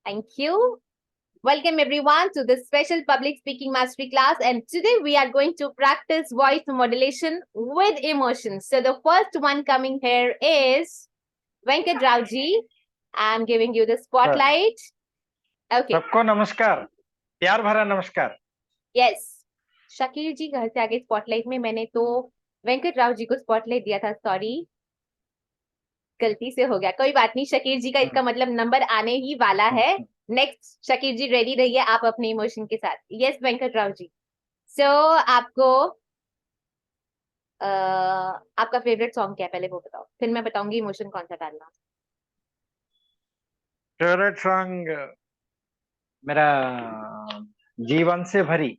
Thank you. Welcome everyone to this special public speaking mastery class, and today we are going to practice voice modulation with emotions. So the first one coming here is Venkat Rao ji. I'm giving you the spotlight. Okay. सबको नमस्कार, प्यार भरा नमस्कार। Yes. Shakeel जी घर से आगे spotlight में मैंने तो वेंकट राव जी को स्पॉटलाइट दिया था, सॉरी गलती से हो गया, कोई बात नहीं। शकील जी का इसका मतलब नंबर आने ही वाला है। नेक्स्ट शकील जी रेडी रहिए आप अपने इमोशन के साथ। यस वेंकट राव जी। सो आपको आपका फेवरेट सॉन्ग क्या है पहले वो बताओ, फिर मैं बताऊंगी इमोशन कौन सा डालना। फेवरेट सॉन्ग मेरा जीवन से भरी।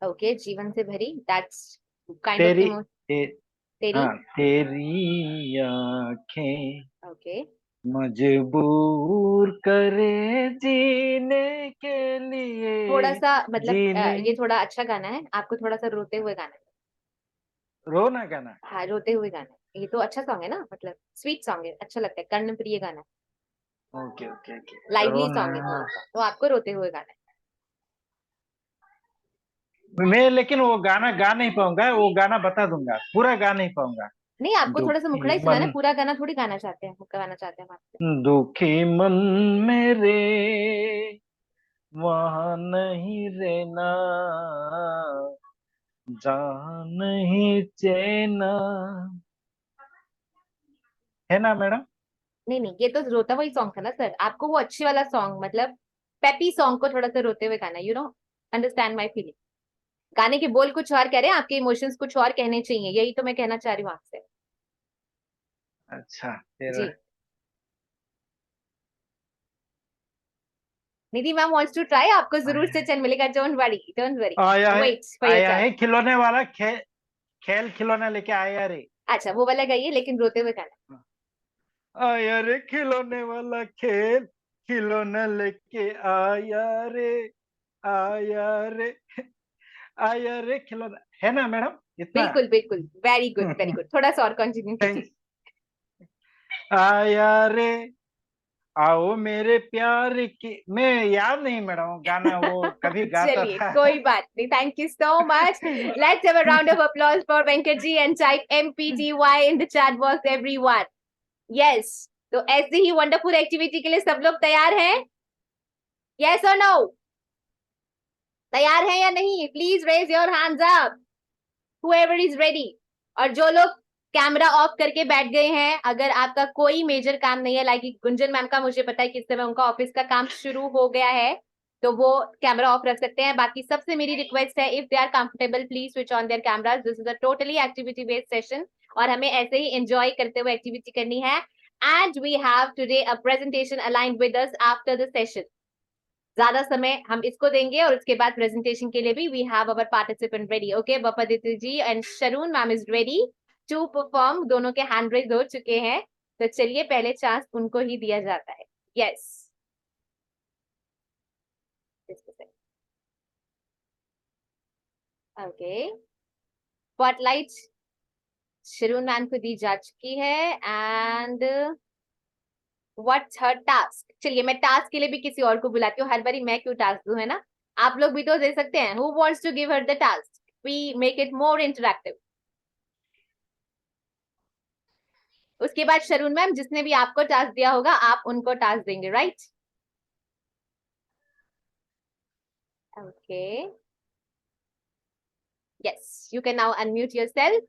ओके, जीवन से भरी, दैट्स काइंड ऑफ तेरी इमोशन। तेरी, हाँ, तेरी आंखें ओके, मजबूर करे जीने के लिए। थोड़ा सा मतलब जीने ये थोड़ा अच्छा गाना है, आपको थोड़ा सा रोते हुए गाना है। रोना गाना। हाँ, रोते हुए गाना है, ये तो अच्छा सॉन्ग है ना, मतलब स्वीट सॉन्ग है, अच्छा लगता है, कर्णप्रिय गाना है, ओके ओके ओके। लाइवली रोना सॉन्ग है थोड़ा सा, तो आपको रोते हुए गाना है। मैं, लेकिन वो गाना गा नहीं पाऊंगा, वो गाना बता दूंगा, पूरा गा नहीं पाऊंगा। नहीं, आपको थोड़ा सा मुखड़ा दुखी ही सुनाना है, मन, पूरा गाना थोड़ी गाना चाहते हैं, मुक्का गाना चाहते हैं हम आपसे। दुखी मन मेरे वहां नहीं रहना, जहां नहीं चैना, है ना मैडम? नहीं नहीं, ये तो रोता हुआ ही सॉन्ग था ना सर, आपको वो अच्छे वाला सॉन्ग, मतलब पेपी सॉन्ग को थोड़ा सा रोते हुए गाना, you know, understand my feeling. गाने के बोल कुछ और कह रहे हैं, आपके इमोशंस कुछ और कहने चाहिए, यही तो मैं कहना चाह रही हूँ आपसे। अच्छा फिर जी, निधि मैम वांट्स टू ट्राई, आपको जरूर से चैन मिलेगा, डोंट वरी डोंट वरी, आया है, वेट फॉर योर आया टर्न। है खिलौने वाला, खेल खिलौना लेके आया रे। अच्छा, वो वाला गाइए लेकिन रोते हुए गाना। आया रे खिलौने वाला, खेल खिलौना लेके आया रे, आया रे, आया रे खिलौना, है ना मैडम? इतना। बिल्कुल बिल्कुल, वेरी गुड वेरी गुड, थोड़ा सा और कंटिन्यू कीजिए। थैंक्स। आया रे, आओ मेरे प्यार की, मैं याद नहीं मैडम गाना, वो कभी गाता चलिए था। कोई बात नहीं, thank you so much. Let's have a round of applause for Venkat ji and type MPTY in the chat box everyone. Yes, तो ऐसी ही वंडरफुल एक्टिविटी के लिए सब लोग तैयार हैं? यस और नो? तैयार हैं या नहीं? Please raise your hands up, whoever is ready। और जो लोग कैमरा ऑफ करके बैठ गए हैं, अगर आपका कोई मेजर काम नहीं है, लाइक गुंजन मैम का मुझे पता है कि इस समय उनका ऑफिस का काम शुरू हो गया है, तो वो कैमरा ऑफ रख सकते हैं। बाकी सबसे मेरी रिक्वेस्ट है, if they are comfortable please switch on their cameras. This is a totally activity based session और हमें ऐसे ही एंजॉय करते हुए एक्टिविटी करनी है। And we have today a presentation aligned with us after the session. ज्यादा समय हम इसको देंगे और उसके बाद प्रेजेंटेशन के लिए भी we have our participant ready. Okay, Bapaditya ji and Sharun ma'am is ready to perform, दोनों के हैंड रेज हो चुके हैं, तो चलिए पहले चांस उनको ही दिया जाता है। Yes, okay, spotlight Sharun ma'am को दी जा चुकी है। And what's her task? चलिए मैं टास्क के लिए भी किसी और को बुलाती हूँ, हर बारी मैं क्यों टास्क दूं, है ना? आप लोग भी तो दे सकते हैं। Who wants to give her the task? We make it more interactive. उसके बाद शरून मैम, जिसने भी आपको टास्क दिया होगा आप उनको टास्क देंगे, right? Okay, yes, you can now unmute yourself.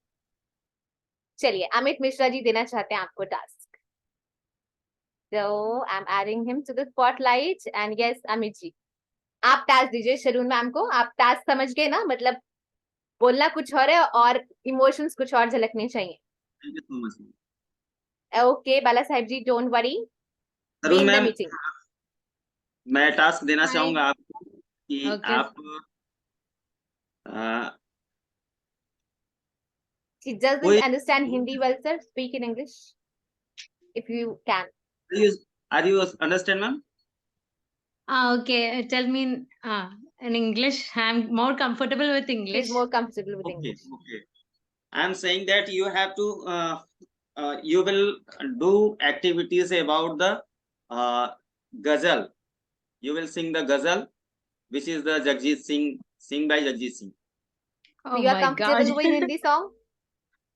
चलिए अमित मिश्रा जी देना चाहते हैं आपको task, so I'm adding him to the spotlight and yes Amit ji आप टास्क दीजिए शरून मैम को। आप टास्क समझ गए ना, मतलब बोलना कुछ और है और इमोशंस कुछ और झलकने चाहिए। Thank you so much. Okay Bala Sahib ji, don't worry, be Arun in the ma'am, meeting. मैं टास्क देना हाय। चाहूंगा आपको कि ओके। आप अ, She doesn't कोई understand Hindi well, sir. Speak in English if you can. Are you understand ma'am? Okay. Tell me in English. I'm more comfortable with English. She's more comfortable with Okay, English. okay. I am saying that you have to you will do activities about the ghazal. You will sing the ghazal, which is the Jagjit Sing by Jagjit Singh. So Oh you are my comfortable God. with Hindi song?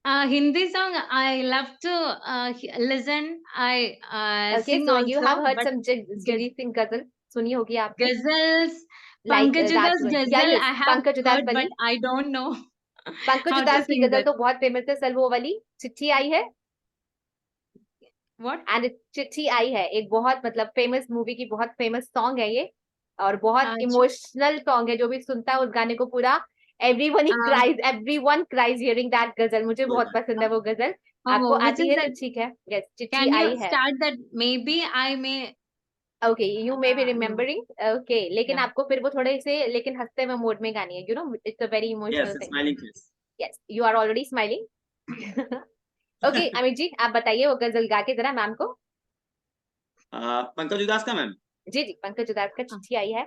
Hindi song, I love to listen. I Okay, sing so also, you have heard but some Jagjit Singh ghazal. सुनी होगी आपने? ghazals, Like Pankaj that Udas one. Yeah, ghazal, yes. I have Pankaj Udas heard, वाली. but I don't know Pankaj how to उदास की sing गजल that. तो बहुत famous है सर, वो वाली चिट्ठी आई है. What? एंड चिट्ठी आई है, एक बहुत मतलब फेमस मूवी की बहुत फेमस सॉन्ग है ये, और बहुत इमोशनल सॉन्ग है. जो भी सुनता है उस गाने को पूरा everyone cries hearing that गजल. मुझे बहुत पसंद है वो गजल. आपको which आती is है that? तो ठीक है. यस, चिट्ठी Can आई you है. start that? Maybe I may. Okay, you may be no. Remembering. Okay, लेकिन Yeah. आपको फिर वो थोड़े से लेकिन हंसते हुए मोड में गानी है. You know, it's a very Yes, emotional thing. smiling face. Yes, you are already smiling. Okay Amit ji, आप बताइए वो गजल गा के जरा मैम को. पंकज उदास का मैम. जी जी, पंकज उदास का चिट्ठी आई है.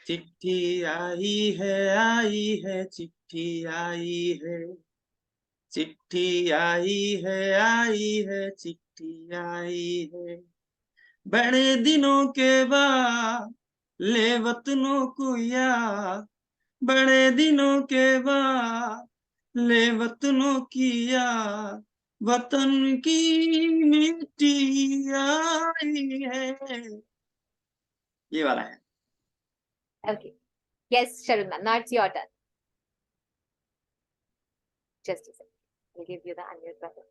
चिट्ठी आई है, चिट्ठी आई है, चिट्ठी आई है, चिट्ठी आई है, बड़े दिनों के बाद ले वतनों को याद, बड़े दिनों के बाद ले वतनों की याद, वतन की मिट्टी आई है. ये वाला है. Okay. Yes, Sharun ma'am. Now it's your turn. Just a second. We'll give you the unmute button.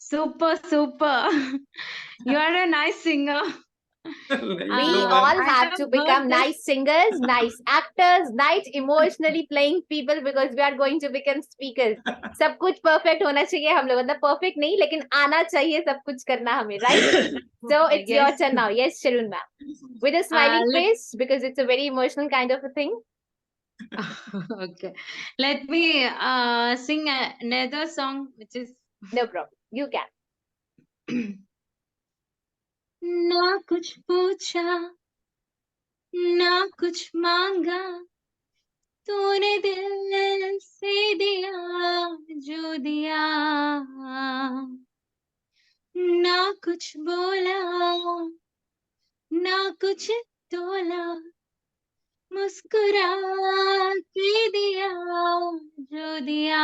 Super. You are a nice singer. We No, all ma'am. have I to have become heard that. nice singers, nice actors, nice emotionally playing people because we are going to become speakers. सब कुछ perfect होना चाहिए हम लोग. मतलब perfect नहीं, लेकिन आना चाहिए सब कुछ करना हमें, right? So it's your Yes. turn now. Yes, Sharun ma'am. With a smiling face because it's a very emotional kind of a thing. Okay. Let me sing another song, which is No problem. You can. ना कुछ पूछा, ना कुछ मांगा, तूने दिल से दिया जो दिया, ना कुछ बोला, ना कुछ तोला, मुस्कुरा के दिया जो दिया.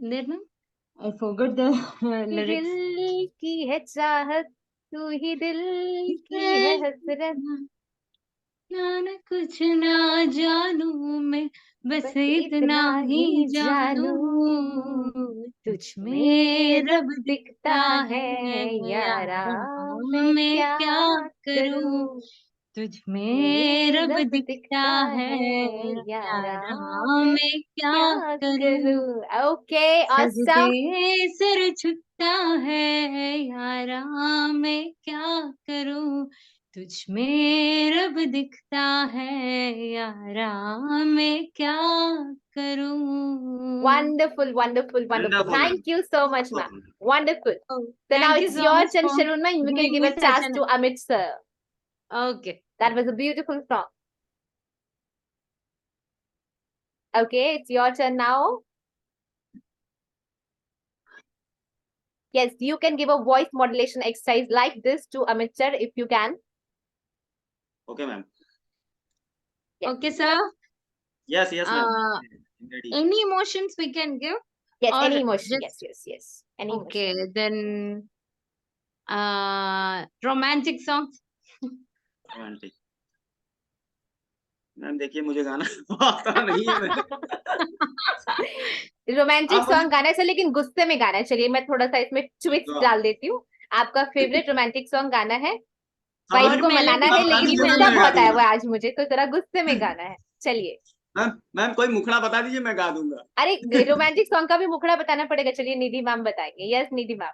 Then I forgot the lyrics. दिल की है चाहत, तू ही दिल की है हसरत. ना कुछ ना जानू मैं, बस इतना ही जानू, तुझ में रब दिखता है यारा, मैं क्या करूं, तुझ में रब दिखता है यारा, मैं क्या करूं. Okay, awesome. सजदे सर झुकता है यारा, मैं क्या करूं, तुझ में रब दिखता है यारा, मैं क्या करूं. Wonderful. Wonderful, Thank you so much, ma'am. ma'am. Wonderful. Oh, So now thank you it's so your much turn, for Sharun ma'am. You can giving give me a such chance an. to Amit sir. Okay. That was a beautiful song. Okay, it's your turn now. Yes, you can give a voice modulation exercise like this to Amit sir if you can. Okay, ma'am. Yes. Okay, sir. Yes, ma'am. Ready. Any emotions we can give? Yes, Or any emotion. just- Yes. Any emotion. Okay, then romantic songs. Romantic. Ma'am देखिए मुझे गाना आता नहीं है. Romantic आप song गाना है sir, लेकिन गुस्से में गाना है. चलिए मैं थोड़ा सा इसमें ट्विस्ट तो- डाल देती हूँ. आपका फेवरेट रोमांटिक सॉन्ग गाना है, हाँ, वाइफ और को melody मनाना है, बता लेकिन दीजिए, गुस्सा मैं गा बहुत आया दूंगा. हुआ है आज मुझे, तो जरा गुस्से में गाना है. चलिए. मैम कोई मुखड़ा बता दीजिए, मैं गा दूंगा. अरे रोमांटिक सॉन्ग का भी मुखड़ा बताना पड़ेगा. चलिए निधि मैम बताएंगे. यस निधि मैम.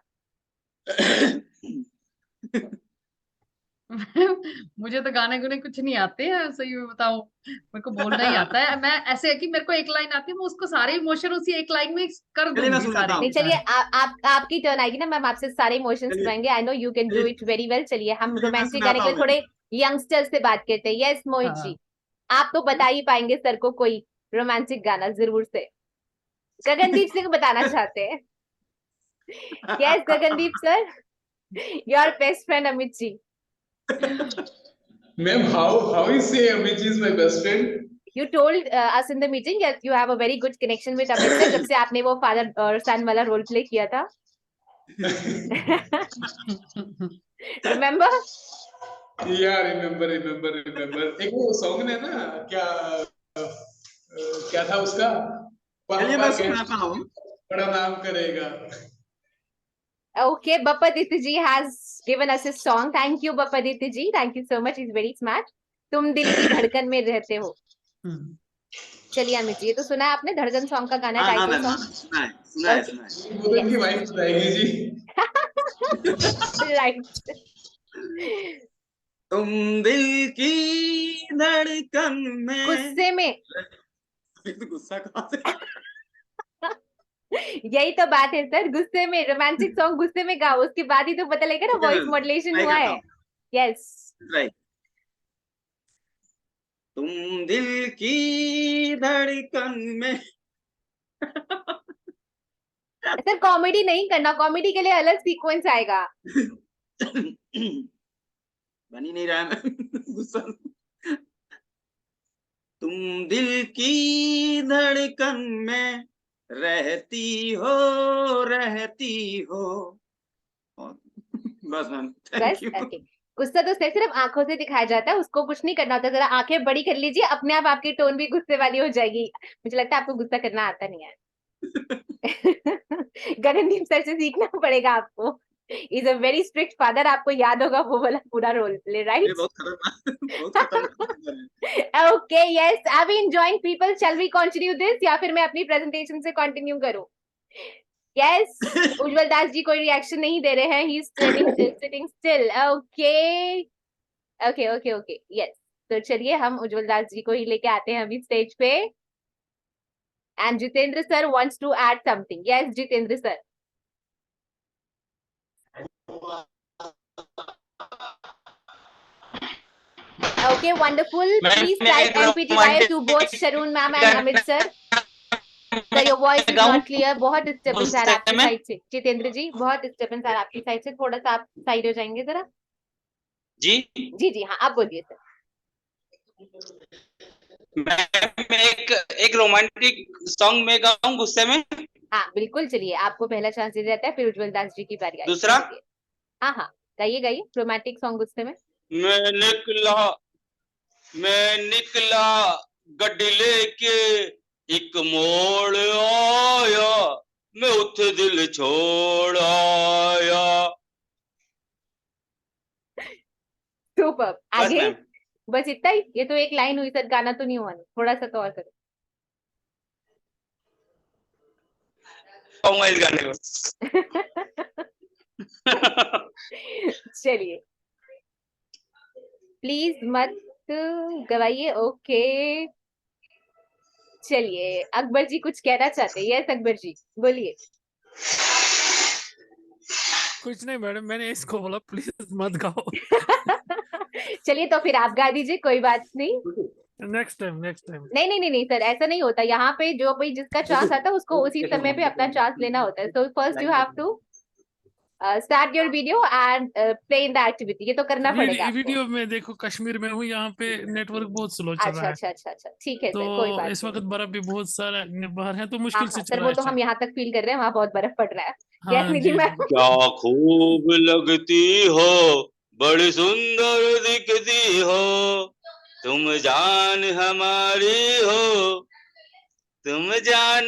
मुझे तो गाने गुने कुछ नहीं आते हैं, सही में बताऊं. मेरे को बोलना ही आता है. मैं ऐसे है कि मेरे को एक लाइन आती है, मैं उसको सारे इमोशन उसी एक लाइन में कर चलिए, मैं दूंगी सुनाता सारे हूँ. नहीं के चलिए, सारे. आपकी टर्न आएगी ना मैम, आपसे सारे इमोशंस चलिए. सुनाएंगे. I know you can do it very well. चलिए हम चलिए, मैं रोमांटिक गाने के लिए सुनाता थोड़े यंगस्टर्स से बात करते हैं. यस मोहित हाँ. जी, आप तो बता ही पाएंगे सर को कोई रोमांटिक गाना जरूर से. गगनदीप सिंह बताना चाहते हैं। Yes Gagandeep sir, your best friend Amit ji. Ma'am, how you say Amit is my best friend? You told us in the meeting that you have a very good connection with Amit sir, जब से आपने वो फादर और सन वाला role play किया था। Remember? Yeah, remember. एक वो सॉन्ग है ना, क्या था उसका? चलिए पापा मैं के सुनाता हूँ। बड़ा नाम करेगा। Okay, Bappaditya ji has given us a song. Thank you, Bappaditya ji. Thank you so much. He's very smart. तुम दिल की धड़कन में रहते हो। चलिए अमित जी, ये तो सुना है आपने, धड़कन सॉन्ग का गाना, हाँ टाइटल मैम, सॉन्ग। सुना है। वो तो उनकी वाइफ बताएगी जी। राइट। तुम दिल की धड़कन में। गुस्से में। गुस्सा कहाँ से? यही तो बात है सर, गुस्से में रोमांटिक सॉन्ग गुस्से में गाओ, उसके बाद ही तो पता लगेगा ना वॉइस मॉड्यूलेशन हुआ है। Yes right. तुम दिल की धड़कन में। सर कॉमेडी नहीं करना, कॉमेडी के लिए अलग सीक्वेंस आएगा। बन ही नहीं रहा है गुस्सा। तुम दिल की धड़कन में रहती हो। बस मैम, बस थैंक यू। ओके। गुस्सा तो सिर्फ आंखों से दिखाया जाता है, उसको कुछ नहीं करना होता। जरा आंखें बड़ी कर लीजिए, अपने आप आपकी टोन भी गुस्से वाली हो जाएगी। मुझे लगता है आपको गुस्सा करना आता नहीं है। गगनदीप सर से सीखना पड़ेगा आपको। Is a very strict father, आपको याद होगा वो वाला पूरा रोल प्ले, ये राइट? बहुत खतरनाक। Okay yes, are we enjoying people? Shall we continue this या फिर मैं अपनी प्रेजेंटेशन से कंटिन्यू करूं? यस, उज्जवल दास जी कोई रिएक्शन नहीं दे रहे हैं, he is sitting still. Okay okay okay okay yes. तो चलिए हम उज्जवल दास जी को ही लेके आते हैं अभी स्टेज पे। And Jitendra sir wants to add something. Yes Jitendra sir. Okay, wonderful. Please type MPTY to both Sharun ma'am and Amit sir. Sir, your voice is not clear. बहुत disturbance आ रहा है आपकी साइड से। जितेंद्र जी, बहुत disturbance आ रहा है आपकी साइड से। थोड़ा सा आप साइड हो जाएंगे जरा। जी जी हाँ, आप बोलिए सर। मैं एक रोमांटिक सॉन्ग में गाऊं गुस्से में। हाँ बिल्कुल, चलिए आपको पहला चांस दिया जाता है, फिर उज्जवल दास जी की बारी आएगी। दूसरा? हाँ गाइए रोमांटिक सॉन्ग गुस्से में। मैं निकला गड्डी लेके एक मोड़ आया, मैं उठे दिल छोड़ आया। सुपर। बस आगे मैम। बस इतना ही? ये तो एक लाइन हुई सर, गाना तो नहीं हुआ ना, थोड़ा सा तो और करो। इस गाने को। चलिए प्लीज मत गवाइए। ओके चलिए, अकबर जी कुछ कहना चाहते हैं। यस अकबर जी बोलिए। कुछ नहीं मैडम, मैंने इसको बोला प्लीज मत गाओ। चलिए तो फिर आप गा दीजिए, कोई बात नहीं। नेक्स्ट टाइम नहीं सर, ऐसा नहीं होता। यहाँ पे जो भाई जिसका चांस आता है उसको उसी समय पे अपना चांस लेना होता है। So first you have to start your video and play in the activity. ये तो करना पड़ेगा आपको। वीडियो में देखो, कश्मीर में हूँ, यहाँ पे नेटवर्क बहुत स्लो चल रहा है। अच्छा ठीक है तो सर, कोई बात इस नहीं। वक्त बर्फ भी बहुत सारा बाहर है, तो मुश्किल से चल सर रहा वो है तो हम यहाँ तक फील कर रहे हैं, वहाँ बहुत बर्फ पड़ रहा है। यस हाँ निधि जी। मैम। क्या खूब लगती हो, बड़ी सुंदर दिखती हो, तुम जान हमारी हो, तुम जान।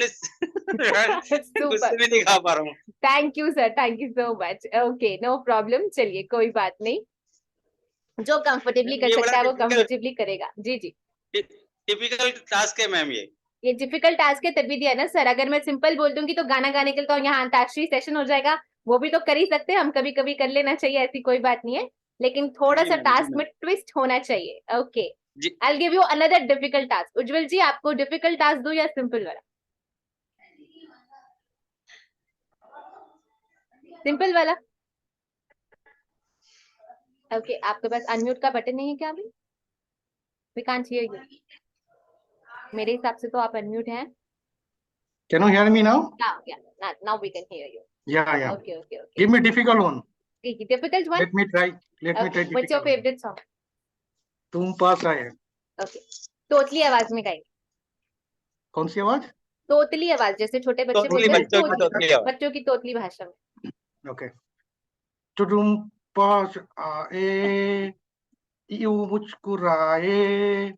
गुस्से में दिखा पा रहा हूँ। Thank you sir, thank you so much. Okay no problem, चलिए कोई बात नहीं। जो कंफर्टेबली कर सकता है वो कंफर्टेबली करेगा। जी टिपिकल टास्क है मैम ये डिफिकल्ट टास्क है तभी दिया ना सर। अगर मैं सिंपल बोल दूंगी तो गाना गाने के लिए तो यहाँ अंताक्षरी सेशन हो जाएगा, वो भी तो कर ही सकते हैं हम। कभी कभी कर लेना चाहिए, ऐसी कोई बात नहीं है, लेकिन थोड़ा सा टास्क में ट्विस्ट होना चाहिए। Okay I will give you another difficult task. Ujjwal ji आपको डिफिकल्ट टास्क दूं या सिंपल वाला? सिंपल वाला। ओके आपके पास अनम्यूट का बटन नहीं है क्या? अभी वी कांट हियर यू। मेरे हिसाब से तो आप अनम्यूट हैं। Can you hear me now? Now we can hear you. Yeah. Okay. Give me difficult one. Difficult one. Let me try. What's your difficult one. favorite song? तुम पास आए. Okay. तोतली आवाज में गाएंगे. कौन सी आवाज? तोतली आवाज, जैसे छोटे बच्चे तोतली, बोलते हैं बच्चों की तोतली आवाज. बच्चों की तोतली भाषा में. Okay. तुम पास आए, यूं मुस्कुराए,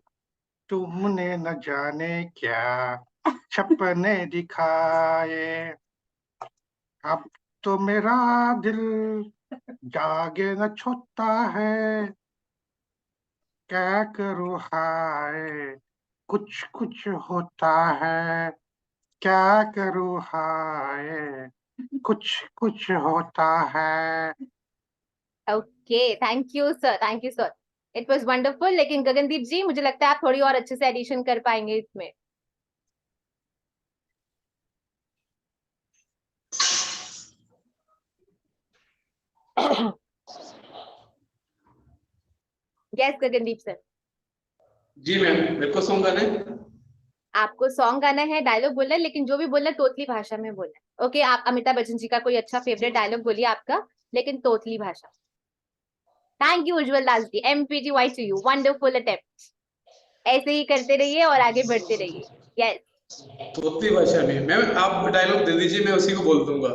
तुमने न जाने क्या सपने दिखाए. अब तो मेरा दिल जागे न छोता है, क्या करूँ हाय, कुछ कुछ होता है, क्या करूँ हाय, कुछ कुछ होता है. Okay, thank you sir. It was wonderful. लेकिन गगनदीप जी, मुझे लगता है आप थोड़ी और अच्छे से एडिशन कर पाएंगे इसमें. Yes, Gagandeep sir. जी मैम, मेरे को सॉन्ग गाना है. आपको सॉन्ग गाना है, डायलॉग बोलना है, लेकिन जो भी बोलना है तोतली भाषा में बोलना है. ओके, आप अमिताभ बच्चन जी का कोई अच्छा फेवरेट डायलॉग बोलिए आपका, लेकिन तोतली भाषा. Thank you Ujjwal Das ji. MPTY to you. Wonderful attempt. ऐसे ही करते रहिए और आगे बढ़ते रहिए. यस. तोतली भाषा में मैम आप डायलॉग दे दीजिए, मैं उसी को बोल दूंगा.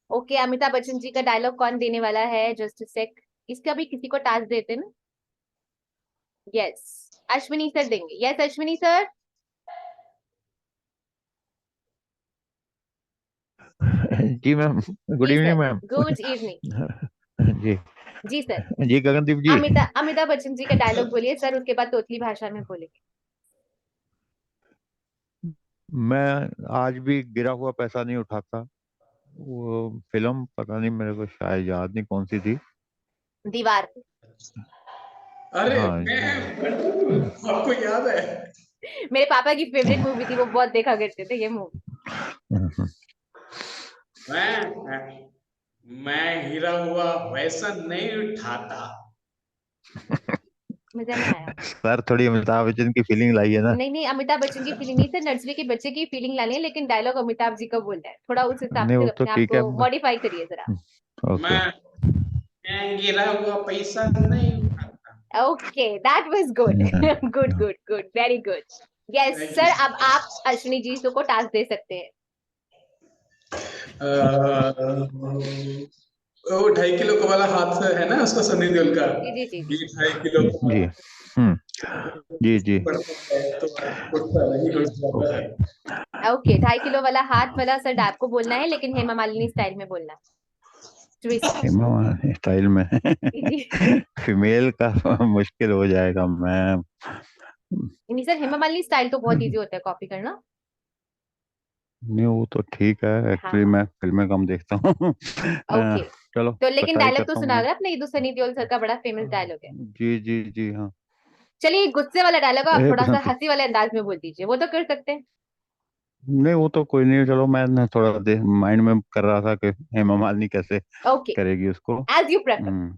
ओके, अमिताभ बच्चन जी का डायलॉग कौन देने वाला है? Just a sec. इसका भी किसी को टास्क देते ना. यस, अश्विनी सर देंगे. Yes Ashwini sir. जी ma'am, good evening ma'am. Good evening. जी जी सर. जी गगनदीप जी. अमिताभ बच्चन जी का डायलॉग बोलिए सर, उसके बाद तोतली भाषा में बोलेंगे. मैं आज भी गिरा हुआ पैसा नहीं उठाता. वो फिल्म पता नहीं, मेरे को शायद याद नहीं कौन सी थी. दीवार. अरे हाँ मैम, आपको याद है? मेरे पापा की फेवरेट मूवी थी, वो बहुत देखा करते थे ये मूवी. मैं हीरा हुआ वैसा नहीं उठाता. मजा नहीं आया. सर थोड़ी अमिताभ बच्चन की फीलिंग लाइए ना. नहीं, अमिताभ बच्चन की फीलिंग नहीं सर, नर्सरी के बच्चे की फीलिंग लानी है, लेकिन डायलॉग अमिताभ जी का बोलना है. थोड़ा उस हिसाब नहीं से वो तो अपने आप ठीक है. को मॉडिफाई करिए जरा. ओके. मैं गिरा हुआ पैसा नहीं उठाता. Okay, that was good. Good, very good. Yes Thank sir, you. अब आप अश्विनी जी को टास्क दे सकते हैं. वो 2.5 किलो का वाला हाथ है ना उसका, सनी देओल का. जी. ये 2.5 किलो का जी. जी. पड़ता है, तो उठता नहीं, उठ जाता है. ओके, 2.5 किलो वाला हाथ वाला सर आपको बोलना है, लेकिन हेमा मालिनी स्टाइल में बोलना है. ट्विस्ट. हेमा स्टाइल में फीमेल का मुश्किल हो जाएगा मैम. नहीं सर, हेमा मालिनी स्टाइल तो बहुत इजी होता है कॉपी करना. नहीं वो तो ठीक है. एक्चुअली मैं फिल्में कम देखता हूँ. ओके, चलो तो लेकिन ट्राई डायलॉग तो करता हूँ सुना मैं. अगर आपने, ये तो सनी देओल सर का बड़ा फेमस डायलॉग है. जी हाँ. चलिए, गुस्से वाला डायलॉग आप एक थोड़ा सा हंसी वाले अंदाज में बोल दीजिए, वो तो कर सकते हैं. नहीं वो तो कोई नहीं. चलो मैं ना थोड़ा माइंड में कर रहा था कि हेमा मालिनी कैसे ओके, करेगी उसको. As you prefer. हम्म.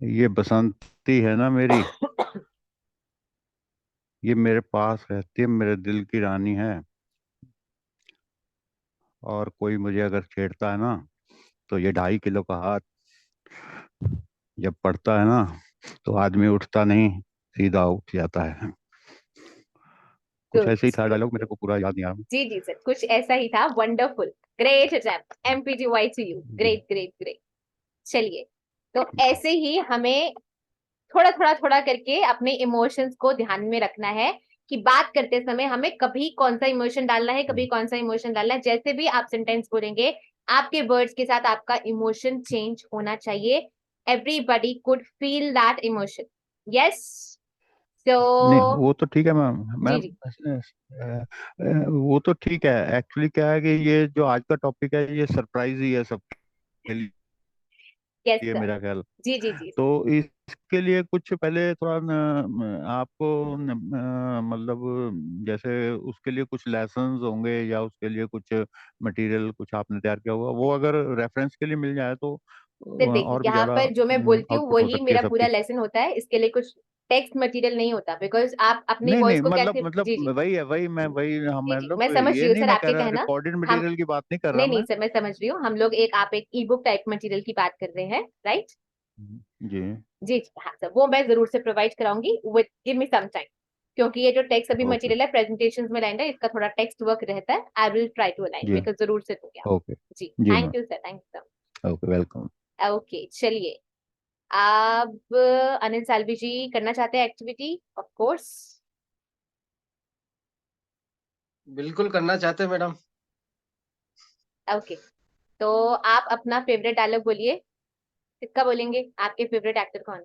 ये बसंती है ना मेरी, ये मेरे पास रहती है, मेरे दिल की रानी है. और कोई मुझे अगर छेड़ता है ना, तो ये 2.5 किलो का हाथ जब पड़ता है ना, तो आदमी उठता नहीं, सीधा उठ जाता है. कुछ ऐसे ही था डायलॉग, मेरे को पूरा याद नहीं आ रहा. जी सर, कुछ ऐसा ही था. Wonderful, great attempt. MPTY to you. Great. चलिए, तो ऐसे ही हमें थोड़ा करके अपने इमोशंस को ध्यान में रखना है कि बात करते समय हमें कभी कौन सा इमोशन डालना है, कभी कौन सा इमोशन डालना है. जैसे भी आप सेंटेंस बोलेंगे, आपके वर्ड्स के साथ आपका इमोशन चेंज होना चाहिए. Everybody could feel that emotion. Yes. नहीं सो वो तो ठीक है मैम. मैम जी. वो तो ठीक है. एक्चुअली क्या है कि ये जो आज का टॉपिक है, ये सरप्राइज ही है सबके यस लिए सर. मेरा ख्याल. जी. तो इसके लिए कुछ पहले थोड़ा आपको मतलब जैसे उसके लिए कुछ लेसन्स होंगे, या उसके लिए कुछ मटेरियल कुछ आपने तैयार किया होगा, वो अगर रेफरेंस के लिए मिल जाए तो फिर देखिए और भी यहाँ ज्यादा पर जो मैं बोलती हूँ आउटपुट हो वही सकती है मेरा पूरा सबकी। लेसन होता है, इसके लिए कुछ टेक्स्ट मटेरियल नहीं होता, बिकॉज आप अपनी नहीं वॉइस नहीं, को मतलब कैसे, जी जी वही है, वही मैं वही हम जी जी, मैं मतलब समझ ये रही हूँ नहीं सर मैं कह आपके रहा, कहना। रिकॉर्डेड हम, मटेरियल की बात नहीं कर रहा नहीं नहीं मैं। सर, मैं समझ रही हूँ, हम लोग एक, आप एक ई बुक टाइप मटेरियल की बात कर रहे हैं, राइट? जी जी जी हाँ सर, वो मैं जरूर से प्रोवाइड कराऊंगी, with give me some time, क्योंकि ये जो टेक्स्ट अभी ओके मटेरियल है प्रेजेंटेशन में रहना है, इसका थोड़ा टेक्स्ट वर्क रहता है, I will try to align, जी मैं जरूर से दूंगी आपको। ओके जी जी ma'am thank you sir, thank you okay welcome. Sir. Okay चलिए, अब अनिल साल्वी जी करना चाहते हैं एक्टिविटी? Of course. बिल्कुल करना चाहते हैं मैडम। ओके, तो आप अपना फेवरेट डायलॉग बोलिए, किसका बोलेंगे? आपके फेवरेट एक्टर कौन है?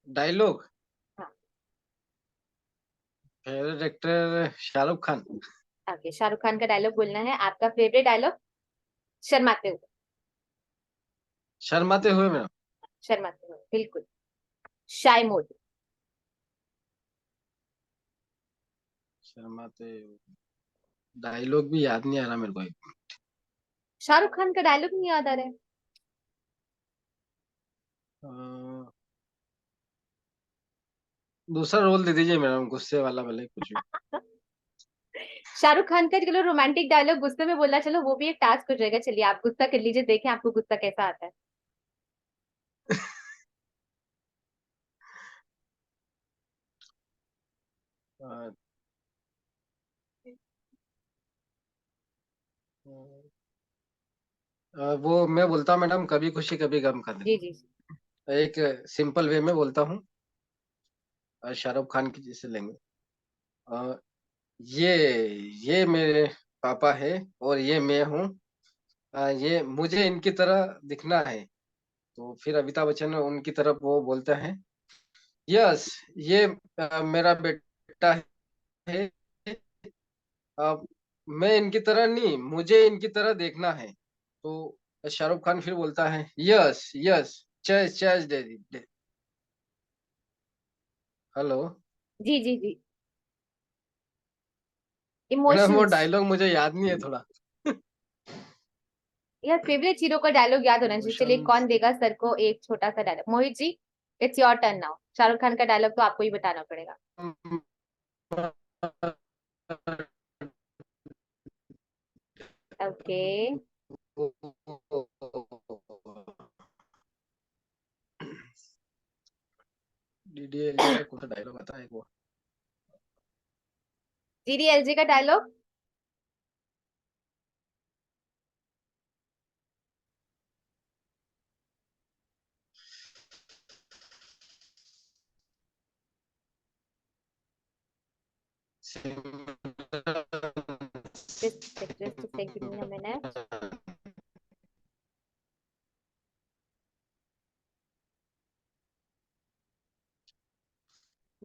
डायलॉग, हाँ favourite actor Shahrukh Khan. Okay, Shahrukh Khan का डायलॉग बोलना है। आपका फेवरेट डायलॉग? शर्माते हुए। शर्माते हुए मैडम। शर्माते हुए, बिल्कुल। शाय मोड। शर्माते डायलॉग भी याद नहीं आ रहा मेरे को। शाहरुख खान का डायलॉग नहीं याद आ रहा है? अ, दूसरा रोल दे दीजिए मैडम, गुस्से वाला भले कुछ भी। शाहरुख खान का चलो रोमांटिक डायलॉग गुस्से में बोलना, चलो वो भी एक टास्क हो जाएगा। चलिए आप गुस्सा कर लीजिए, देखें आपको गुस्सा कैसा आता है। अ, वो मैं बोलता हूँ मैडम, कभी खुशी कभी गम का दिन। जी जी एक सिंपल वे में बोलता हूँ, शाहरुख खान की जैसे लेंगे। अ, ये ये मेरे पापा है और ये मैं हूँ। ये मुझे इनकी तरह दिखना है। तो फिर अमिताभ बच्चन उनकी तरफ वो बोलता है, यस, ये मेरा बेटा है। अ, मैं इनकी तरह नहीं, मुझे इनकी तरह देखना है। तो शाहरुख खान फिर बोलता है, yes yes, chess chess daddy. Hello जी जी जी। मैडम, वो इमोशंस। डायलॉग मुझे याद नहीं है थोड़ा। यार फेवरेट हीरो का डायलॉग याद होना चाहिए। चलिए इमोशंस। कौन देगा सर को एक छोटा सा dialogue? Mohit ji, it's your turn now. Shahrukh Khan का डायलॉग तो आपको ही बताना पड़ेगा। ओके। डीडीएलजे का कौन सा डायलॉग आता है वो? डीडीएलजे का dialogue? just a sec, give me a minute.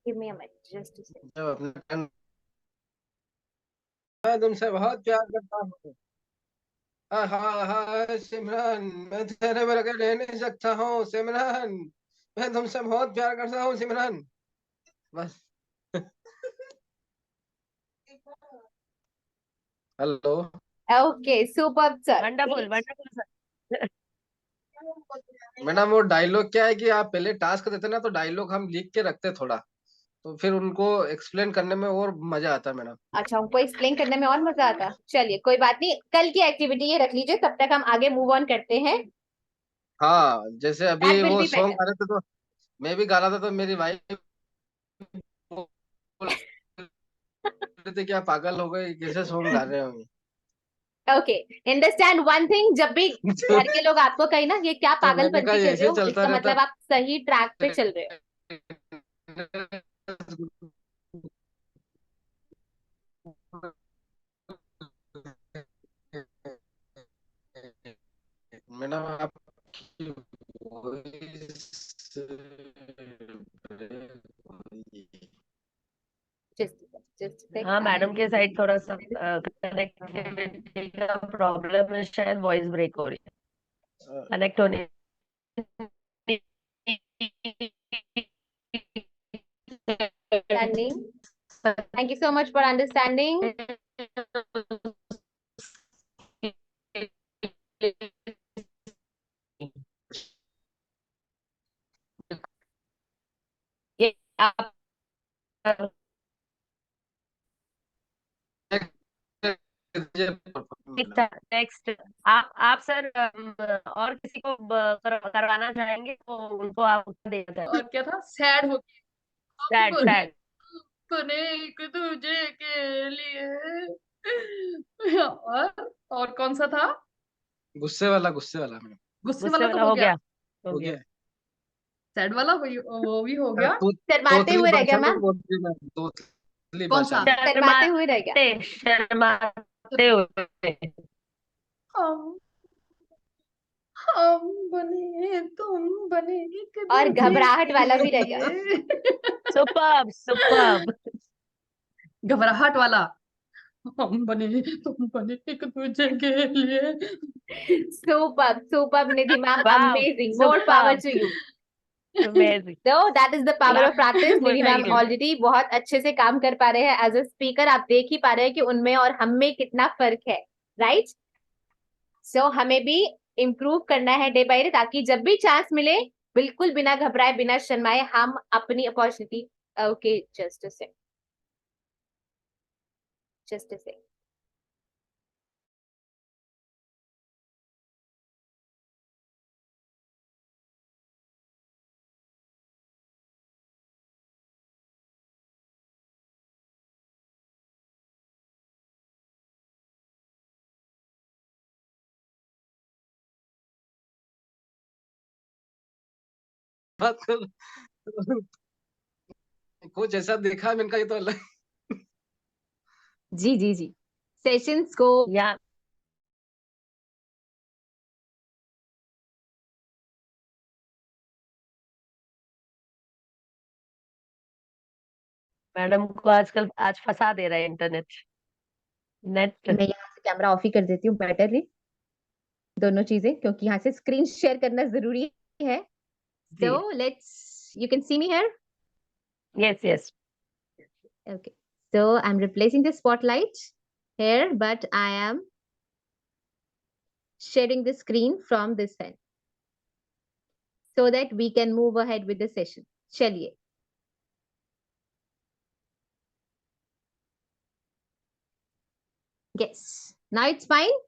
Give me a minute, just a sec. मैं तुमसे बहुत प्यार करता हूँ। हाँ हाँ हाँ सिमरन, मैं तेरे बगैर रह नहीं सकता हूँ सिमरन। मैं तुमसे बहुत प्यार करता हूँ सिमरन। बस। Hello Okay, superb sir. Wonderful wonderful sir. Madam, वो डायलॉग क्या है कि आप पहले टास्क देते ना, तो डायलॉग हम लिख के रखते थोड़ा, तो फिर उनको एक्सप्लेन करने में और मजा आता है मैडम। अच्छा, उनको एक्सप्लेन करने में और मजा आता। चलिए कोई बात नहीं, कल की एक्टिविटी ये रख लीजिए, तब तक हम आगे मूव ऑन करते हैं। हाँ, जैसे दैट अभी विल वो बी सॉन्ग बेटर। गा रहे थे तो मैं भी गा रहा था, तो मेरी वाइफ बोल रहे थे क्या पागल हो गए, कैसे सॉन्ग गा रहे हो? ओके, अंडरस्टैंड वन थिंग, जब भी घर के लोग आपको कहे ना ये क्या तो मैंने कहा पागलपंती ये कर रहे ऐसे हो, चलता इसका रहता मतलब आप सही ट्रैक पे चल रहे हो। मैडम, आपकी वॉइस जस्ट हाँ मैडम के साइड थोड़ा सा कनेक्टिविटी का प्रॉब्लम है, शायद वॉइस ब्रेक हो रही है, कनेक्ट होने। understanding. Thank you so much for understanding. Next आप सर और किसी को करवाना चाहेंगे तो उनको आप उत्तर दे दें। और क्या था? सैड हो सैड सैड बने एक दूजे के लिए। और कौन सा था? गुस्से वाला मैम। गुस्से वाला तो हो हो गया। गया हो गया। सैड वाला वो भी हो गया। शर्माते हुए रह गया मैम। तोतली कौन भाषा सा? में। शर्माते हुए रह गया। शर्माते हुए हम हम बने तुम बने एक और दूजे घबराहट के वाला भी रह गया। लिए। सुपर्ब घबराहट वाला। हम बने तुम बने एक दूजे के लिए। Superb, Nidhi ma'am. Wow, Amazing. More power to you. Amazing. So that is the power of practice. Nidhi ma'am Thank you. already बहुत अच्छे से काम कर पा रहे हैं एज अ स्पीकर। आप देख ही पा रहे हैं कि उनमें और हम में कितना फर्क है, राइट? सो हमें भी इम्प्रूव करना है डे बाय डे, ताकि जब भी चांस मिले बिल्कुल बिना घबराए बिना शर्माए हम अपनी opportunity. Okay, just a second. बात कर कुछ ऐसा देखा मैंने कहा ये तो अलग। जी सेशंस को या मैडम को आजकल आज फंसा दे रहा है इंटरनेट नेट। मैं यहाँ से कैमरा ऑफ ही कर देती हूँ बेटरली, दोनों चीजें, क्योंकि यहाँ से स्क्रीन शेयर करना जरूरी है। So you can see me here? Yes. Okay. So I'm replacing the spotlight here, but I am sharing the screen from this end so that we can move ahead with the session. चलिए। Yes. Now it's fine.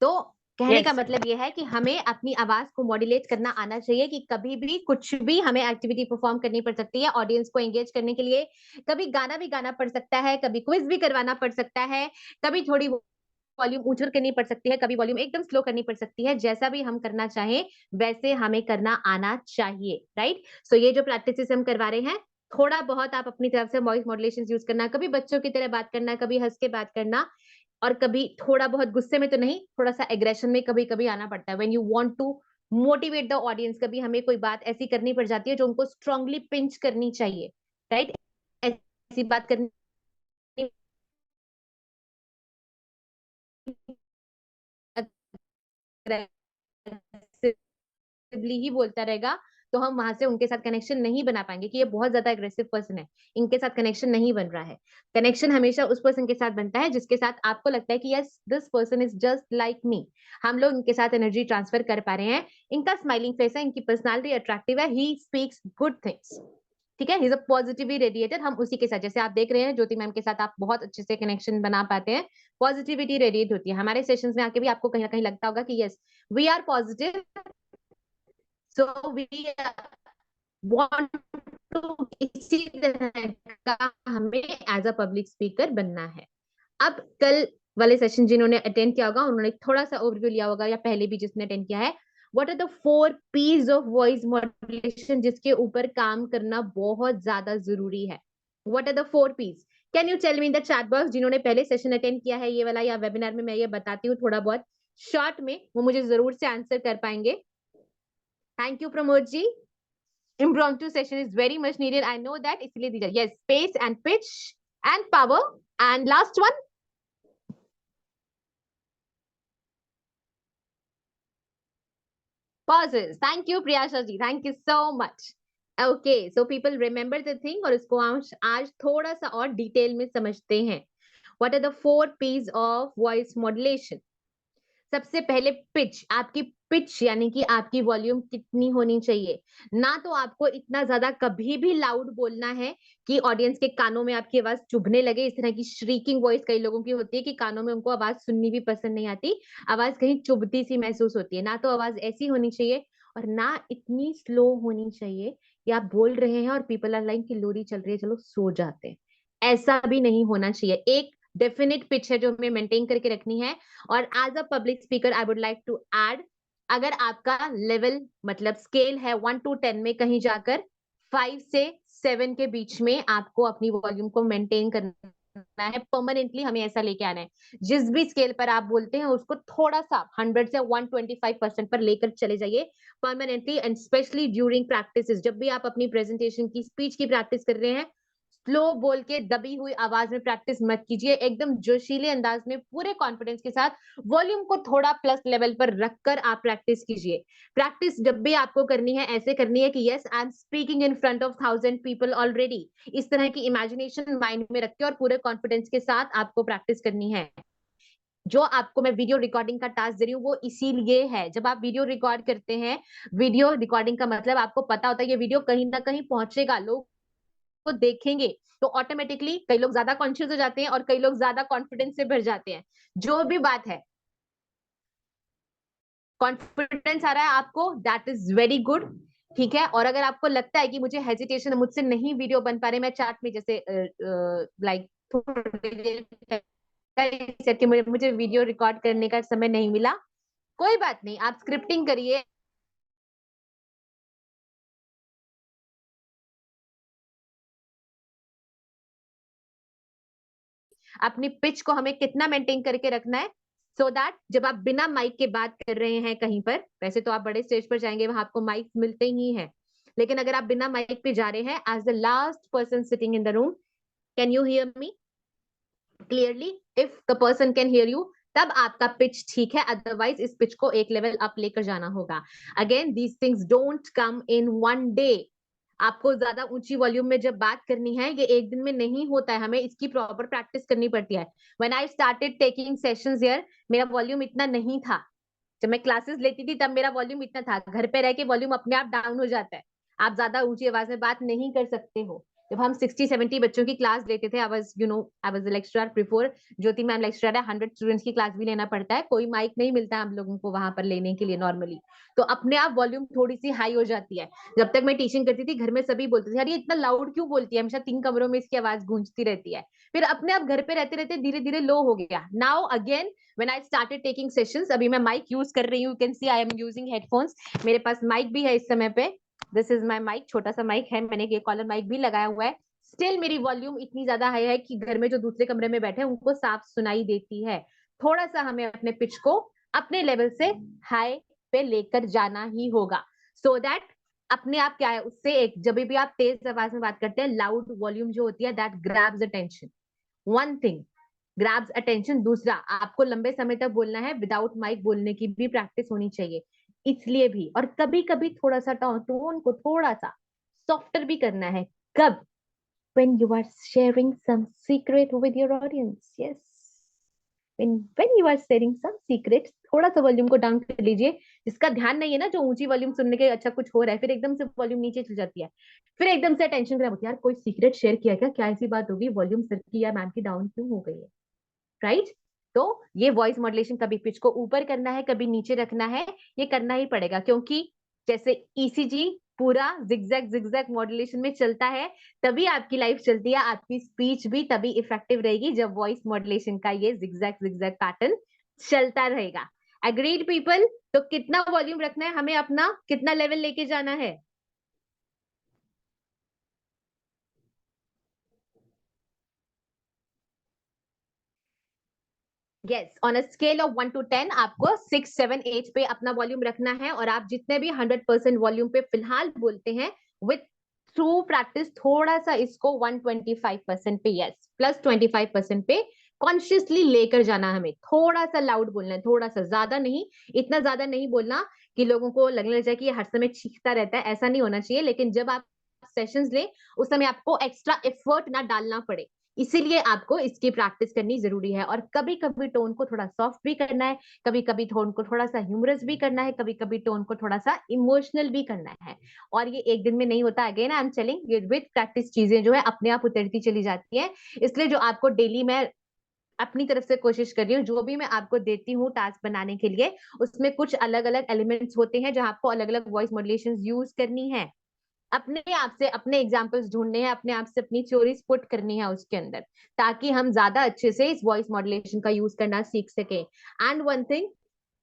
तो कहने का मतलब ये है कि हमें अपनी आवाज को मॉड्यूलेट करना आना चाहिए कि कभी भी कुछ भी हमें एक्टिविटी परफॉर्म करनी पड़ सकती है ऑडियंस को एंगेज करने के लिए। कभी गाना भी गाना पड़ सकता है, कभी क्विज भी करवाना पड़ सकता है, कभी थोड़ी वॉल्यूम ऊंची करनी पड़ सकती है, कभी वॉल्यूम एकदम स्लो करनी पड़ सकती है। जैसा भी हम करना चाहें वैसे हमें करना आना चाहिए, राइट? सो ये जो प्रैक्टिसेस हम करवा रहे हैं, थोड़ा बहुत आप अपनी तरफ से वॉइस मॉड्यूलेशन यूज करना, कभी बच्चों की तरह बात करना, कभी हंस के बात करना, और कभी थोड़ा बहुत गुस्से में तो नहीं, थोड़ा सा एग्रेशन में कभी कभी आना पड़ता है। When you want to motivate the audience, कभी हमें कोई बात ऐसी करनी पड़ जाती है जो उनको स्ट्रांगली पिंच करनी चाहिए, राइट? ऐसी बात करनी ही बोलता रहेगा तो हम वहां से उनके साथ कनेक्शन नहीं बना पाएंगे कि ये बहुत ज्यादा एग्रेसिव पर्सन है, इनके साथ कनेक्शन नहीं बन रहा है। कनेक्शन हमेशा उस पर्सन के साथ बनता है जिसके साथ आपको लगता है कि yes this person is just like me, हम लोग इनके साथ एनर्जी ट्रांसफर कर पा रहे हैं, इनका स्माइलिंग फेस है, इनकी पर्सनालिटी अट्रैक्टिव है, ही स्पीक्स गुड थिंग्स, ठीक है, he is a positively radiated. हम उसी के साथ, जैसे आप देख रहे हैं ज्योति मैम के साथ आप बहुत अच्छे से कनेक्शन बना पाते हैं, पॉजिटिविटी रेडिएट होती है। हमारे सेशंस में आके भी आपको कहीं ना कहीं लगता होगा कि yes we are positive, so we want to इसी तरह का हमें एज अ पब्लिक स्पीकर बनना है। अब कल वाले सेशन जिन्होंने अटेंड किया होगा उन्होंने थोड़ा सा ओवरव्यू लिया होगा, या पहले भी जिसने अटेंड किया है, what are the 4 P's of voice modulation जिसके ऊपर काम करना बहुत ज्यादा जरूरी है। What are the 4 P's? Can you tell me in the chat box, जिन्होंने पहले सेशन अटेंड किया है ये वाला या वेबिनार में मैं ये बताती हूँ थोड़ा बहुत शॉर्ट में, वो मुझे जरूर से आंसर कर पाएंगे। Thank you, Pramod ji. Impromptu session is very much needed. I know that. इसलिए दीजिए. Yes, pace and pitch and power. And last one. Pauses. Thank you, Priyasha ji. Thank you so much. Okay, so people remember the thing और इसको आज थोड़ा सा और detail में समझते हैं. What are the 4 P's of voice modulation? सबसे पहले पिच, आपकी पिच यानी कि आपकी वॉल्यूम कितनी होनी चाहिए। ना तो आपको इतना ज्यादा कभी भी लाउड बोलना है कि ऑडियंस के कानों में आपकी आवाज चुभने लगे। इस तरह की श्रीकिंग वॉइस कई लोगों की होती है कि कानों में उनको आवाज सुननी भी पसंद नहीं आती, आवाज कहीं चुभती सी महसूस होती है। ना तो आवाज ऐसी होनी चाहिए और ना इतनी स्लो होनी चाहिए कि आप बोल रहे हैं और पीपल आर लाइक कि लोरी चल रही है चलो सो जाते हैं, ऐसा भी नहीं होना चाहिए। एक डेफिनेट पिच है जो हमें मेंटेन करके रखनी है। और as a public speaker I would like to add, अगर आपका लेवल मतलब स्केल है 1 to 10 में, कहीं जाकर 5 से 7 के बीच में आपको अपनी वॉल्यूम को मेंटेन करना है। परमानेंटली हमें ऐसा लेके आना है। जिस भी स्केल पर आप बोलते हैं उसको थोड़ा सा 100 से 125% पर लेकर चले जाइए permanently. And specially during practice, जब भी आप अपनी प्रेजेंटेशन की स्पीच की प्रैक्टिस कर रहे हैं, स्लो बोल के दबी हुई आवाज में प्रैक्टिस मत कीजिए। एकदम जोशीले अंदाज में पूरे कॉन्फिडेंस के साथ वॉल्यूम को थोड़ा प्लस लेवल पर रखकर आप प्रैक्टिस कीजिए। प्रैक्टिस जब भी आपको करनी है ऐसे करनी है कि yes I am speaking in front of 1000 people already, इस तरह की इमेजिनेशन माइंड में रख के और पूरे कॉन्फिडेंस के साथ आपको प्रैक्टिस करनी है। जो आपको मैं वीडियो रिकॉर्डिंग का टास्क दे रही हूँ वो इसीलिए है। जब आप वीडियो रिकॉर्ड करते हैं, वीडियो रिकॉर्डिंग का मतलब आपको पता होता है ये वीडियो कहीं ना कहीं पहुंचेगा, लोग को देखेंगे, तो ऑटोमेटिकली कई लोग ज्यादा कॉन्शियस हो जाते हैं और कई लोग ज्यादा कॉन्फिडेंस से भर जाते हैं। जो भी बात है, कॉन्फिडेंस आ रहा है आपको, दैट इज वेरी गुड, ठीक है। और अगर आपको लगता है कि मुझे हेजिटेशन, मुझसे नहीं वीडियो बन पा रहे, मैं चैट में जैसे लाइक कि मुझे वीडियो रिकॉर्ड करने का समय नहीं मिला, कोई बात नहीं, आप स्क्रिप्टिंग करिए। अपनी पिच को हमें कितना मेंटेन करके रखना है सो दैट जब आप बिना माइक के बात कर रहे हैं कहीं पर, वैसे तो आप बड़े स्टेज पर जाएंगे वहां आपको माइक मिलते ही हैं, लेकिन अगर आप बिना माइक पे जा रहे हैं as the last person sitting in the room, can you hear me clearly? If the person can hear you तब आपका पिच ठीक है, अदरवाइज इस पिच को एक लेवल अप लेकर जाना होगा। Again these things don't come in one day. आपको ज्यादा ऊंची वॉल्यूम में जब बात करनी है ये एक दिन में नहीं होता है, हमें इसकी प्रॉपर प्रैक्टिस करनी पड़ती है। When I started taking sessions here, मेरा वॉल्यूम इतना नहीं था। जब मैं क्लासेस लेती थी तब मेरा वॉल्यूम इतना था। घर पे रह के वॉल्यूम अपने आप डाउन हो जाता है, आप ज्यादा ऊंची आवाज में बात नहीं कर सकते हो। जब हम 60-70 बच्चों की क्लास लेते थे, आई was lecturer before, Jyoti ma'am lecturer है, 100 स्टूडेंट्स की क्लास भी लेना पड़ता है, कोई माइक नहीं मिलता है हम लोगों को वहां पर लेने के लिए नॉर्मली, तो अपने आप वॉल्यूम थोड़ी सी हाई हो जाती है। जब तक मैं टीचिंग करती थी घर में सभी बोलते थे यार ये इतना लाउड क्यों बोलती है, हमेशा 3 कमरों में इसकी आवाज गूंजती रहती है। फिर अपने आप घर पे रहते रहते धीरे धीरे लो हो गया। Now again when I started taking sessions, अभी मैं माइक यूज कर रही हूँ, you can see I am using headphones, मेरे पास माइक भी है इस समय पे, this is my mic, छोटा सा माइक है, मैंने ये कॉलर माइक भी लगाया हुआ है। स्टिल मेरी वॉल्यूम इतनी ज्यादा हाई है कि घर में जो दूसरे कमरे में बैठे हैं उनको साफ सुनाई देती है। थोड़ा सा हमें अपने पिच को अपने लेवल से हाई पे लेकर जाना ही होगा, सो दैट अपने आप क्या है उससे एक, जब भी आप तेज आवाज में बात करते हैं, लाउड वॉल्यूम जो होती है that grabs attention, one thing grabs attention. दूसरा, आपको लंबे समय तक बोलना है, विदाउट माइक बोलने की भी प्रैक्टिस होनी चाहिए इसलिए भी। और कभी कभी थोड़ा सा टोन को थोड़ा सा सॉफ्टर भी करना है। कब? when you are sharing some secret with your audience, yes, when you are sharing some secrets, थोड़ा सा वॉल्यूम को डाउन कर लीजिए, जिसका ध्यान नहीं है ना, जो ऊंची वॉल्यूम सुनने के अच्छा कुछ हो रहा है, फिर एकदम से वॉल्यूम नीचे चल जाती है, फिर एकदम से टेंशन खराब होती है, यार कोई सीक्रेट शेयर किया क्या, क्या ऐसी बात होगी, वॉल्यूम सर की या मैम की डाउन क्यों हो गई है, राइट? तो ये वॉइस मॉड्यूलेशन कभी पिच को ऊपर करना है, कभी नीचे रखना है, ये करना ही पड़ेगा, क्योंकि जैसे ईसीजी पूरा जिगजैग मॉड्यूलेशन में चलता है, तभी आपकी लाइफ चलती है, आपकी स्पीच भी तभी इफेक्टिव रहेगी जब वॉइस मॉड्यूलेशन का ये जिगजैग पैटर्न चलता रहेगा। Agreed people? तो कितना वॉल्यूम रखना है हमें, अपना कितना लेवल लेके जाना है? Yes, on a scale of 1 to 10 आपको 6, 7, 8 पे अपना वॉल्यूम रखना है। और आप जितने भी 100% वॉल्यूम पे फिलहाल बोलते हैं, विथ थ्रू प्रैक्टिस थोड़ा सा इसको 125% पे, यस प्लस 25% पे कॉन्शियसली लेकर जाना। हमें थोड़ा सा लाउड बोलना है, थोड़ा सा, ज्यादा नहीं, इतना ज्यादा नहीं बोलना कि लोगों को लगने लग जाए कि ये हर समय चीखता रहता है, ऐसा नहीं होना चाहिए। लेकिन जब आप सेशंस ले उस समय आपको एक्स्ट्रा एफर्ट ना डालना पड़े इसीलिए आपको इसकी प्रैक्टिस करनी जरूरी है। और कभी कभी टोन को थोड़ा सॉफ्ट भी करना है, कभी कभी टोन को थोड़ा सा ह्यूमरस भी करना है, कभी कभी टोन को थोड़ा सा इमोशनल भी करना है। और ये एक दिन में नहीं होता। Again I am telling, with practice चीजें जो है अपने आप उतरती चली जाती है। इसलिए जो आपको डेली मैं अपनी तरफ से कोशिश कर रही हूँ, जो भी मैं आपको देती हूँ टास्क बनाने के लिए, उसमें कुछ अलग अलग एलिमेंट्स होते हैं जहां आपको अलग अलग वॉइस मॉड्यूलेशन यूज करनी है। अपने आप से अपने एग्जाम्पल्स ढूंढने हैं, अपने आप से अपनी थ्योरीज पुट करनी है उसके अंदर, ताकि हम ज्यादा अच्छे से इस वॉइस मॉड्यूलेशन का यूज करना सीख सके। एंड वन थिंग,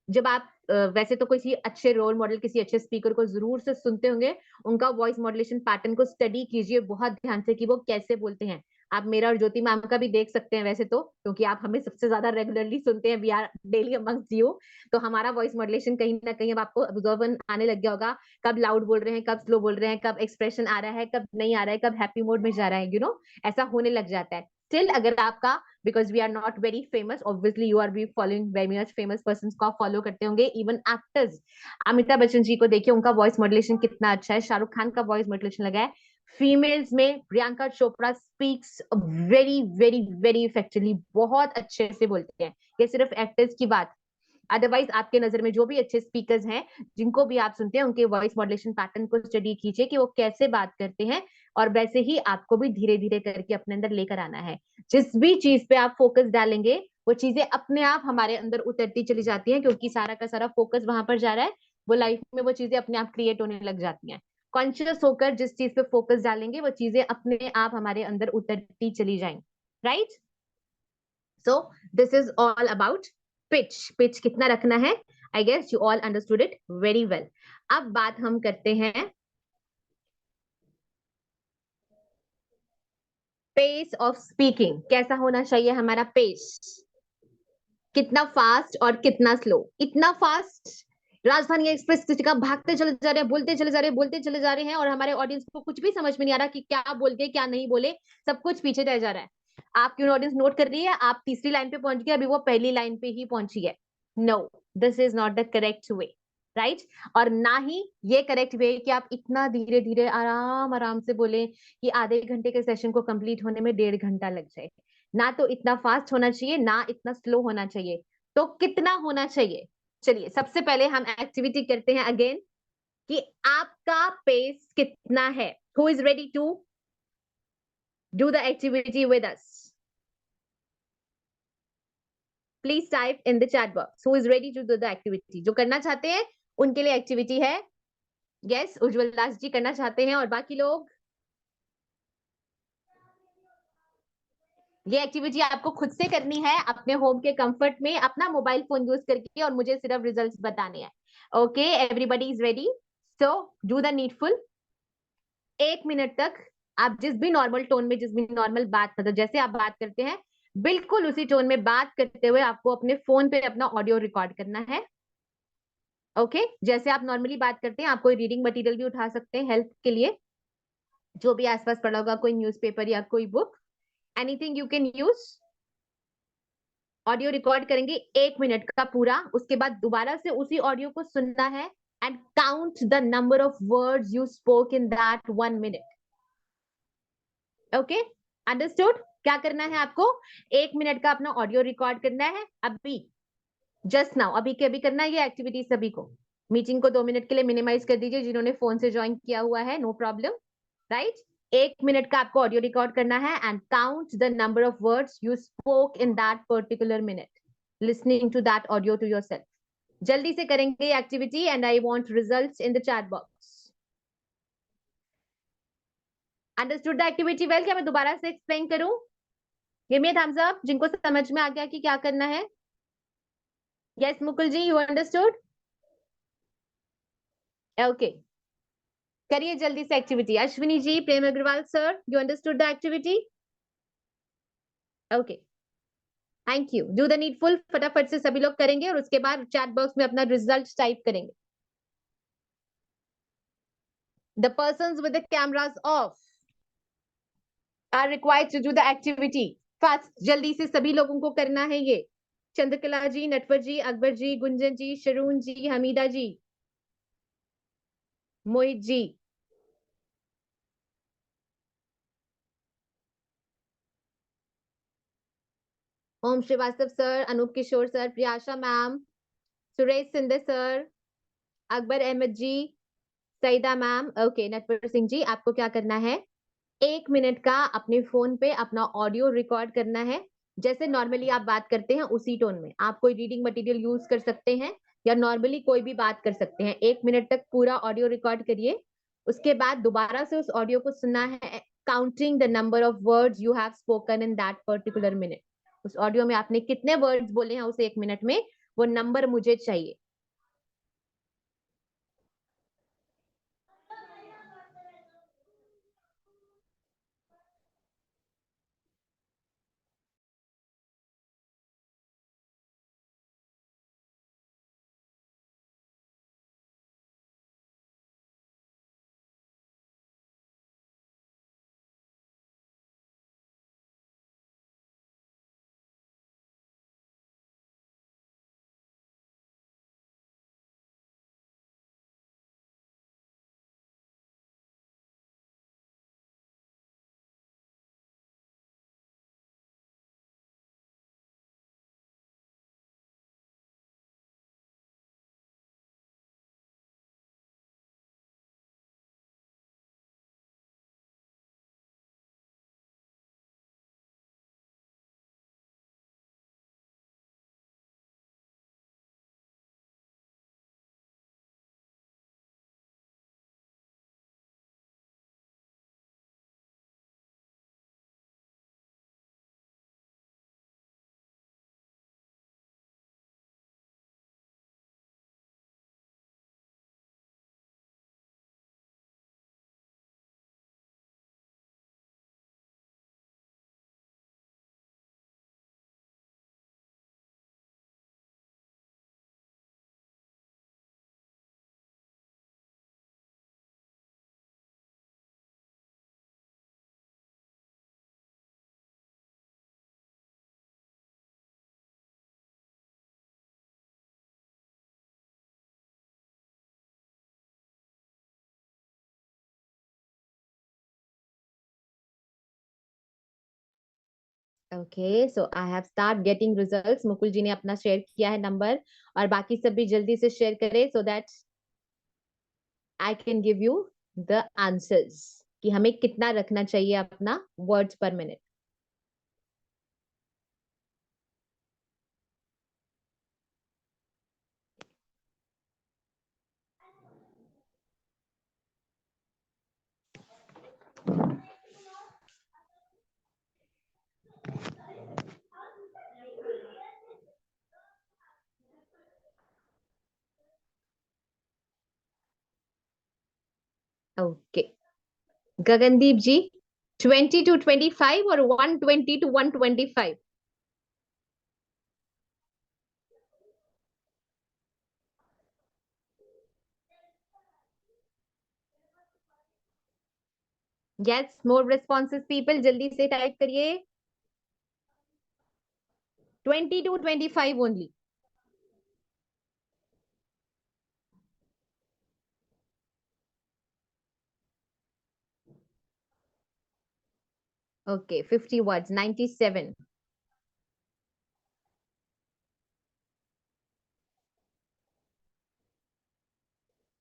जब आप वैसे तो किसी अच्छे रोल मॉडल, किसी अच्छे स्पीकर को जरूर से सुनते होंगे, उनका वॉइस मॉड्यूलेशन पैटर्न को स्टडी कीजिए बहुत ध्यान से कि वो कैसे बोलते हैं। आप मेरा और ज्योति मैम का भी देख सकते हैं वैसे तो, क्योंकि आप हमें सबसे ज्यादा रेगुलरली सुनते हैं, we are daily amongst you. तो हमारा वॉइस मॉड्यूलेशन कहीं ना कहीं अब आपको ऑब्जर्व आने लग गया होगा, कब लाउड बोल रहे हैं, कब स्लो बोल रहे हैं, कब एक्सप्रेशन आ रहा है, कब नहीं आ रहा है, कब हैप्पी मोड में जा रहा है, यू नो, ऐसा होने लग जाता है। स्टिल अगर आपका, because we are not very famous, obviously you are be following very much famous person को आप फॉलो करते होंगे, इवन एक्टर्स, अमिताभ बच्चन जी को देखिए, उनका वॉइस मॉड्यूलेशन कितना अच्छा है, शाहरुख खान का वॉइस मॉड्यूलेशन लगा है। फीमेल्स में Priyanka Chopra speaks very very very effectively, बहुत अच्छे से बोलते हैं। ये सिर्फ एक्टर्स की बात, अदरवाइज आपके नजर में जो भी अच्छे स्पीकर्स हैं, जिनको भी आप सुनते हैं, उनके वॉइस मॉड्यूलेशन पैटर्न को स्टडी कीजिए कि वो कैसे बात करते हैं, और वैसे ही आपको भी धीरे धीरे करके अपने अंदर लेकर आना है। जिस भी चीज पे आप फोकस डालेंगे, वो चीजें अपने आप हमारे अंदर उतरती चली जाती हैं, क्योंकि सारा का सारा फोकस वहां पर जा रहा है। वो लाइफ में वो चीजें अपने आप क्रिएट होने लग जाती हैं। कॉन्शियस होकर जिस चीज पे फोकस डालेंगे, वो चीजें अपने आप हमारे अंदर उतरती चली जाएंगी, right? So this is all about pitch. Pitch कितना रखना है, I guess you all understood it very well. अब बात हम करते हैं पेस ऑफ स्पीकिंग। कैसा होना चाहिए हमारा पेस, कितना फास्ट और कितना स्लो। इतना फास्ट, राजधानी एक्सप्रेस किसी का भागते चले जा रहे हैं, बोलते चले जा रहे हैं, बोलते चले जा रहे हैं, और हमारे ऑडियंस को कुछ भी समझ में नहीं आ रहा कि क्या बोल के क्या नहीं बोले, सब कुछ पीछे रह जा रहा है। आपकी ऑडियंस नोट कर रही है, आप तीसरी लाइन पे पहुंच गए, अभी वो पहली लाइन पे ही पहुंची है। No, this is not the correct way, right? और ना ही ये करेक्ट वे कि आप इतना धीरे धीरे आराम आराम से बोले कि आधे घंटे के सेशन को कंप्लीट होने में 1.5 घंटा लग जाए। ना तो इतना फास्ट होना चाहिए, ना इतना स्लो होना चाहिए। तो कितना होना चाहिए? चलिए सबसे पहले हम एक्टिविटी करते हैं अगेन, कि आपका पेस कितना है। Who is ready to do the activity with us? Please type in the chat box who is ready to do the activity. जो करना चाहते हैं उनके लिए एक्टिविटी है। यस, उज्जवल दास जी करना चाहते हैं, और बाकी लोग? ये एक्टिविटी आपको खुद से करनी है, अपने होम के कंफर्ट में, अपना मोबाइल फोन यूज करके, और मुझे सिर्फ रिजल्ट्स बताने हैं। Okay, everybody is ready? So do the needful. 1 minute तक आप जिस भी नॉर्मल टोन में, जिस भी नॉर्मल बात, मतलब जैसे आप बात करते हैं, बिल्कुल उसी टोन में बात करते हुए आपको अपने फोन पे अपना ऑडियो रिकॉर्ड करना है। ओके, जैसे आप नॉर्मली बात करते हैं, आप कोई रीडिंग मटेरियल भी उठा सकते हैं हेल्प के लिए, जो भी आसपास पड़ा होगा, कोई न्यूज़पेपर या कोई book, anything you can use. Audio record करेंगे 1 मिनट का पूरा, उसके बाद दोबारा से उसी ऑडियो को सुनना है, and count the number of words you spoke in that 1 minute. Okay, understood? क्या करना है आपको? 1 मिनट का अपना ऑडियो रिकॉर्ड करना है अभी, जस्ट नाउ, अभी के अभी करना है ये एक्टिविटी सभी को। मीटिंग को 2 मिनट के लिए मिनिमाइज कर दीजिए, जिन्होंने फोन से ज्वाइन किया हुआ है, नो प्रॉब्लम, राइट? 1 मिनट का आपको ऑडियो रिकॉर्ड करना है, and count the number of words you spoke in that particular minute, listening to that audio to yourself. जल्दी से करेंगे activity, and I want results in the chat box. Understood the activity well? क्या मैं दोबारा से explain करूं? Give me thumbs up जिनको समझ में आ गया कि क्या करना है। Yes Mukul ji, you understood? Okay, करिए जल्दी से activity. Ashwini ji, Prem Agarwal sir, you understood the activity? Okay, thank you. Do the needful, फटाफट से सभी लोग करेंगे, और उसके बाद चैट बॉक्स में अपना रिजल्ट टाइप करेंगे। The persons with the cameras off are required to do the activity fast. जल्दी से सभी लोगों को करना है ये। Chandrakala ji, Natwar ji, Akbar ji, Gunjan ji, Sharun ji, Hamida ji, Mohit ji, Om Srivastava sir, Anoop Kishore sir, Priyasha ma'am, Suresh Sindhe sir, Akbar Ahmad ji, Saeeda ma'am. Okay, Natwar Singh ji, आपको क्या करना है, 1 मिनट का अपने फोन पे अपना ऑडियो रिकॉर्ड करना है, जैसे नॉर्मली आप बात करते हैं उसी टोन में। आप कोई रीडिंग मटेरियल यूज कर सकते हैं या नॉर्मली कोई भी बात कर सकते हैं। 1 मिनट तक पूरा ऑडियो रिकॉर्ड करिए। उसके बाद दोबारा से उस ऑडियो को सुनना है, counting the number of words you have spoken in that particular minute. उस ऑडियो में आपने कितने वर्ड्स बोले हैं उस 1 मिनट में, वो नंबर मुझे चाहिए। Okay, so I have start getting results. Mukul ji ने अपना शेयर किया है नंबर, और बाकी सब भी जल्दी से शेयर करें so that I can give you the answers कि हमें कितना रखना चाहिए अपना words per minute. Okay, Gagandeep ji, 20 to 25 और 120 to 125? Yes, more responses people, जल्दी से टाइप करिए। 20 to 25 only. Okay, 50 words, 97.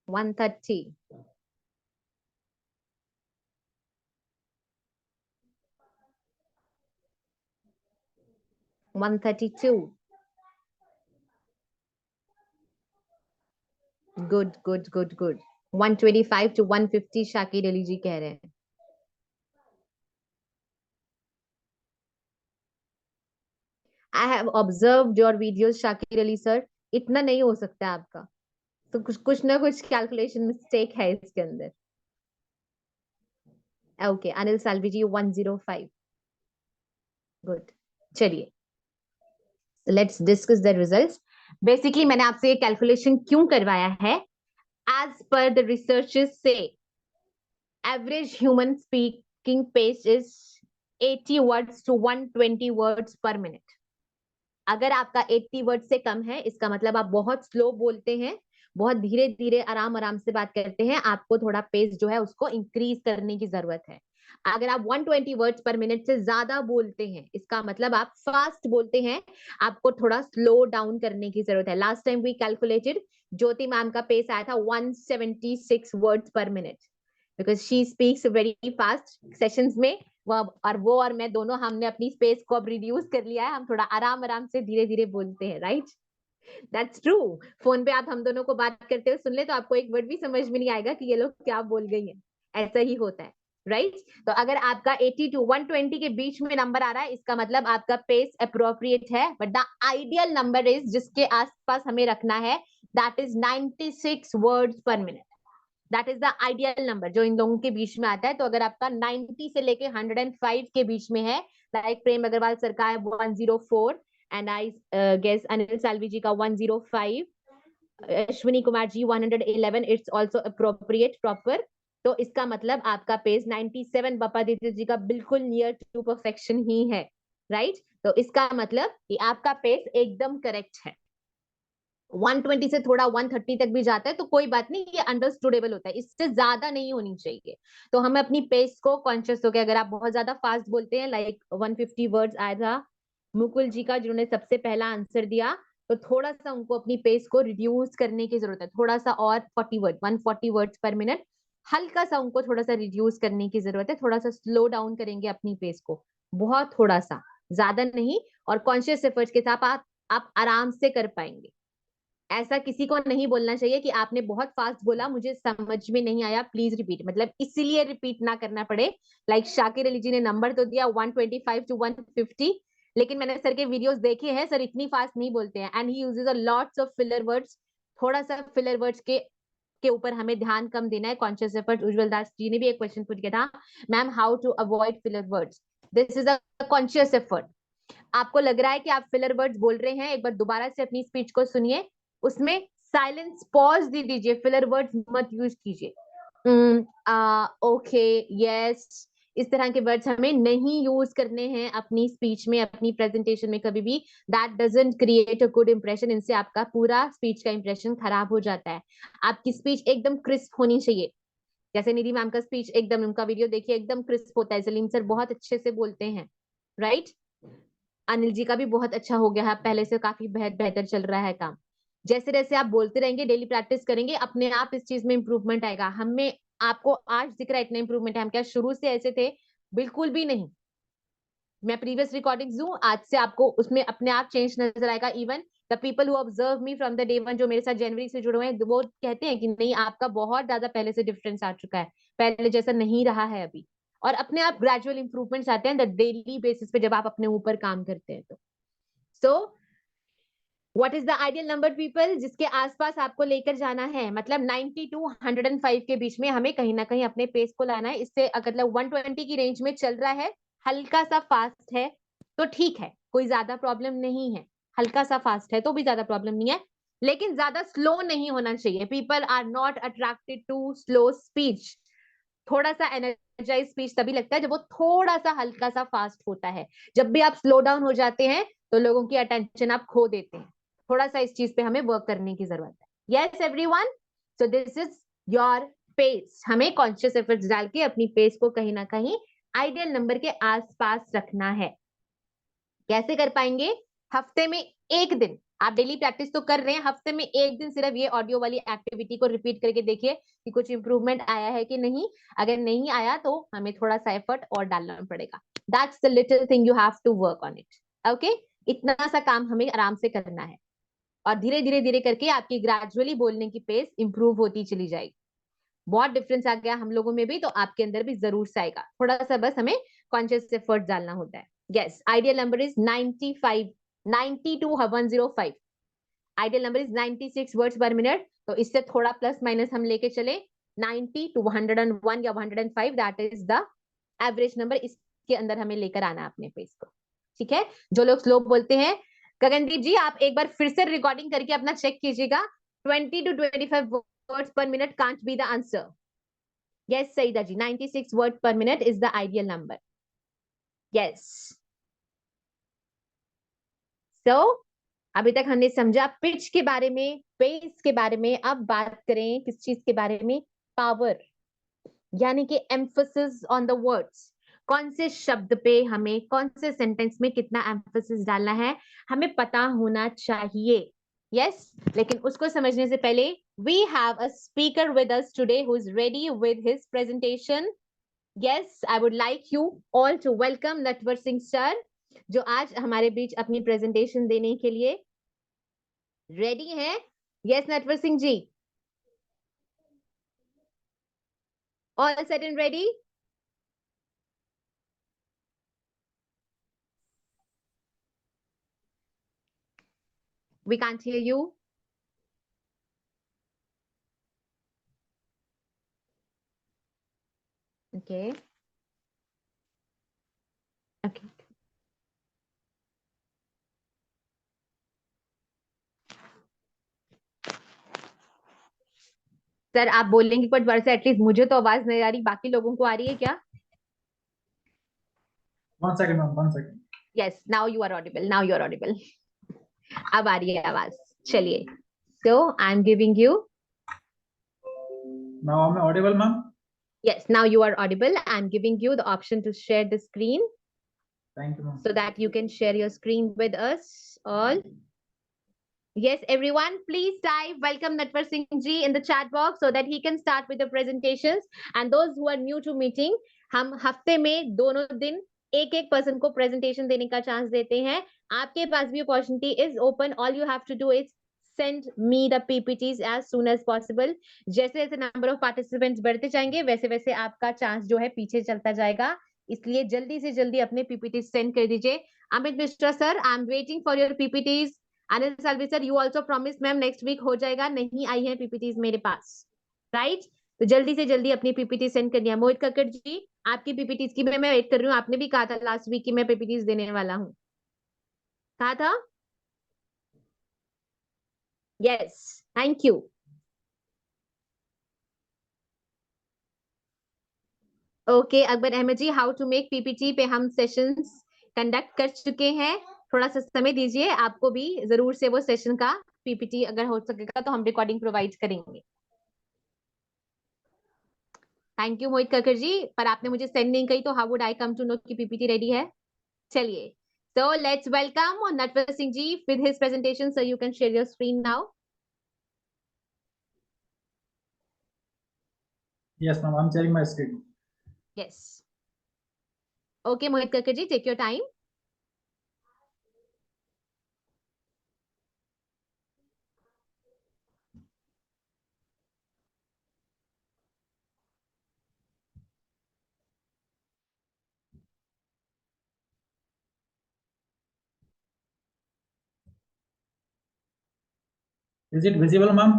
130. 132. Good, good, good, good. 125 to 150 Shakir Ali जी कह रहे हैं। I have observed your videos, Shakir Ali sir. इतना नहीं हो सकता आपका, तो कुछ ना कुछ कैलकुलेशन मिस्टेक है इसके अंदर। ओके, अनिल साल्वी जी 105। गुड, चलिए let's discuss the results. Basically मैंने आपसे ये कैलकुलेशन क्यों करवाया है, एज पर द रिसर्चर्स से average human speaking pace is 80 words to 120 words per minute. अगर आपका 80 वर्ड से कम है, इसका मतलब आप बहुत स्लो बोलते हैं, बहुत धीरे धीरे आराम आराम से बात करते हैं, आपको थोड़ा पेस जो है उसको इंक्रीज करने की जरूरत है। अगर आप 120 वर्ड्स पर मिनट से ज्यादा बोलते हैं, इसका मतलब आप फास्ट बोलते हैं, आपको थोड़ा स्लो डाउन करने की जरूरत है। Last time we calculated, Jyoti ma'am का पेस आया था 176 words per minute, because she speaks very fast sessions में। वो और मैं दोनों, हमने अपनी स्पेस को अब रिड्यूस कर लिया है, हम थोड़ा आराम आराम से धीरे धीरे बोलते हैं, राइट? That's true. फोन पे आप हम दोनों को बात करते हुए सुन ले तो आपको एक वर्ड भी समझ में नहीं आएगा कि ये लोग क्या बोल गई हैं, ऐसा ही होता है, राइट? तो अगर आपका 80 टू 120 के बीच में नंबर आ रहा है, इसका मतलब आपका पेस अप्रोप्रिएट है, but the ideal number is, जिसके आसपास हमें रखना है, that is 96 words per minute. That is the ideal number जो इन लोगों के बीच में आता है। तो अगर आपका 90 से लेके 105 के बीच में है, लाइक प्रेम अग्रवाल सर का है 104, and I guess Anil Salvi ji का 105, Ashwini Kumar ji 111, it's also appropriate, proper. तो इसका मतलब आपका पेस 97 बपादित्य जी का बिल्कुल नियर टू परफेक्शन ही है, राइट? तो इसका मतलब कि आपका पेस एकदम करेक्ट है। 120 से थोड़ा 130 तक भी जाता है तो कोई बात नहीं, ये अंडरस्टूडेबल होता है, इससे ज्यादा नहीं होनी चाहिए। तो हमें अपनी पेस को कॉन्शियस हो गया। अगर आप बहुत ज्यादा फास्ट बोलते हैं, लाइक 150 वर्ड्स आया था मुकुल जी का, जिन्होंने सबसे पहला आंसर दिया, तो थोड़ा सा उनको अपनी पेस को रिड्यूस करने की जरूरत है, थोड़ा सा और 140 वर्ड्स पर मिनट, हल्का सा उनको थोड़ा सा रिड्यूस करने की जरूरत है, थोड़ा सा स्लो डाउन करेंगे अपनी पेस को, बहुत थोड़ा सा, ज्यादा नहीं। और कॉन्शियस एफर्ट्स के साथ आप आराम से कर पाएंगे। ऐसा किसी को नहीं बोलना चाहिए कि आपने बहुत फास्ट बोला, मुझे समझ में नहीं आया, प्लीज रिपीट, मतलब इसीलिए रिपीट ना करना पड़े। लाइक शाकिर अली जी ने नंबर तो दिया 125 टू 150, लेकिन मैंने सर के वीडियोस देखे हैं, सर इतनी फास्ट नहीं बोलते हैं, and he uses a lots of filler words. थोड़ा सा फिलर वर्ड्स के ऊपर हमें ध्यान कम देना है। कॉन्शियस एफर्ट, उज्जवल दास जी ने भी एक क्वेश्चन पूछ किया था, ma'am how to avoid filler words. This is a conscious effort. आपको लग रहा है कि आप फिलर वर्ड्स बोल रहे हैं, एक बार दोबारा से अपनी स्पीच को सुनिए, उसमें साइलेंस पॉज दे दीजिए, फिलर वर्ड्स मत यूज कीजिए। ओके, यस, इस तरह के वर्ड्स हमें नहीं यूज करने हैं अपनी स्पीच में, अपनी प्रेजेंटेशन में कभी भी। That doesn't create a good impression, इनसे आपका पूरा स्पीच का इंप्रेशन खराब हो जाता है। आपकी स्पीच एकदम क्रिस्प होनी चाहिए, जैसे निधि मैम का स्पीच एकदम, उनका वीडियो देखिए, एकदम क्रिस्प होता है। सलीम सर बहुत अच्छे से बोलते हैं, राइट? अनिल जी का भी बहुत अच्छा हो गया है, पहले से काफी बेहतर चल रहा है काम। जैसे जैसे आप बोलते रहेंगे, डेली प्रैक्टिस करेंगे, अपने आप इस चीज में इंप्रूवमेंट आएगा। हमें आपको आज दिख रहा है इतना इंप्रूवमेंट है, हम क्या शुरू से ऐसे थे? बिल्कुल भी नहीं। मैं प्रीवियस रिकॉर्डिंग्स दूं, आज से आपको उसमें अपने आप चेंज नजर आएगा। Even the people who observe me from the day one, जो मेरे साथ जनवरी से जुड़े हुए हैं, वो कहते हैं कि नहीं, आपका बहुत ज्यादा पहले से डिफरेंस आ चुका है, पहले जैसा नहीं रहा है अभी। और अपने आप ग्रेजुअल इंप्रूवमेंट्स आते हैं द डेली बेसिस पे, जब आप अपने ऊपर काम करते हैं। तो so what is the ideal number people, जिसके आसपास आपको लेकर जाना है? मतलब 90 टू 105 के बीच में हमें कहीं ना कहीं अपने पेस को लाना है। इससे अगर मतलब 120 की रेंज में चल रहा है, हल्का सा फास्ट है तो ठीक है, कोई ज्यादा प्रॉब्लम नहीं है। हल्का सा फास्ट है तो भी ज्यादा प्रॉब्लम नहीं है, लेकिन ज्यादा स्लो नहीं होना चाहिए। People are not attracted to slow speech. थोड़ा सा एनर्जाइज स्पीच तभी लगता है जब वो थोड़ा सा हल्का सा फास्ट होता है। जब भी आप स्लो डाउन हो जाते हैं तो लोगों की अटेंशन आप खो देते हैं। थोड़ा सा इस चीज पे हमें वर्क करने की जरूरत है। Yes everyone, so this is your pace. हमें कॉन्शियस एफर्ट्स डाल के अपनी पेस को कहीं ना कहीं आइडियल नंबर के आसपास रखना है। कैसे कर पाएंगे? हफ्ते में एक दिन, आप डेली प्रैक्टिस तो कर रहे हैं, हफ्ते में एक दिन सिर्फ ये ऑडियो वाली एक्टिविटी को रिपीट करके देखिए कि कुछ इंप्रूवमेंट आया है कि नहीं। अगर नहीं आया तो हमें थोड़ा सा एफर्ट और डालना पड़ेगा। That's the little thing you have to work on it. Okay, इतना सा काम हमें आराम से करना है, और धीरे धीरे धीरे करके आपकी ग्रेजुअली बोलने की पेस इंप्रूव होती चली जाएगी। बहुत डिफरेंस आ गया हम लोगों में भी, तो आपके अंदर भी जरूर से आएगा। थोड़ा सा बस हमें कॉन्शियस एफर्ट डालना होता है। Yes, ideal number is 95, 90 to 105। Ideal number is 96 words per minute. तो इससे थोड़ा प्लस माइनस हम लेके चले, 90 टू 101 या 105, that is the average number. इसके अंदर हमें लेकर आना है अपने पेस को, ठीक है? जो लोग स्लो बोलते हैं, गगनदीप जी आप एक बार फिर से रिकॉर्डिंग करके अपना चेक कीजिएगा। 20 to 25 words per minute can't be the answer. Yes, Saida ji, 96 words per minute is the ideal number. Yes. So, अभी तक हमने समझा पिच के बारे में, पेस के बारे में। अब बात करें किस चीज के बारे में? पावर। यानी कि एम्फोसिस ऑन द वर्ड्स, कौन से शब्द पे हमें कौन से सेंटेंस में कितना एम्फोसिस डालना है हमें पता होना चाहिए। यस, लेकिन उसको समझने से पहले we have a speaker with us today who is ready with his presentation. Yes, I would like you all to welcome Natwar Singh sir, जो आज हमारे बीच अपनी प्रेजेंटेशन देने के लिए रेडी हैं। Yes Natwar Singh ji, all set and ready? We can't hear you. Okay. Okay. Sir आप बोलेंगे पर बार से, एटलीस्ट मुझे तो आवाज नहीं आ रही, बाकी लोगों को आ रही है क्या? 1 second ma'am, 1 second. Yes, now you are audible. Now you are audible. अब आ रही है आवाज। चलिए, so I'm giving you. Now I'm audible ma'am? Yes, now you are audible. I'm giving you the option to share the screen Thank you ma'am. so that you can share your screen with us all. Yes, everyone, please type welcome Natwar Singh ji in the chat box so that he can start with the presentations. And those who are new to meeting, हम हफ्ते में दोनों दिन एक एक person को presentation देने का चांस देते हैं। आपके पास भी opportunity is open, all you have to do is send me the PPTs as soon as possible. जैसे जैसे नंबर ऑफ पार्टिसिपेंट्स बढ़ते जाएंगे वैसे वैसे आपका चांस जो है पीछे चलता जाएगा, इसलिए जल्दी से जल्दी अपने PPT सेंड कर दीजिए। Amit Mishra sir, I am waiting for your PPTs. Anil Salvi sir, you also promise ma'am next week हो जाएगा, नहीं आई है PPTs मेरे पास, राइट? तो जल्दी से जल्दी अपनी PPT सेंड कर दिया। मोहित कक्कड़ जी, आपकी PPTs की मैं वेट कर रही हूँ। आपने भी कहा था लास्ट वीक कि मैं PPTs देने वाला हूँ, कहा था? Yes, thank you. Okay, Akbar Ahmad ji, how to make PPT पे हम सेशंस कंडक्ट कर चुके हैं, थोड़ा सा समय दीजिए, आपको भी जरूर से वो सेशन का PPT अगर हो सकेगा तो हम रिकॉर्डिंग प्रोवाइड करेंगे। थैंक यू मोहित कक्कर जी, पर आपने मुझे सेंड नहीं कही तो how would I come to know कि PPT रेडी है? चलिए, so let's welcome Natwar Singh ji with his presentation. So you can share your screen now. Yes ma'am, I'm sharing my screen. Yes. Okay, Mohit Kakkar ji, take your time. Is it visible ma'am?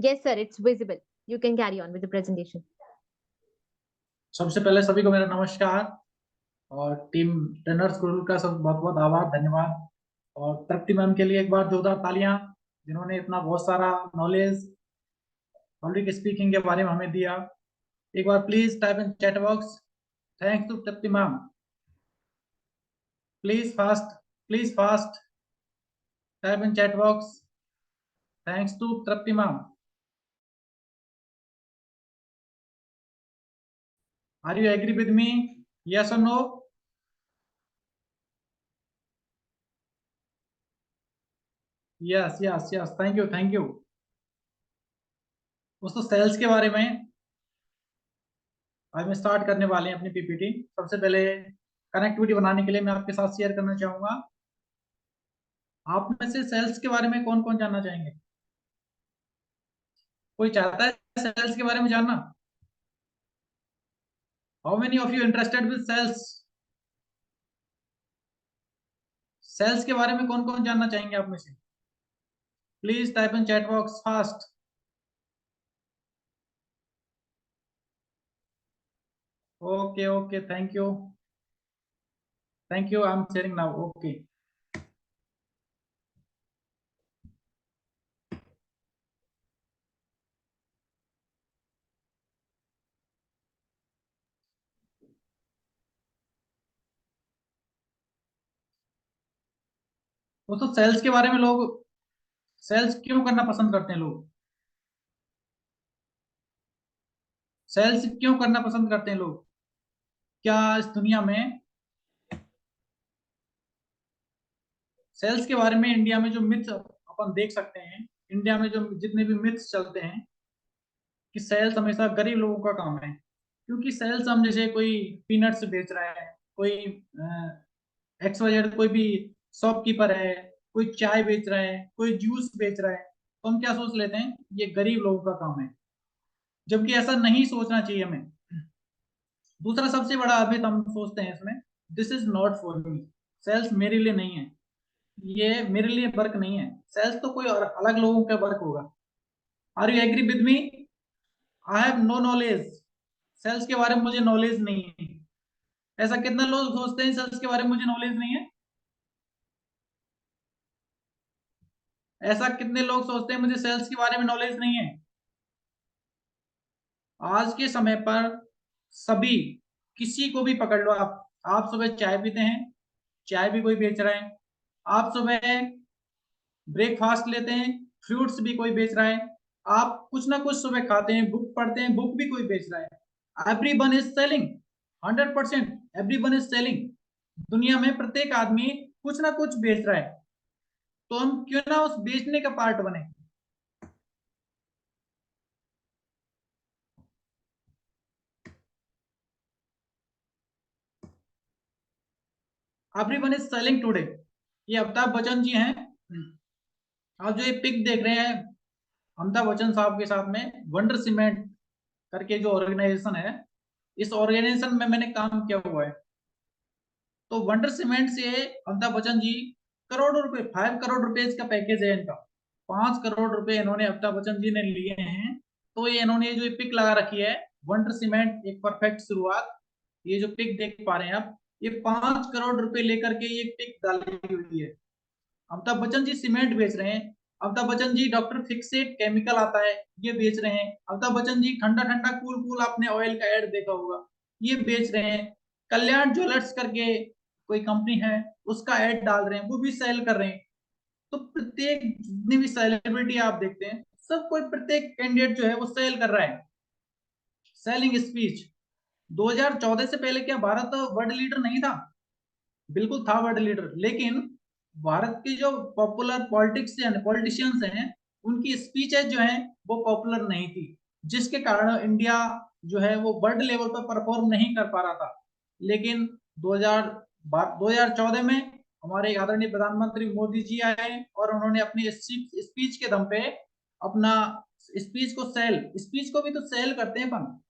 Yes sir, it's visible. You can carry on with the presentation. सबसे पहले सभी को मेरा नमस्कार, और team trainers Gurukul का सब बहुत बहुत आभार, धन्यवाद। और तृप्ति मैम के लिए एक बार जोरदार तालियां, जिन्होंने इतना बहुत सारा नॉलेज पब्लिक स्पीकिंग के बारे में हमें दिया। एक बार please type in chat box thanks to Tripti ma'am. Please fast type in chat box thanks to Tripti ma'am. Are you agree with me? Yes or no? Yes. Thank you. दोस्तों, sales के बारे में आज मैं स्टार्ट करने वाले हैं अपनी PPT। सबसे पहले कनेक्टिविटी बनाने के लिए मैं आपके साथ शेयर करना चाहूंगा। आप में से सेल्स के बारे में कौन कौन जानना चाहेंगे? कोई चाहता है सेल्स के बारे में जानना? How many of you interested with sales? Sales के बारे में कौन कौन जानना चाहेंगे आप में से? Please type in chat box fast. Okay, thank you, I am sharing now. Okay, दोस्तों सेल्स के बारे में लोग सेल्स क्यों करना पसंद करते हैं लोग? सेल्स क्यों करना पसंद करते हैं लोग? क्या इस दुनिया में सेल्स के बारे में, इंडिया में जो मिथ अपन देख सकते हैं, इंडिया में जो जितने भी मिथ्स चलते हैं कि सेल्स हमेशा गरीब लोगों का काम है, क्योंकि सेल्स हम जैसे कोई पीनट्स बेच रहा है, कोई XYZ कोई भी शॉपकीपर है, कोई चाय बेच रहा है, कोई जूस बेच रहा है, तो हम क्या सोच लेते हैं ये गरीब लोगों का काम है, जबकि ऐसा नहीं सोचना चाहिए हमें। दूसरा सबसे बड़ा अभित हम सोचते हैं इसमें, this is not for me, sales मेरे लिए नहीं है, ये मेरे लिए वर्क नहीं है, सेल्स तो कोई और अलग लोगों का वर्क होगा। Are you agree with me? I have no knowledge, sales के बारे में मुझे नॉलेज नहीं है। ऐसा कितना लोग सोचते हैं सेल्स के बारे में मुझे नॉलेज नहीं है? ऐसा कितने लोग सोचते हैं मुझे सेल्स के बारे में नॉलेज नहीं है? आज के समय पर सभी, किसी को भी पकड़ लो आप सुबह चाय पीते हैं, चाय भी कोई बेच रहा है, आप सुबह ब्रेकफास्ट लेते हैं, फ्रूट्स भी कोई बेच रहा है, आप कुछ ना कुछ सुबह खाते हैं, बुक पढ़ते हैं, बुक भी कोई बेच रहा है। Everyone is selling, 100% everyone is selling. दुनिया में प्रत्येक आदमी कुछ ना कुछ बेच रहा है, तो हम क्यों ना उस बेचने का पार्ट बने। Everyone is selling today. ये अमिताभ बच्चन जी हैं, आप जो ये पिक देख रहे हैं अमिताभ बच्चन साहब के साथ में, वंडर सीमेंट करके जो ऑर्गेनाइजेशन है, इस ऑर्गेनाइजेशन में मैंने काम किया हुआ है। तो वंडर सीमेंट से अमिताभ बच्चन जी करोड़ों रुपए, 5 करोड़ रुपए इसका पैकेज है इनका, 5 करोड़ रुपए इन्होंने अमिताभ बच्चन जी ने लिए हैं। तो ये इन्होंने जो पिक लगा रखी है वंडर सीमेंट एक परफेक्ट शुरुआत, ये जो पिक देख पा रहे हैं आप, ये 5 करोड़ रुपए लेकर के ये पिक डाली हुई है। अमिताभ बच्चन जी सीमेंट बेच रहे हैं, अमिताभ बच्चन जी डॉक्टर फिक्सेट केमिकल आता है ये बेच रहे हैं, अमिताभ बच्चन जी ठंडा ठंडा कूल कूल आपने ऑयल का एड देखा होगा ये बेच रहे हैं, कल्याण ज्वेलर्स करके कोई कंपनी है उसका एड डाल रहे हैं, वो भी सेल कर रहे हैं। तो प्रत्येक जितनी भी सेलिब्रिटी आप देखते हैं, सब कोई प्रत्येक कैंडिडेट जो है वो सेल कर रहा है, सेलिंग स्पीच। 2014 से पहले क्या भारत वर्ल्ड लीडर नहीं था? बिल्कुल था वर्ल्ड लीडर, लेकिन भारत की जो पॉपुलर पॉलिटिशियंस हैं उनकी स्पीचेस जो हैं वो पॉपुलर नहीं थी, जिसके कारण इंडिया जो है वो वर्ल्ड लेवल पर परफॉर्म नहीं कर पा रहा था। लेकिन 2014 में हमारे आदरणीय प्रधानमंत्री मोदी जी आए और उन्होंने अपनी स्पीच के दम पे अपना स्पीच को भी तो सेल करते हैं अपन।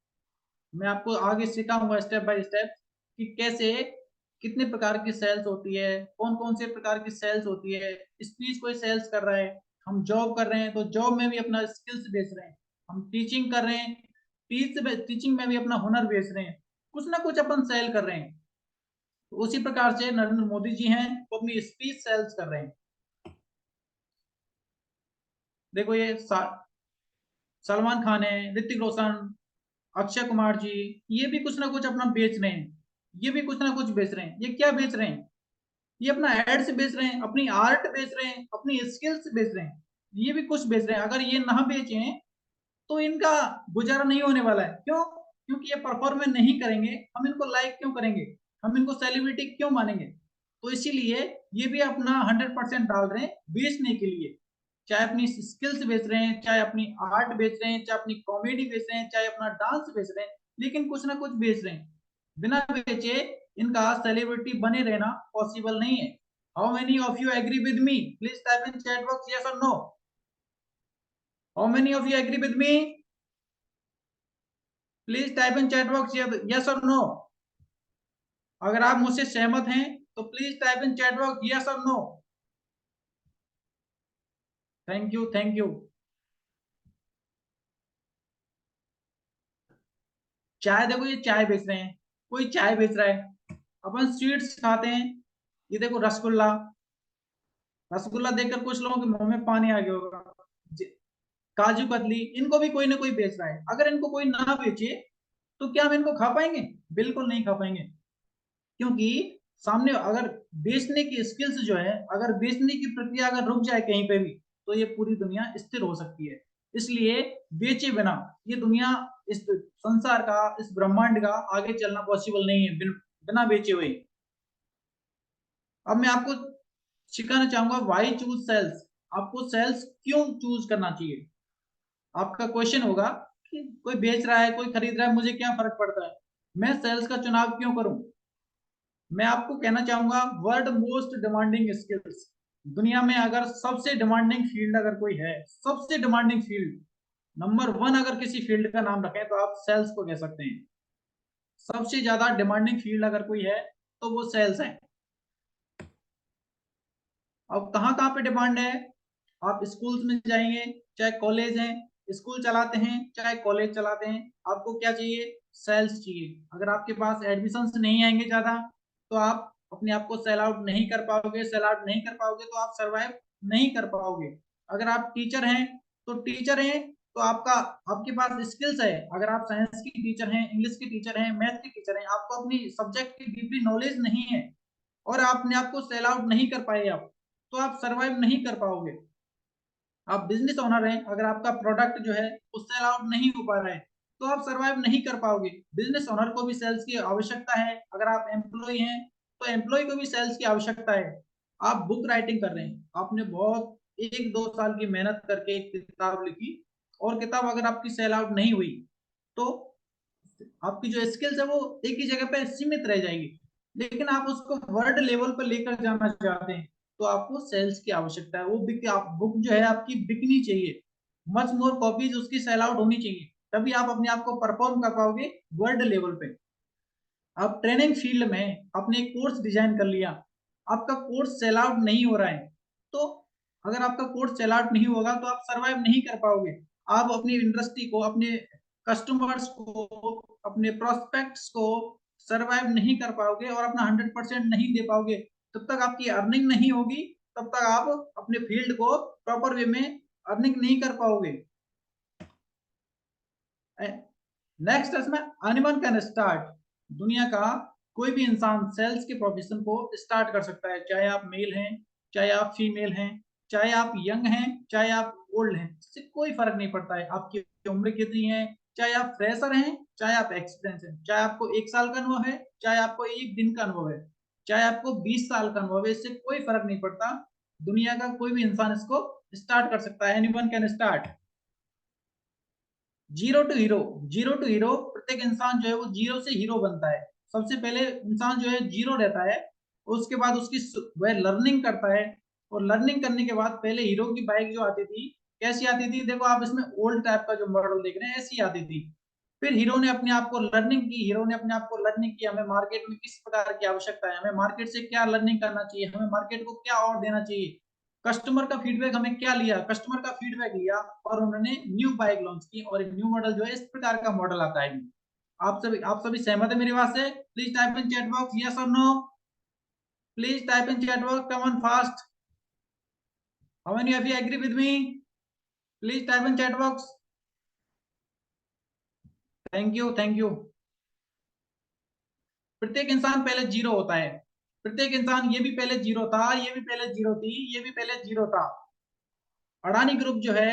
मैं आपको आगे सिखाऊंगा स्टेप बाय स्टेप कि कैसे, कितने प्रकार की सेल्स होती है, कौन कौन से प्रकार की सेल्स होती है। स्पीच कोई सेल्स कर रहा है, हम जॉब कर रहे हैं तो जॉब में भी अपना स्किल्स बेच रहे हैं, हम टीचिंग कर रहे हैं, टीचिंग में भी अपना हुनर बेच रहे हैं, कुछ ना कुछ अपन सेल कर रहे हैं। तो उसी प्रकार से नरेंद्र मोदी जी हैं वो अपनी स्पीच सेल्स कर रहे हैं। देखो ये सलमान खान है, ऋतिक रोशन, अक्षय कुमार जी, ये भी कुछ ना कुछ अपना बेच रहे हैं, ये भी कुछ ना कुछ बेच रहे हैं। ये क्या बेच रहे हैं? ये अपना एड्स बेच रहे हैं, अपनी आर्ट बेच रहे हैं, अपनी स्किल्स बेच रहे हैं, ये भी कुछ बेच रहे हैं। अगर ये ना बेचें तो इनका गुजारा नहीं होने वाला है। क्यों? क्योंकि ये परफॉर्म नहीं करेंगे, हम इनको लाइक क्यों करेंगे, हम इनको सेलिब्रिटी क्यों मानेंगे? तो इसीलिए ये भी अपना 100% डाल रहे हैं बेचने के लिए, चाहे अपनी स्किल्स बेच रहे हैं, चाहे अपनी आर्ट बेच रहे हैं, चाहे अपनी कॉमेडी बेच रहे हैं, चाहे अपना डांस बेच रहे हैं, लेकिन कुछ ना कुछ बेच रहे हैं। बिना बेचे इनका सेलिब्रिटी बने रहना पॉसिबल नहीं है। How many of you agree with me? Please type in chat box yes और no. How many of you agree with me? Please type in chat box yes और नो। अगर आप मुझसे सहमत हैं तो please type in chat box yes और no. Thank you, thank you. चाय देखो, ये चाय बेच रहे हैं, कोई चाय बेच रहा है। अपन स्वीट्स खाते हैं, ये देखो रसगुल्ला, रसगुल्ला देखकर कुछ लोगों के मुंह में पानी आ गया होगा। काजू कतली, इनको भी कोई ना कोई बेच रहा है। अगर इनको कोई ना बेचे तो क्या हम इनको खा पाएंगे? बिल्कुल नहीं खा पाएंगे, क्योंकि सामने अगर बेचने की स्किल्स जो है, अगर बेचने की प्रक्रिया अगर रुक जाए कहीं पे भी, तो ये पूरी दुनिया स्थिर हो सकती है। इसलिए बेचे बिना ये दुनिया, इस संसार का, इस ब्रह्मांड का आगे चलना पॉसिबल नहीं है बिना बेचे हुए। अब मैं आपको सिखाना चाहूंगा व्हाई चूज सेल्स। आपको सेल्स क्यों चूज करना चाहिए। आपका क्वेश्चन होगा कि कोई बेच रहा है, कोई खरीद रहा है, मुझे क्या फर्क पड़ता है, मैं सेल्स का चुनाव क्यों करूं। मैं आपको कहना चाहूंगा वर्ल्ड मोस्ट डिमांडिंग स्किल्स। दुनिया में अगर सबसे डिमांडिंग फील्ड अगर कोई है, सबसे डिमांडिंग फील्ड नंबर 1 अगर किसी फील्ड का नाम रखें तो आप सेल्स को कह सकते हैं। सबसे ज्यादा डिमांडिंग फील्ड अगर कोई है तो वो सेल्स है। अब कहाँ कहाँ पे डिमांड है, आप स्कूल्स में जाएंगे, चाहे कॉलेज हैं, स्कूल चलाते हैं चाहे कॉलेज चलाते हैं, आपको क्या चाहिए, सेल्स चाहिए। अगर आपके पास एडमिशंस नहीं आएंगे ज्यादा तो आप अपने आप को सेल आउट नहीं कर पाओगे, सेल आउट नहीं कर पाओगे तो आप सरवाइव नहीं कर पाओगे। अगर आप टीचर हैं तो टीचर हैं तो आपके पास स्किल्स है। अगर आप साइंस की टीचर हैं, इंग्लिश की टीचर हैं, मैथ की टीचर हैं, आपको अपनी सब्जेक्ट की डीपली नॉलेज नहीं है और आपने आपको सेल आउट नहीं कर पाए आप, तो आप सरवाइव नहीं कर पाओगे। आप बिजनेस ओनर हैं, अगर आपका प्रोडक्ट जो है वो सेल आउट नहीं हो पा रहा है तो आप सरवाइव नहीं कर पाओगे। बिजनेस ओनर को भी सेल्स की आवश्यकता है। अगर आप एम्प्लॉय हैं तो एम्प्लॉय को भी सेल्स की आवश्यकता है। आप बुक राइटिंग कर रहे हैं, आपने बहुत 1-2 साल की मेहनत करके एक किताब लिखी और किताब अगर आपकी सेल आउट नहीं हुई तो आपकी जो स्किल्स है वो एक ही जगह पे सीमित रह जाएगी। लेकिन आप उसको वर्ल्ड लेवल पर लेकर जाना चाहते हैं तो आपको सेल्स की आवश्यकता है। वो बुक जो है आपकी बिकनी चाहिए, मच मोर कॉपीज उसकी सेल आउट होनी चाहिए, तभी आप अपने आप को परफॉर्म कर पाओगे वर्ल्ड लेवल पे। आप ट्रेनिंग फील्ड में आपने कोर्स डिजाइन कर लिया, आपका कोर्स सेल आउट नहीं हो रहा है तो अगर आपका कोर्स सेल आउट नहीं होगा तो आप सरवाइव नहीं कर पाओगे। आप अपनी इंडस्ट्री को, अपने कस्टमर्स को, अपने प्रोस्पेक्ट्स को सरवाइव नहीं कर पाओगे और अपना 100% नहीं दे पाओगे। तब तक आपकी अर्निंग नहीं होगी, तब तक आप अपने फील्ड को प्रॉपर वे में अर्निंग नहीं कर पाओगे। नेक्स्ट इसमें एनीवन कैन स्टार्ट। दुनिया का कोई भी इंसान सेल्स के प्रोफेशन को स्टार्ट कर सकता है, चाहे आप मेल हैं, चाहे आप फीमेल हैं, चाहे आप यंग हैं, चाहे आप ओल्ड हैं, इससे कोई फर्क नहीं पड़ता है आपकी उम्र कितनी है, चाहे आप फ्रेशर हैं, चाहे आप एक्सपीरियंस हैं, चाहे आपको 1 साल का अनुभव है, चाहे आपको 1 दिन का अनुभव है, चाहे आपको 20 साल का अनुभव है, इससे कोई फर्क नहीं पड़ता। दुनिया का कोई भी इंसान इसको स्टार्ट कर सकता है। Anyone can start. Zero to hero, प्रत्येक इंसान जो है वो जीरो से हीरो बनता है। सबसे पहले इंसान जो है जीरो रहता है, उसके बाद उसकी वह लर्निंग करता है और लर्निंग करने के बाद पहले हीरो की बाइक जो आती थी कैसी आती थी, देखो आप इसमें ओल्ड टाइप का जो मॉडल देख रहे हैं ऐसी आती थी। फिर हीरो ने अपने आप को लर्निंग की, हमें मार्केट में किस प्रकार की आवश्यकता है, हमें मार्केट से क्या लर्निंग करना चाहिए, हमें मार्केट को क्या और देना चाहिए, कस्टमर का फीडबैक हमें क्या लिया, कस्टमर का फीडबैक लिया और उन्होंने न्यू बाइक लॉन्च की और एक न्यू मॉडल जो है इस प्रकार का मॉडल आता है। आप सभी सहमत है मेरी बात से? Please type in chat box yes और no. Please type in chat box, come on fast. How many of you agree with me? Please type in chat box. Thank you, thank you. प्रत्येक इंसान पहले zero होता है, प्रत्येक इंसान, ये भी पहले जीरो था, ये भी पहले जीरो थी, ये भी पहले जीरो था। अडानी ग्रुप जो है,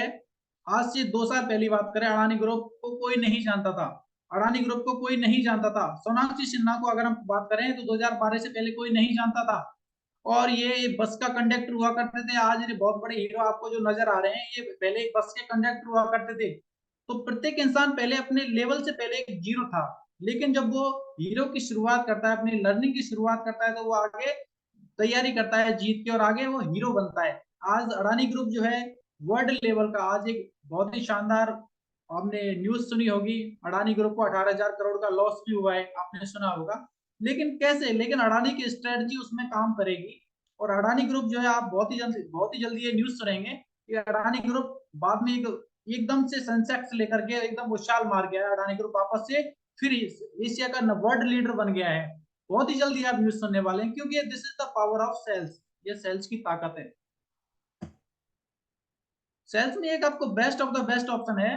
आज से 2 साल पहली बात करें, अडानी ग्रुप को कोई नहीं जानता था, अडानी ग्रुप को कोई नहीं जानता था। सोनाक्षी सिन्हा को अगर हम बात करें तो 2012 से पहले कोई नहीं जानता था और ये बस का कंडक्टर हुआ करते थे। आज ये बहुत बड़े हीरो आपको जो नजर आ रहे हैं ये पहले एक बस के कंडक्टर हुआ करते थे। तो प्रत्येक इंसान पहले अपने लेवल से पहले एक जीरो था, लेकिन जब वो हीरो की शुरुआत करता है, अपनी लर्निंग की शुरुआत करता है तो वो आगे तैयारी करता है जीत के और आगे वो हीरो बनता है। आज अडानी ग्रुप जो है वर्ल्ड लेवल का, आज एक बहुत ही शानदार, आपने न्यूज सुनी होगी, अडानी ग्रुप को 18,000 करोड़ का लॉस भी हुआ है, आपने सुना होगा। लेकिन कैसे, लेकिन अडानी की स्ट्रेटजी उसमें काम करेगी और अडानी ग्रुप जो है, आप बहुत ही जल्दी ये न्यूज सुनेंगे कि अडानी ग्रुप बाद में एकदम से सेंसेक्स लेकर के एकदम उछाल मार गया है। अडानी ग्रुप वापस से फिर एशिया का वर्ल्ड लीडर बन गया है। बहुत ही जल्दी आप न्यूज सुनने वाले हैं क्योंकि this is the power of sales, ये सेल्स की ताकत है। सेल्स में एक आपको best of the best option है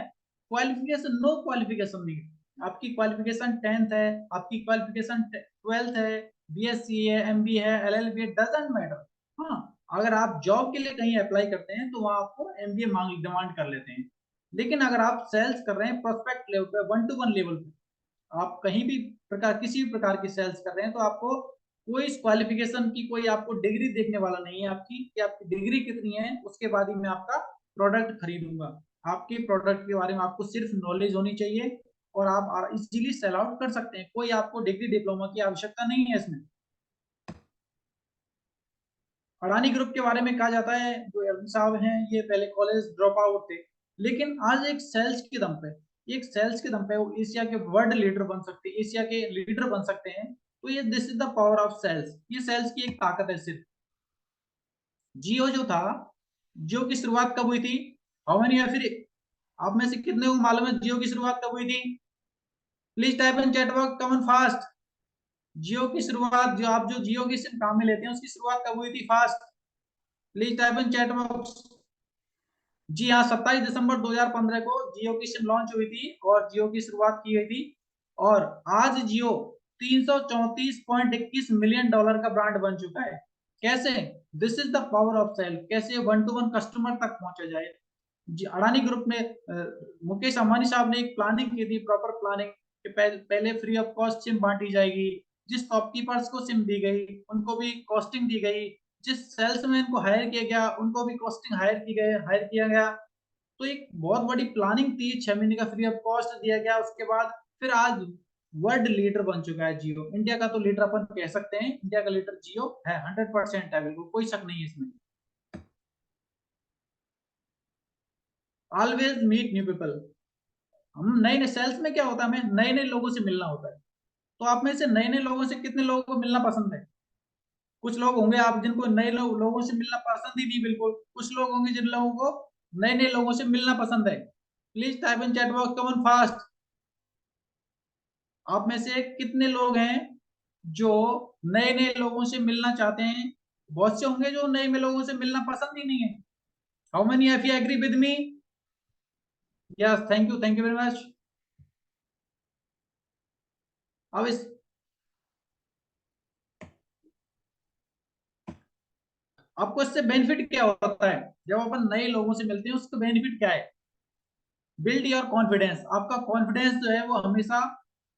क्वालिफिकेशन, नो क्वालिफिकेशन नहीं। आपकी क्वालिफिकेशन 10th है, आपकी क्वालिफिकेशन 12th है, बीएससी है, एमबी है, एलएलबी है, डजंट मैटर। हाँ, अगर आप जॉब के लिए कहीं अप्लाई करते हैं तो वहां आपको एमबीए मांग डिमांड कर लेते हैं। लेकिन अगर आप सेल्स कर रहे हैं प्रोस्पेक्ट लेवल पे, 1-to-1 लेवल पे, आप कहीं भी प्रकार किसी भी प्रकार की सेल्स कर रहे हैं तो आपको कोई क्वालिफिकेशन की कोई आपको डिग्री देखने वाला नहीं है आपकी, कि आपकी डिग्री कितनी है उसके बाद ही मैं आपका प्रोडक्ट खरीदूंगा। आपके प्रोडक्ट के बारे में आपको सिर्फ नॉलेज होनी चाहिए और आप इजीली सेल आउट कर सकते हैं। कोई आपको डिग्री डिप्लोमा की आवश्यकता नहीं है इसमें। अडानी ग्रुप के बारे में कहा जाता है, जो एलवी साहब हैं ये पहले कॉलेज ड्रॉप आउट थे, लेकिन आज एक सेल्स के दम पे वो एशिया के वर्ल्ड लीडर बन सकते हैं, एशिया के लीडर बन सकते हैं। तो ये this is the power of sales, ये सेल्स की एक ताकत है सिर्फ। जियो जो था, जियो की शुरुआत कब हुई थी? हाउ मेनी, या फिर आप में से कितने को मालूम है जियो की शुरुआत कब हुई थी? Please type in chat box, come fast. Jio की शुरुआत, जो जियो की सिम काम में लेते हैं उसकी शुरुआत कब हुई थी? Fast, please type in chat box. जी हाँ, 27 दिसंबर 2015 को जियो की सिम लॉन्च हुई थी और जियो की शुरुआत की गई थी। और आज जियो 334.21 मिलियन डॉलर का ब्रांड बन चुका है। कैसे? This is the power of sale. कैसे 1-to-1 कस्टमर तक पहुंचा जाए। अडानी ग्रुप में मुकेश अंबानी साहब ने एक प्लानिंग की थी, प्रॉपर प्लानिंग, कि पहले फ्री ऑफ कॉस्ट सिम बांटी जाएगी। जिस शॉपकीपर्स को सिम दी गई उनको भी कॉस्टिंग दी गई, जिस सेल्समैन को हायर किया गया उनको भी कॉस्टिंग हायर किया गया। तो एक बहुत बड़ी प्लानिंग थी, 6 महीने का फ्री ऑफ कॉस्ट दिया गया। उसके बाद फिर आज वर्ल्ड लीडर बन चुका है जियो। इंडिया का तो लीडर अपन कह सकते हैं, इंडिया का लीडर जियो है, 100% है, बिल्कुल कोई शक नहीं है इसमें। Always meet new people. हम नए सेल्स में क्या होता है, हमें नए नए लोगों से मिलना होता है। तो आप में से नए नए लोगों से कितने लोगों को मिलना पसंद है? कुछ लोग होंगे आप जिनको नए लोगों से मिलना पसंद ही नहीं बिल्कुल। कुछ लोग होंगे जिन लोगों को नए नए लोगों से मिलना पसंद है। Please type in chat box, come on fast. आप में से कितने लोग हैं जो नए नए लोगों से मिलना चाहते हैं? बहुत से होंगे जो नए नए लोगों से मिलना पसंद ही नहीं है। How many of you agree with me? Yes, thank you very much. अब इस आपको इससे बेनिफिट क्या होता है जब अपन नए लोगों से मिलते हैं? उसका बेनिफिट क्या है? Build your confidence. आपका कॉन्फिडेंस जो है वो हमेशा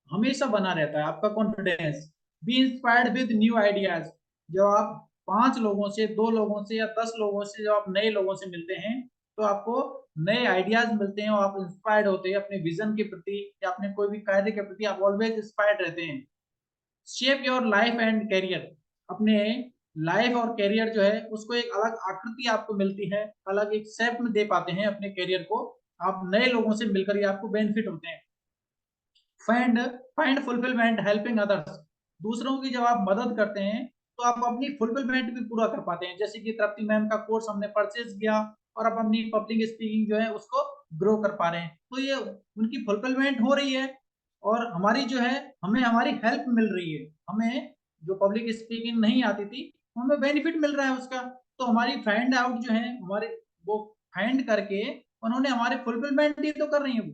हमेशा बना रहता है, आपका confidence. B inspired with new ideas. जब आप 5 लोगों से, 2 लोगों से या 10 लोगों से, जब आप नए लोगों से मिलते हैं तो आपको नए आइडियाज मिलते हैं और आप इंस्पायर्ड होते हैं अपने विजन के प्रति या अपने कोई भी कार्य के प्रति। आप ऑलवेज इंस्पायर्ड रहते हैं। Shape your life and career. अपने लाइफ और कैरियर जो है उसको एक अलग आकृति आपको मिलती है, अलग एक शेप में दे पाते हैं अपने कैरियर को। आप नए लोगों से मिलकर ही आपको बेनिफिट होते हैं। Find fulfilment helping others. दूसरों की जब आप मदद करते हैं तो आप अपनी फुलफिलमेंट भी पूरा कर पाते हैं। जैसे कि तृप्ति मैम का कोर्स हमने परचेज किया और अब अपनी पब्लिक स्पीकिंग जो है उसको ग्रो कर पा रहे हैं, तो ये उनकी फुलफिलमेंट हो रही है और हमारी जो है हमें हमारी हेल्प मिल रही है। हमें जो पब्लिक स्पीकिंग नहीं आती थी हमें बेनिफिट मिल रहा है उसका। तो हमारी फाइंड आउट जो है हमारे वो फाइंड करके उन्होंने हमारे फुलफिलमेंट ही तो कर रही है वो,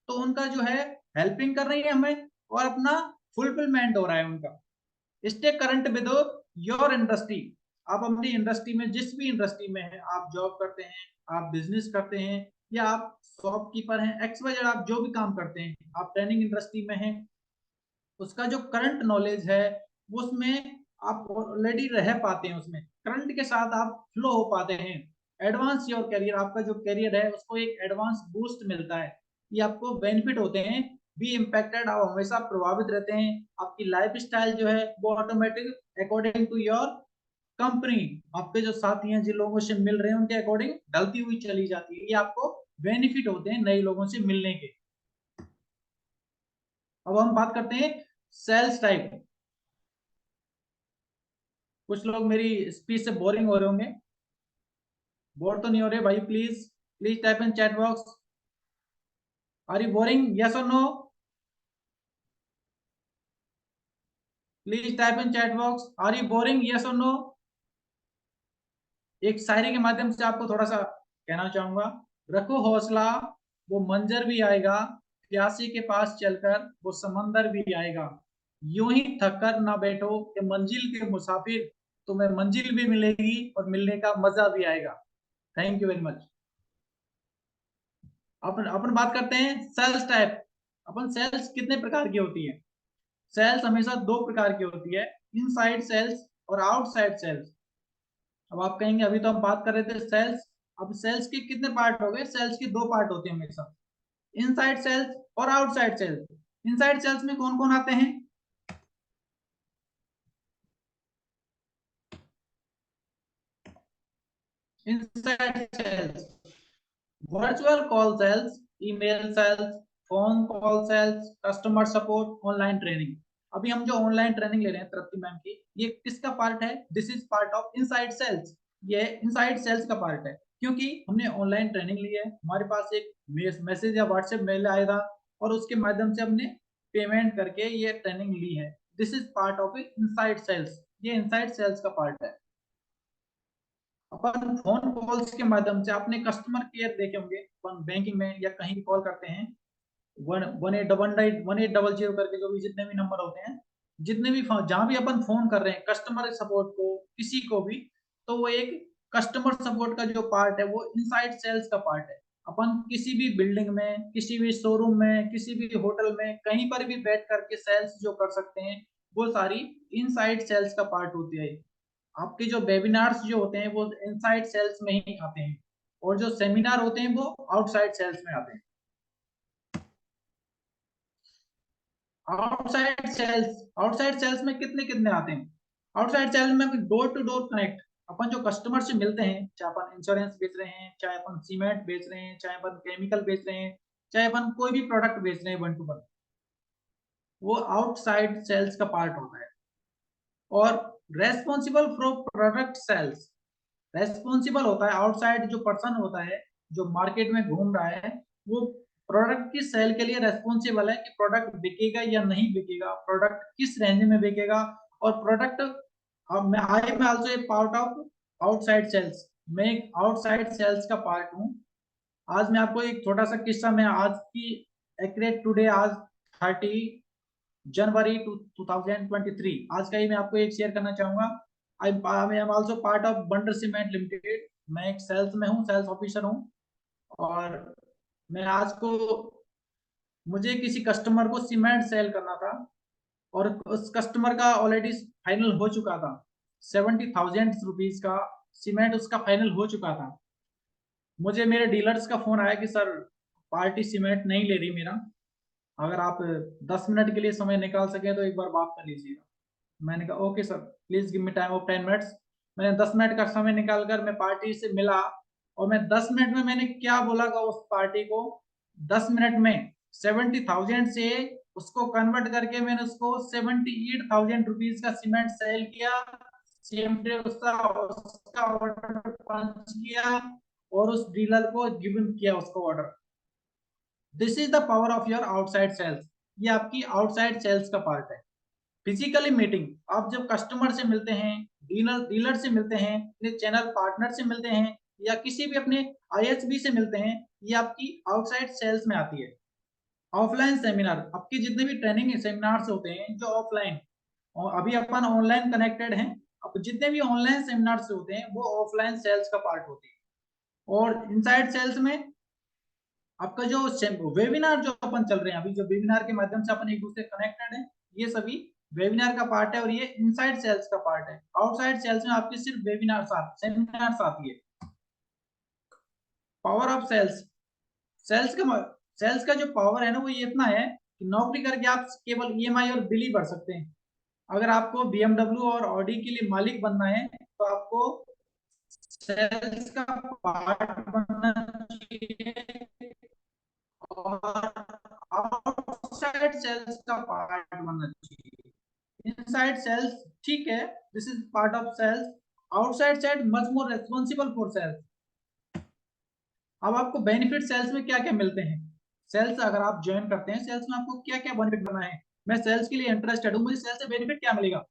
तो उनका जो है हेल्पिंग कर रही है हमें और अपना फुलफिलमेंट हो रहा है उनका। Stay current with your industry. आप अपनी इंडस्ट्री में, जिस भी इंडस्ट्री में है, आप जॉब करते हैं, आप बिजनेस करते हैं या आप शॉपकीपर हैं, XYZ, आप जो भी काम करते हैं, आप ट्रेनिंग इंडस्ट्री में हैं, उसका जो करंट नॉलेज है उसमें आप ऑलरेडी रह पाते हैं, उसमें करंट के साथ आप फ्लो हो पाते हैं। Advance your career. आपका जो करियर है उसको एक एडवांस बूस्ट मिलता है, ये आपको बेनिफिट होते हैं। Be impacted. आप हमेशा प्रभावित रहते हैं। आपकी लाइफ स्टाइल जो है वो automatic according to your company, आपके जो साथी हैं जिन लोगों से मिल रहे हैं उनके अकॉर्डिंग ढलती हुई चली जाती है। ये आपको बेनिफिट होते हैं नए लोगों से मिलने के। अब हम बात करते हैं सेल्स टाइप। कुछ लोग मेरी स्पीच से बोरिंग हो रहे होंगे। बोर तो नहीं हो रहे भाई? Please type in chat box, are you boring? Yes और no? Please type in chat box, are you boring? Yes और नो? एक शायरी के माध्यम से आपको थोड़ा सा कहना चाहूंगा। रखो हौसला, वो मंजर भी आएगा, प्यासी के पास चलकर वो समंदर भी आएगा। यूं ही थक कर ना बैठो कि मंजिल के मुसाफिर, तुम्हें मंजिल भी मिलेगी और मिलने का मजा भी आएगा। Thank you very much. अपन बात करते हैं सेल्स टाइप। अपन सेल्स कितने प्रकार की होती है? सेल्स हमेशा दो प्रकार की होती है, इनसाइड सेल्स और आउटसाइड सेल्स। अब आप कहेंगे अभी तो हम बात कर रहे थे सेल्स, अब सेल्स के कितने पार्ट हो गए? सेल्स के दो पार्ट होते हैं हमेशा, इनसाइड सेल्स और आउटसाइड सेल्स। इनसाइड सेल्स में कौन कौन आते हैं? Inside sales, virtual call sales, email sales, phone call sales, customer support, online training. अभी हम जो ऑनलाइन ट्रेनिंग ले रहे हैं तृप्ति मैम की, ये किसका पार्ट है? This is part of inside sales. ये इनसाइड सेल्स का पार्ट है, क्योंकि हमने ऑनलाइन ट्रेनिंग ली है, हमारे पास एक मैसेज या व्हाट्सएप मेल आया था और उसके माध्यम से हमने पेमेंट करके ये ट्रेनिंग ली है। This is part of inside sales, ये इनसाइड सेल्स का पार्ट है। अपन फोन कॉल्स के माध्यम से अपने कस्टमर केयर देखे होंगे, अपन बैंकिंग में या कहीं भी कॉल करते हैं, 1800 करके जो भी जितने भी नंबर होते हैं, जितने भी जहां भी अपन फोन कर रहे हैं कस्टमर सपोर्ट को, किसी को भी, तो वो एक कस्टमर सपोर्ट का जो पार्ट है वो इनसाइड सेल्स का पार्ट है। अपन किसी भी बिल्डिंग में, किसी भी शोरूम में, किसी भी होटल में, कहीं पर भी बैठ करके सेल्स जो कर सकते हैं, वो सारी इनसाइड सेल्स का पार्ट होती है। आपके जो वेबिनार्स जो होते हैं वो इनसाइड सेल्स में ही आते हैं, और जो सेमिनार होते हैं वो आउटसाइड सेल्स में आते हैं। आउटसाइड सेल्स में कितने कितने आते हैं? आउटसाइड सेल्स में डोर टू डोर कनेक्ट। अपन जो कस्टमर से मिलते हैं, चाहे अपन इंश्योरेंस बेच रहे हैं, चाहे अपन सीमेंट बेच रहे हैं, चाहे अपन केमिकल बेच रहे हैं, चाहे अपन कोई भी प्रोडक्ट बेच रहे हैं 1 to 1, वो आउटसाइड सेल्स का पार्ट होता है। और responsible for product sales, responsible होता है आउटसाइड जो पर्सन होता है जो मार्केट में घूम रहा है, वो प्रोडक्ट की सेल के लिए रेस्पॉन्सिबल है कि प्रोडक्ट बिकेगा या नहीं बिकेगा, प्रोडक्ट किस रेंज में बिकेगा, और product I am also a part of outside sales. मैं एक आउटसाइड सेल्स का पार्ट हूँ। आज मैं आपको एक छोटा सा किस्सा, मैं आज की एक्यूरेट टुडे, आज 30 जनवरी 2023, आज का ही मैं आपको एक शेयर करना चाहूंगा। I am also part of Wonder Cement Limited. मैं एक सेल्स में हूँ, सेल्स ऑफिसर हूँ, और मैं आज को, मुझे किसी कस्टमर को सीमेंट सेल करना था और उस कस्टमर का ऑलरेडी फाइनल हो चुका था, 70,000 रुपीज का सीमेंट उसका फाइनल हो चुका था। मुझे मेरे डीलर्स का फोन आया कि सर पार्टी सीमेंट नहीं ले रही मेरा, अगर आप 10 मिनट के लिए समय निकाल सके तो एक बार बात कर लीजिएगा। मैंने कहा okay sir, please give me time of 10 minutes. मैंने 10 मिनट का समय निकालकर मैं पार्टी से मिला, और मैं 10 मिनट में मैंने क्या बोला का उस पार्टी को, 10 मिनट में 70,000 से उसको कन्वर्ट करके मैंने उसको 78,000 रुपीज का सीमेंट सेल किया। सेम डे उसका ऑर्डर पंच किया और उस डीलर को गिवन किया उसको order. This is the power of your outside sales. ये आपकी आउटसाइड सेल्स का पार्ट है। फिजिकली मीटिंग, आप जब कस्टमर से मिलते हैं, डीलर से मिलते हैं, अपने चैनल पार्टनर से मिलते हैं, या किसी भी अपने आईएसबी से मिलते हैं, ये आपकी आउटसाइड सेल्स में आती है। ऑफलाइन सेमिनार, आपके जितने भी ट्रेनिंग सेमिनार्स होते हैं जो ऑफलाइन, और अभी अपन ऑनलाइन कनेक्टेड हैं, अब जितने भी ऑनलाइन सेमिनार्स होते हैं वो ऑफलाइन सेल्स का पार्ट होती है। और इनसाइड सेल्स में आपका जो वेबिनार जो अपन चल रहे हैं अभी, जो वेबिनार के माध्यम से अपन एक दूसरे कनेक्टेड हैं, ये सभी वेबिनार का पार्ट है और ये इनसाइड सेल्स का पार्ट है। आउटसाइड सेल्स में आपकी सिर्फ वेबिनार सेमिनार्स आती है। पावर ऑफ सेल्स, सेल्स का जो पावर है ना वो ये इतना है कि नौकरी करके आप केवल ईएमआई और बिल ही भर सकते हैं। अगर आपको बीएमडब्ल्यू और ऑडी के लिए मालिक बनना है तो आपको सेल्स का पार्ट बनना चाहिए, और आउटसाइड सेल्स का पार्ट बनना चाहिए। इनसाइड सेल्स ठीक है, this is part of sales, outside sales much more responsible for sales. अब आपको बेनिफिट सेल्स में क्या क्या मिलते हैं? सेल्स अगर आप ज्वाइन करते हैं, सेल्स में आपको क्या क्या बेनिफिट बनना है? मैं सेल्स के लिए इंटरेस्टेड हूँ, मुझे सेल्स से बेनिफिट क्या मिलेगा?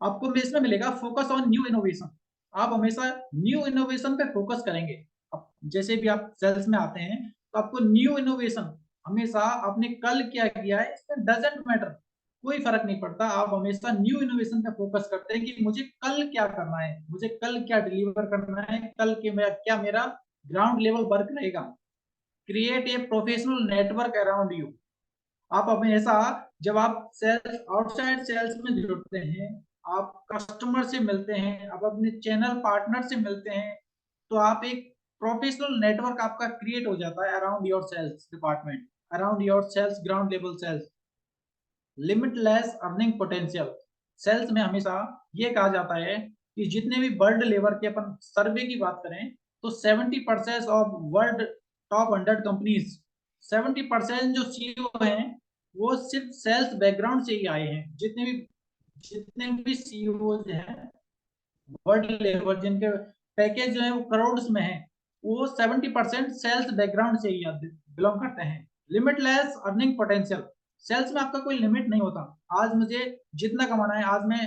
आपको इसमें मिलेगा फोकस ऑन न्यू इनोवेशन। आप हमेशा न्यू इनोवेशन पे फोकस करेंगे। अब जैसे भी आप सेल्स में आते हैं तो आपको न्यू इनोवेशन, हमेशा आपने कल क्या किया है इसमें डजेंट मैटर, कोई फर्क नहीं पड़ता, आप हमेशा न्यू इनोवेशन पे फोकस करते हैं कि मुझे कल क्या करना है, मुझे कल क्या डिलीवर करना है, कल के मेरा ग्राउंड लेवल वर्क रहेगा। Create a professional network around you. आप हमेशा जब आप सेल्स आउटसाइड सेल्स में जुड़ते हैं, आप कस्टमर से मिलते हैं, आप अपने चैनल पार्टनर से मिलते हैं, तो आप एक प्रोफेशनल नेटवर्क आपका क्रिएट हो जाता है around your sales department, around your sales ground level sales. Limitless earning potential. Sales में हमेशा ये कहा जाता है कि जितने भी वर्ल्ड लेवल के अपन सर्वे की बात करें तो 70% ऑफ वर्ल्ड टॉप 100 कंपनीज, 70% जो सीईओ हैं वो सिर्फ सेल्स बैकग्राउंड से ही आए हैं। जितने भी सीईओ हैं वर्ल्ड लेवल जिनके पैकेज जो है वो करोड़ में है, वो 70% सेल्स बैकग्राउंड से ही बिलोंग करते हैं। Limitless earning potential. सेल्स में आपका कोई लिमिट नहीं होता। आज मुझे जितना कमाना है, आज मैं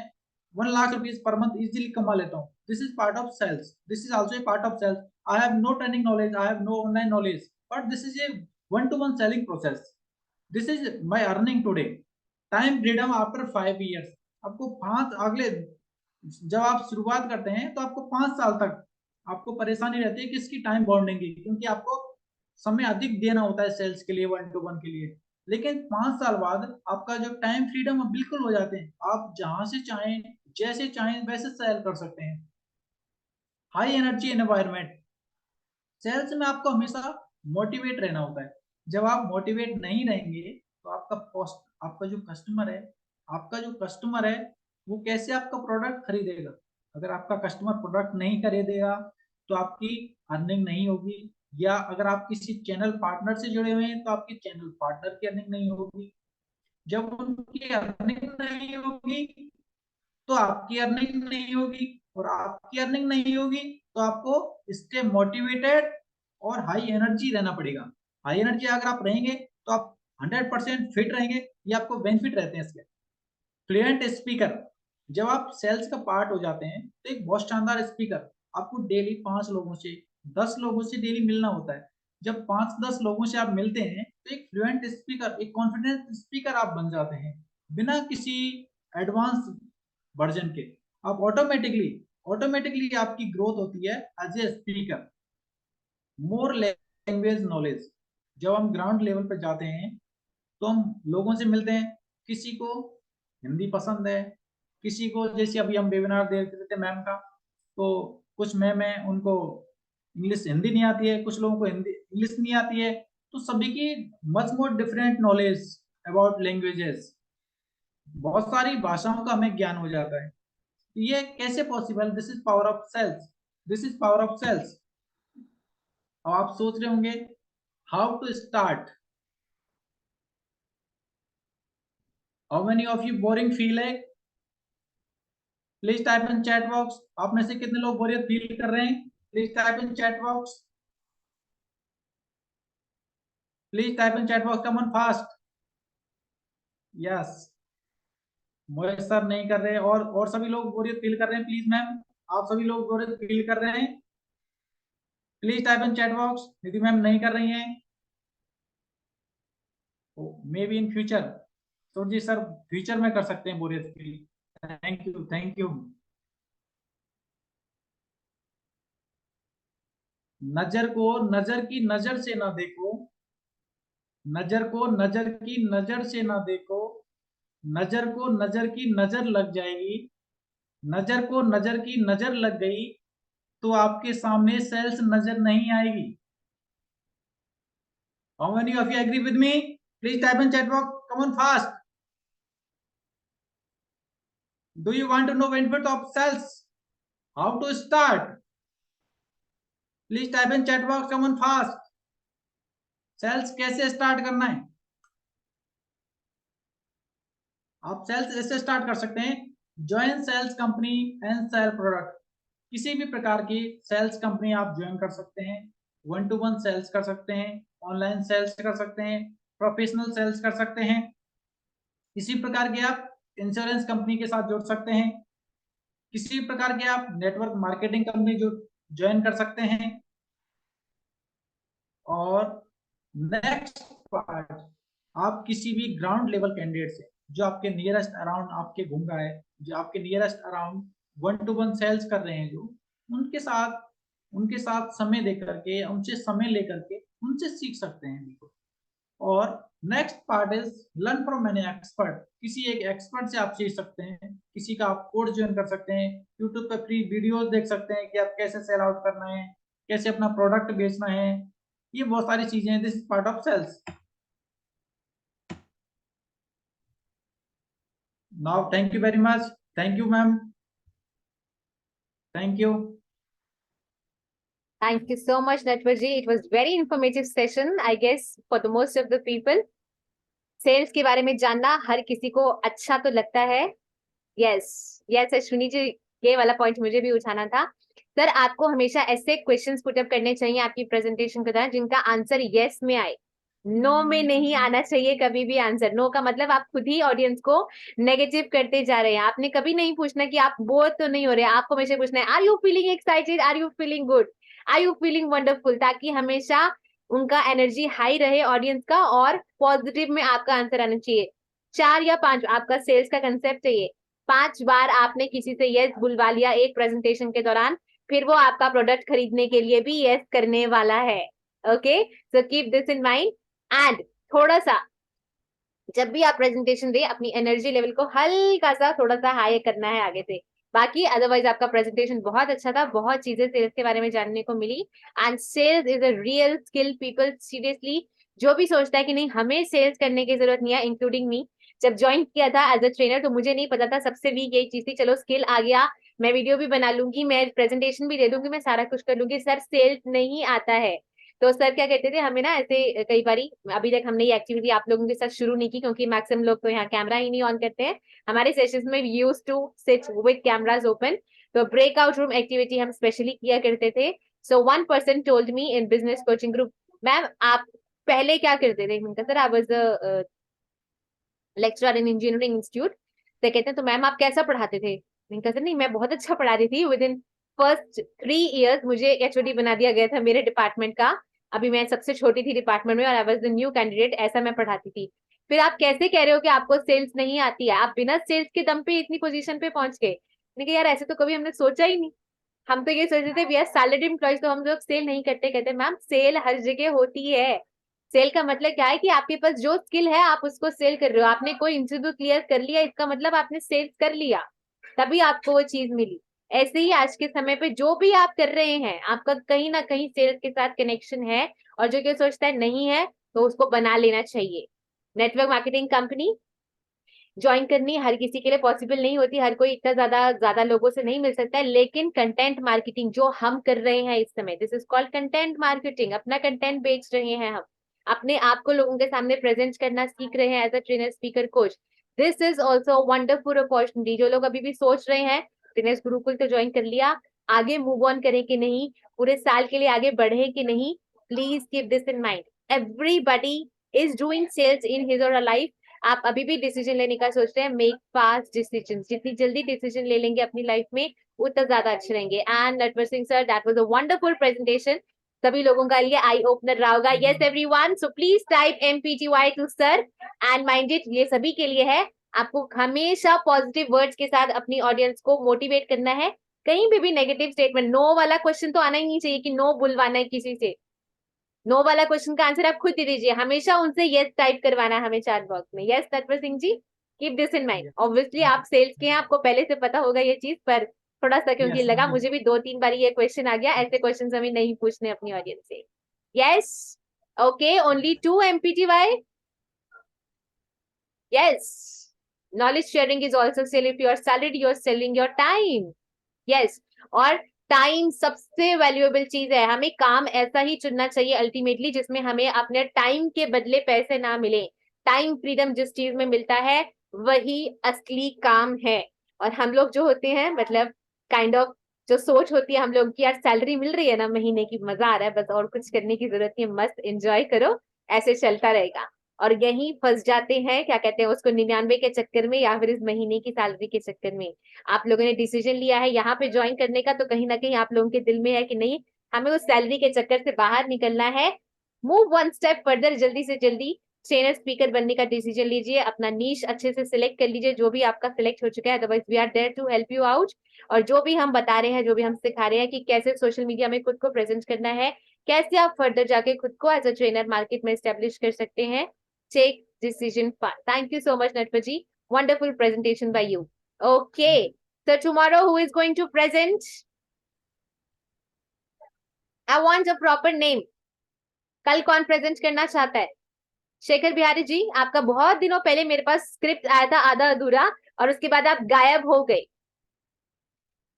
1 lakh rupees per month easily कमा लेता हूँ। This is part of sales, this is also a part of sales. I have no training knowledge, I have no online knowledge, but this is a 1-to-1 selling process. This is my earning today. Time freedom after 5 years। आपको 5 अगले, जब आप शुरुआत करते हैं तो आपको 5 साल तक आपको परेशानी रहती है कि इसकी टाइम बॉन्डिंग की, क्योंकि आपको समय अधिक देना होता है सेल्स के लिए, 1-to-1 के लिए। लेकिन 5 साल बाद आपका जो टाइम फ्रीडम बिल्कुल हो जाते हैं, आप जहां से चाहें जैसे चाहें वैसे सेल कर सकते हैं। High energy environment. सेल्स में आपको हमेशा मोटिवेट रहना होता है। जब आप मोटिवेट नहीं रहेंगे तो आपका जो कस्टमर है वो कैसे आपका प्रोडक्ट खरीदेगा। अगर आपका कस्टमर प्रोडक्ट नहीं खरीदेगा तो आपकी अर्निंग नहीं होगी, या अगर आप किसी चैनल पार्टनर से जुड़े हुए हैं तो आपकी चैनल पार्टनर की अर्निंग नहीं होगी। जब उनकी अर्निंग नहीं होगी तो आपकी अर्निंग नहीं होगी, और आपकी अर्निंग नहीं होगी तो आपको इसके मोटिवेटेड और हाई एनर्जी रहना पड़ेगा। हाई एनर्जी अगर आप रहेंगे तो आप 100% फिट रहेंगे, ये आपको बेनिफिट रहते हैं इसके। Fluent speaker. जब आप सेल्स का पार्ट हो जाते हैं तो एक बहुत शानदार स्पीकर, आपको डेली 5 लोगों से 10 लोगों से डेली मिलना होता है। जब 5-10 लोगों से आप मिलते हैं तो एक फ्लुएंट स्पीकर, एक कॉन्फिडेंट स्पीकर आप बन जाते हैं बिना किसी एडवांस वर्जन के। आप ऑटोमेटिकली आपकी ग्रोथ होती है as a speaker. More language knowledge. जब हम ग्राउंड लेवल पर जाते हैं तो हम लोगों से मिलते हैं, किसी को हिंदी पसंद है, किसी को, जैसे अभी हम वेबिनार देख रहे थे मैम का, तो कुछ मैम है उनको इंग्लिश हिंदी नहीं आती है, कुछ लोगों को हिंदी इंग्लिश नहीं आती है, तो सभी की much more different knowledge about languages, बहुत सारी भाषाओं का हमें ज्ञान हो जाता है। ये कैसे possible? This is power of sales, this is power of sales. अब आप सोच रहे होंगे how to start. How many of you boring feel है? Please type in chat box. आप में से कितने लोग बोरियत फील कर रहे हैं? Please type in chat box, please type in chat box, come on fast. Yes, Mohit sir नहीं कर रहे, और सभी लोग बोरियत फील कर रहे हैं? प्लीज मैम, आप सभी लोग बोरियत फील कर रहे हैं? Please type in chat box. Nidhi ma'am नहीं कर रही हैं, मे बी इन फ्यूचर। तो जी सर, फ्यूचर में कर सकते हैं बोरियत feel. Thank you, thank you. नजर को नजर की नजर से ना देखो, नजर को नजर की नजर से ना देखो, नजर को नजर की नजर लग जाएगी, नजर को नजर की नजर लग गई तो आपके सामने सेल्स नजर नहीं आएगी। How many of you agree with me? Please type in chat box. Come on fast. Do you want to know benefit of sales? How to start? Please type in chat box. Come on fast. Sales कैसे start करना है? आप sales ऐसे start कर सकते हैं, join sales company and sell product. किसी भी प्रकार की सेल्स कंपनी आप ज्वाइन कर सकते हैं, 1-to-1 सेल्स कर सकते हैं, ऑनलाइन सेल्स कर सकते हैं, प्रोफेशनल सेल्स कर सकते हैं। इसी प्रकार के आप इंश्योरेंस कंपनी के साथ जुड़ सकते हैं, किसी प्रकार के आप नेटवर्क मार्केटिंग कंपनी जो ज्वाइन कर सकते हैं। और नेक्स्ट पार्ट, आप किसी भी ग्राउंड लेवल कैंडिडेट से, जो आपके नियरेस्ट अराउंड आपके घूम रहा है, जो आपके नियरेस्ट अराउंड 1-to-1 सेल्स कर रहे हैं, जो उनके साथ समय दे करके, उनसे समय लेकर के उनसे सीख सकते हैं बिल्कुल। और next part is learn from an expert. किसी एक एक्सपर्ट से आप सीख सकते हैं, किसी का आप कोर्स ज्वाइन कर सकते हैं, यूट्यूब पे फ्री वीडियोस देख सकते हैं कि आप कैसे सेल आउट करना है, कैसे अपना प्रोडक्ट बेचना है, ये बहुत सारी चीजें हैं। This is part of sales. Now thank you very much. Thank you ma'am, thank you. Thank you so much, Natwarji. It was very informative session, I guess, for the most of the people. Sales के बारे में जानना हर किसी को अच्छा तो लगता है। यस अश्विनी जी, ये वाला पॉइंट मुझे भी उठाना था। सर, आपको हमेशा ऐसे क्वेश्चंस पुटअप करने चाहिए आपकी प्रेजेंटेशन के दौरान जिनका आंसर यस में आए, नो में नहीं आना चाहिए कभी भी आंसर। नो का मतलब आप खुद ही ऑडियंस को नेगेटिव करते जा रहे हैं। आपने कभी नहीं पूछना कि आप बोर तो नहीं हो रहे, आपको हमेशा पूछना है are you feeling excited, are you feeling good, are you feeling wonderful, ताकि हमेशा उनका एनर्जी हाई रहे ऑडियंस का और पॉजिटिव में आपका आंसर आना चाहिए। 4 या 5, आपका सेल्स का कंसेप्ट है ये, 5 बार आपने किसी से यस बुलवा लिया एक प्रेजेंटेशन के दौरान, फिर वो आपका प्रोडक्ट खरीदने के लिए भी यस करने वाला है। Okay, so keep this in mind. And थोड़ा सा जब भी आप प्रेजेंटेशन दे, अपनी एनर्जी लेवल को हल्का सा थोड़ा सा हाई करना है आगे से। बाकी अदरवाइज आपका प्रेजेंटेशन बहुत अच्छा था, बहुत चीजें सेल्स के बारे में जानने को मिली। And sales is a real skill. People seriously जो भी सोचता है कि नहीं हमें सेल्स करने की जरूरत नहीं है, इंक्लूडिंग मी, जब ज्वाइन किया था एज अ ट्रेनर तो मुझे नहीं पता था, सबसे वीक यही चीज थी। चलो स्किल आ गया, मैं वीडियो भी बना लूंगी, मैं प्रेजेंटेशन भी दे दूंगी, मैं सारा कुछ कर लूंगी, सर सेल्स नहीं आता है। तो सर क्या कहते थे हमें ना, ऐसे कई बारी, अभी तक हमने ये एक्टिविटी आप लोगों के साथ शुरू नहीं की क्योंकि मैक्सिमम लोग तो यहाँ कैमरा ही नहीं ऑन करते हैं। हमारे सेशंस में used to sit with cameras open, तो ब्रेकआउट रूम एक्टिविटी हम स्पेशली किया करते थे। So one person told me in business coaching group, ma'am आप पहले क्या करते थे? मैंने कहा sir I was lecturer in engineering institute. तो कहते हैं तो मैम आप कैसा पढ़ाते थे? मैंने कहा सर नहीं मैं बहुत अच्छा पढ़ाती थी, विद इन फर्स्ट 3 इयर्स मुझे एचओडी बना दिया गया था मेरे डिपार्टमेंट का। अभी मैं सबसे छोटी थी डिपार्टमेंट में और I was the new candidate, ऐसा मैं पढ़ाती थी। फिर आप कैसे कह रहे हो कि आपको सेल्स नहीं आती है? आप बिना सेल्स के दम पे इतनी पोजीशन पे पहुंच गए। मैंने कहा यार ऐसे तो कभी हमने सोचा ही नहीं, हम तो ये सोचते थे वी आर सैलरी एम्प्लॉयज तो हम लोग सेल नहीं करते। कहते मैम सेल हर जगह होती है। सेल का मतलब क्या है कि आपके पास जो स्किल है आप उसको सेल कर रहे हो। आपने कोई इंटरव्यू क्लियर कर लिया, इसका मतलब आपने सेल्स कर लिया, तभी आपको वो चीज मिली। ऐसे ही आज के समय पे जो भी आप कर रहे हैं, आपका कहीं ना कहीं सेल्स के साथ कनेक्शन है, और जो कि सोचता है नहीं है तो उसको बना लेना चाहिए। नेटवर्क मार्केटिंग कंपनी ज्वाइन करनी हर किसी के लिए पॉसिबल नहीं होती, हर कोई इतना ज्यादा लोगों से नहीं मिल सकता है, लेकिन कंटेंट मार्केटिंग जो हम कर रहे हैं इस समय, this is called content marketing. अपना कंटेंट बेच रहे हैं हम, अपने आप को लोगों के सामने प्रेजेंट करना सीख रहे हैं as a trainer, speaker, coach. This is also wonderful opportunity. जो लोग अभी भी सोच रहे हैं ट्रेनर्स गुरुकुल तो ज्वाइन कर लिया, आगे मूव ऑन करें कि नहीं, पूरे साल के लिए आगे बढ़े कि नहीं, please keep this in mind. Everybody is doing sales in his or life. आप अभी भी डिसीजन लेने का सोच रहे हैं, मेक फास्ट डिसीजन। जितनी जल्दी डिसीजन ले लेंगे अपनी लाइफ में उतना ज्यादा अच्छे रहेंगे। And Natwar Singh sir, that was a wonderful presentation, सभी लोगों का लिए आई ओपनर रहा होगा। Yes everyone, so please type MPTY to sir and mind it, ये सभी के लिए है। आपको हमेशा पॉजिटिव वर्ड्स के साथ अपनी ऑडियंस को मोटिवेट करना है। कहीं भी नेगेटिव स्टेटमेंट, नो वाला क्वेश्चन तो आना ही नहीं चाहिए कि नो बुलवाना है किसी से। नो वाला क्वेश्चन का आंसर आप खुद दे दीजिए, हमेशा उनसे यस टाइप करवाना है हमें चैट बॉक्स में। Yes Natwar Singh ji, keep this in mind. Obviously आप सेल्स के हैं, आपको पहले से पता होगा ये चीज, पर थोड़ा सा क्योंकि Yes, लगा yes. मुझे भी 2-3 बार ये क्वेश्चन आ गया, ऐसे क्वेश्चन हमें नहीं पूछने अपनी ऑडियंस से। Yes, okay, only 2 MPTY। Yes, knowledge sharing is also sale. If you are salaried you are selling your time. Yes, और टाइम सबसे वैल्यूएबल चीज है। हमें काम ऐसा ही चुनना चाहिए अल्टीमेटली जिसमें हमें अपने टाइम के बदले पैसे ना मिले। टाइम फ्रीडम जिस चीज में मिलता है वही असली काम है। और हम लोग जो होते हैं, मतलब काइंड ऑफ जो सोच होती है हम लोग की, यार सैलरी मिल रही है ना महीने की, मजा आ रहा है, बस और कुछ करने की जरूरत नहीं, मस्त एंजॉय करो, ऐसे चलता रहेगा। और यही फंस जाते हैं, क्या कहते हैं उसको, 99 के चक्कर में या फिर इस महीने की सैलरी के चक्कर में। आप लोगों ने डिसीजन लिया है यहाँ पे ज्वाइन करने का, तो कहीं ना कहीं आप लोगों के दिल में है कि नहीं हमें उस सैलरी के चक्कर से बाहर निकलना है। मूव 1 स्टेप फर्दर, जल्दी से जल्दी ट्रेनर स्पीकर बनने का डिसीजन लीजिए, अपना नीश अच्छे से सिलेक्ट कर लीजिए, जो भी आपका सिलेक्ट हो चुका है, otherwise we are there to help you out. और जो भी हम बता रहे हैं, जो भी हम सिखा रहे हैं कि कैसे सोशल मीडिया में खुद को प्रेजेंट करना है, कैसे आप फर्दर जाके खुद को एज अ ट्रेनर मार्केट में एस्टेब्लिश कर सकते हैं, take decision fast. Thank you so much Natwar ji, wonderful presentation by you. Okay, so tomorrow who is going to present? I want a proper name. कल कौन प्रेजेंट करना चाहता है? शेखर बिहारी जी, आपका बहुत दिनों पहले मेरे पास स्क्रिप्ट आया था आधा अधूरा, और उसके बाद आप गायब हो गए।